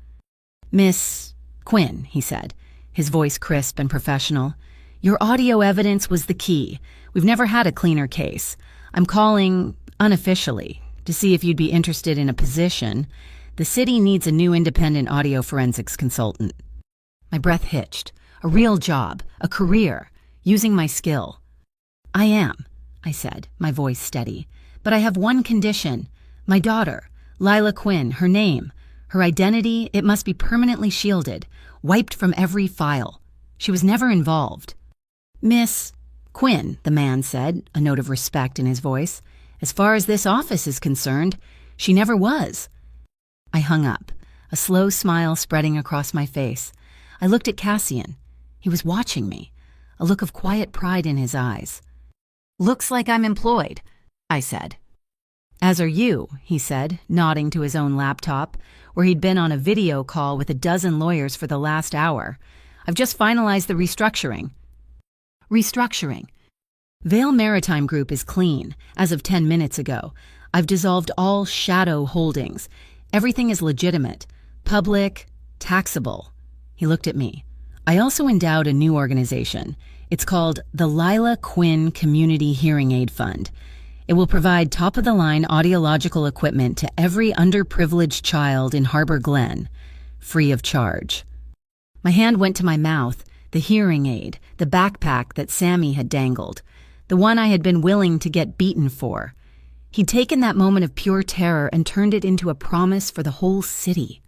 "Miss Quinn," he said, his voice crisp and professional. "Your audio evidence was the key. We've never had a cleaner case. I'm calling, unofficially, to see if you'd be interested in a position. The city needs a new independent audio forensics consultant." My breath hitched. A real job, a career, using my skill. "I am," I said, my voice steady. "But I have one condition. My daughter, Lila Quinn, her name, her identity, it must be permanently shielded, wiped from every file. She was never involved." "Miss Quinn," the man said, a note of respect in his voice, "as far as this office is concerned, she never was." I hung up, a slow smile spreading across my face. I looked at Cassian. He was watching me, a look of quiet pride in his eyes. "Looks like I'm employed," I said. "As are you," he said, nodding to his own laptop, where he'd been on a video call with a dozen lawyers for the last hour. "I've just finalized the restructuring." Restructuring. Vale Maritime Group is clean, as of 10 minutes ago. I've dissolved all shadow holdings. Everything is legitimate, public, taxable. He looked at me. I also endowed a new organization. It's called the Lila Quinn Community Hearing Aid Fund. It will provide top-of-the-line audiological equipment to every underprivileged child in Harbor Glen, free of charge. My hand went to my mouth, the hearing aid, the backpack that Sammy had dangled, the one I had been willing to get beaten for. He'd taken that moment of pure terror and turned it into a promise for the whole city.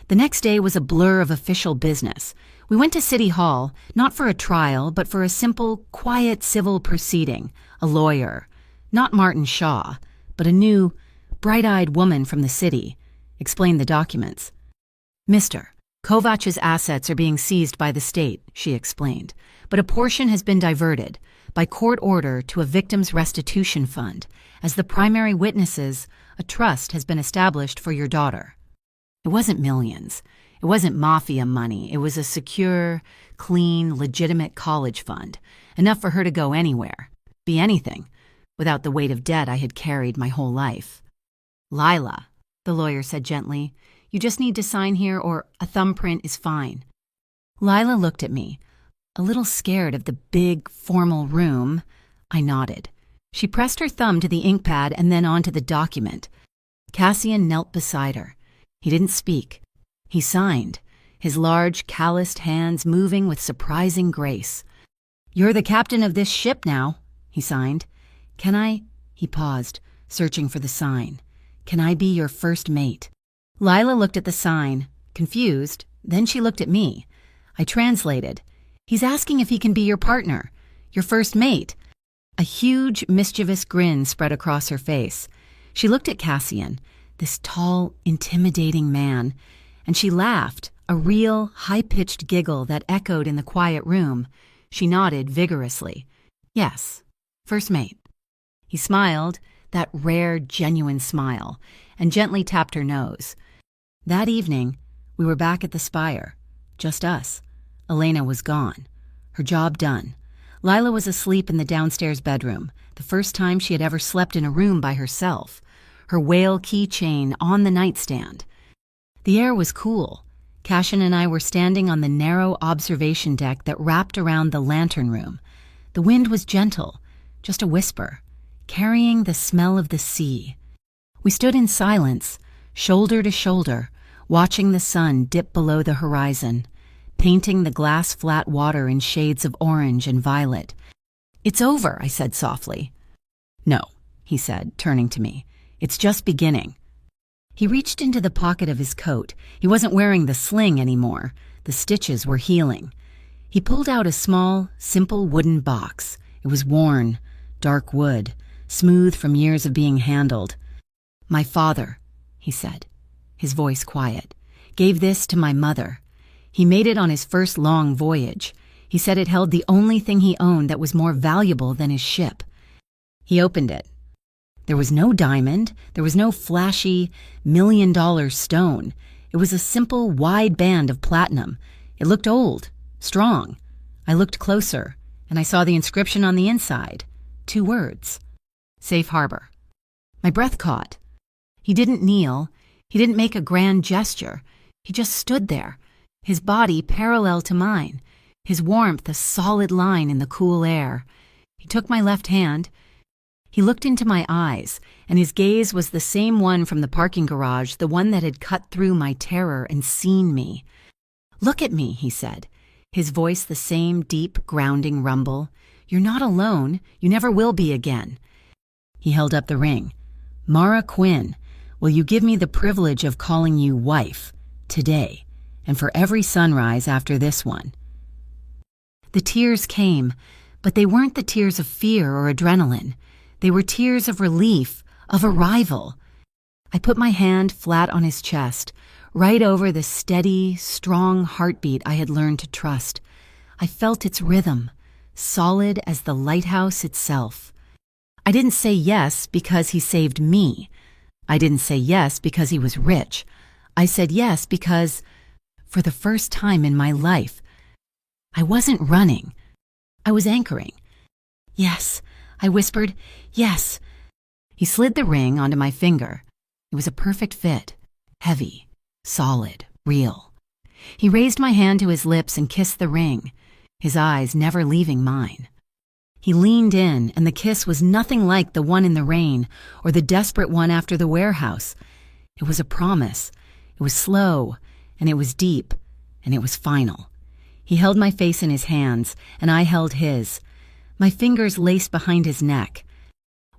The next day was a blur of official business. We went to City Hall, not for a trial, but for a simple, quiet civil proceeding, a lawyer. Not Martin Shaw, but a new, bright-eyed woman from the city. Explained the documents. "Mr. Kovac's assets are being seized by the state," she explained, "but a portion has been diverted, by court order, to a victims' restitution fund. As the primary witnesses, a trust has been established for your daughter." It wasn't millions. It wasn't Mafia money. It was a secure, clean, legitimate college fund, enough for her to go anywhere, be anything, without the weight of debt I had carried my whole life. "Lila," the lawyer said gently, "you just need to sign here or a thumbprint is fine." Lila looked at me, a little scared of the big, formal room. I nodded. She pressed her thumb to the ink pad and then onto the document. Cassian knelt beside her. He didn't speak. He signed, his large, calloused hands moving with surprising grace. "You're the captain of this ship now," he signed. "Can I—" He paused, searching for the sign. "Can I be your first mate?" Lila looked at the sign, confused. Then she looked at me. I translated. "He's asking if he can be your partner, your first mate." A huge, mischievous grin spread across her face. She looked at Cassian, this tall, intimidating man, and she laughed, a real, high-pitched giggle that echoed in the quiet room. She nodded vigorously. "Yes, first mate." He smiled, that rare, genuine smile, and gently tapped her nose. That evening, we were back at the Spire. Just us. Elena was gone. Her job done. Lila was asleep in the downstairs bedroom, the first time she had ever slept in a room by herself, her whale keychain on the nightstand. The air was cool. Cassian and I were standing on the narrow observation deck that wrapped around the lantern room. The wind was gentle, just a whisper, carrying the smell of the sea. We stood in silence, shoulder to shoulder, watching the sun dip below the horizon, painting the glass-flat water in shades of orange and violet. "It's over," I said softly. "No," he said, turning to me. "It's just beginning." He reached into the pocket of his coat. He wasn't wearing the sling anymore. The stitches were healing. He pulled out a small, simple wooden box. It was worn, dark wood, smooth from years of being handled. "My father," he said, his voice quiet, "gave this to my mother. He made it on his first long voyage. He said it held the only thing he owned that was more valuable than his ship. He opened it. There was no diamond. There was no flashy $1,000,000 stone. It was a simple, wide band of platinum. It looked old, strong. I looked closer, and I saw the inscription on the inside. 2 words. Safe Harbor. My breath caught. He didn't kneel. He didn't make a grand gesture. He just stood there, his body parallel to mine, his warmth a solid line in the cool air. He took my left hand. He looked into my eyes, and his gaze was the same one from the parking garage, the one that had cut through my terror and seen me. "Look at me," he said, his voice the same deep, grounding rumble. "You're not alone. You never will be again." He held up the ring. "Mara Quinn, will you give me the privilege of calling you wife, today, and for every sunrise after this one?" The tears came, but they weren't the tears of fear or adrenaline. They were tears of relief, of arrival. I put my hand flat on his chest, right over the steady, strong heartbeat I had learned to trust. I felt its rhythm, solid as the lighthouse itself. I didn't say yes because he saved me. I didn't say yes because he was rich. I said yes because, for the first time in my life, I wasn't running. I was anchoring. "Yes," I whispered. "Yes." He slid the ring onto my finger. It was a perfect fit, heavy, solid, real. He raised my hand to his lips and kissed the ring, his eyes never leaving mine. He leaned in, and the kiss was nothing like the one in the rain or the desperate one after the warehouse. It was a promise. It was slow, and it was deep, and it was final. He held my face in his hands, and I held his. My fingers laced behind his neck.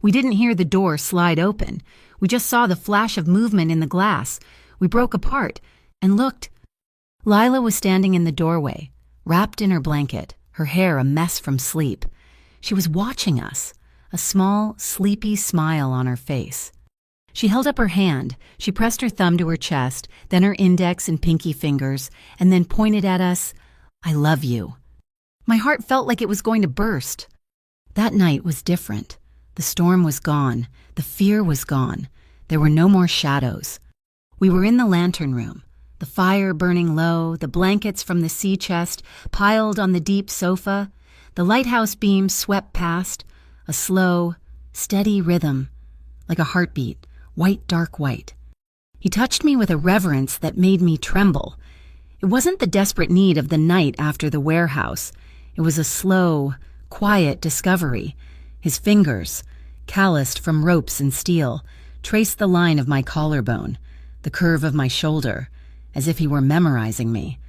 We didn't hear the door slide open. We just saw the flash of movement in the glass. We broke apart and looked. Lila was standing in the doorway, wrapped in her blanket, her hair a mess from sleep. She was watching us, a small, sleepy smile on her face. She held up her hand. She pressed her thumb to her chest, then her index and pinky fingers, and then pointed at us. "I love you." My heart felt like it was going to burst. That night was different. The storm was gone. The fear was gone. There were no more shadows. We were in the lantern room, the fire burning low, the blankets from the sea chest piled on the deep sofa. The lighthouse beam swept past, a slow, steady rhythm, like a heartbeat, white, dark white. He touched me with a reverence that made me tremble. It wasn't the desperate need of the night after the warehouse. It was a slow, quiet discovery. His fingers, calloused from ropes and steel, traced the line of my collarbone, the curve of my shoulder, as if he were memorizing me.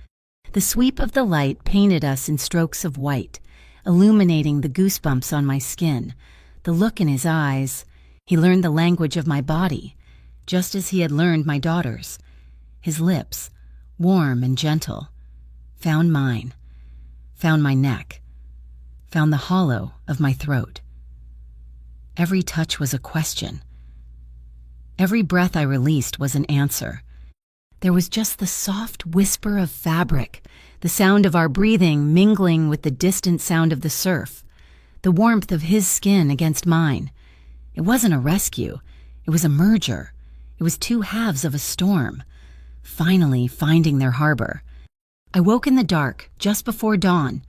The sweep of the light painted us in strokes of white, illuminating the goosebumps on my skin, the look in his eyes. He learned the language of my body, just as he had learned my daughter's. His lips, warm and gentle, found mine, found my neck, found the hollow of my throat. Every touch was a question. Every breath I released was an answer. There was just the soft whisper of fabric, the sound of our breathing mingling with the distant sound of the surf, the warmth of his skin against mine. It wasn't a rescue. It was a merger. It was 2 halves of a storm, finally finding their harbor. I woke in the dark, just before dawn.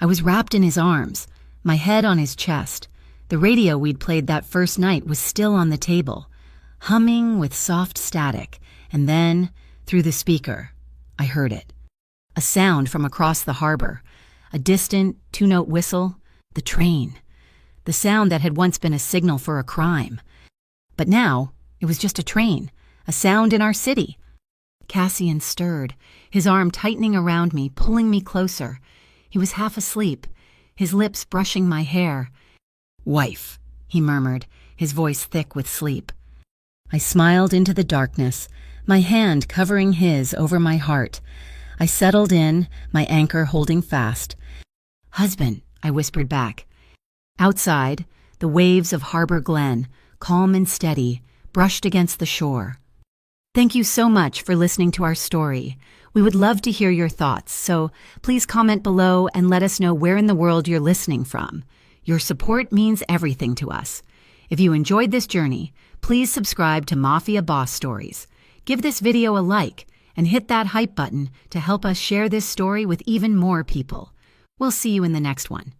I was wrapped in his arms, my head on his chest. The radio we'd played that first night was still on the table, humming with soft static, and then, through the speaker, I heard it. A sound from across the harbor, a distant 2-note whistle, the train. The sound that had once been a signal for a crime. But now, it was just a train, a sound in our city. Cassian stirred, his arm tightening around me, pulling me closer. He was half asleep, his lips brushing my hair. "Wife," he murmured, his voice thick with sleep. I smiled into the darkness, my hand covering his over my heart. I settled in, my anchor holding fast. "Husband," I whispered back. Outside, the waves of Harbor Glen, calm and steady, brushed against the shore. Thank you so much for listening to our story. We would love to hear your thoughts, so please comment below and let us know where in the world you're listening from. Your support means everything to us. If you enjoyed this journey, please subscribe to Mafia Boss Stories. Give this video a like and hit that hype button to help us share this story with even more people. We'll see you in the next one.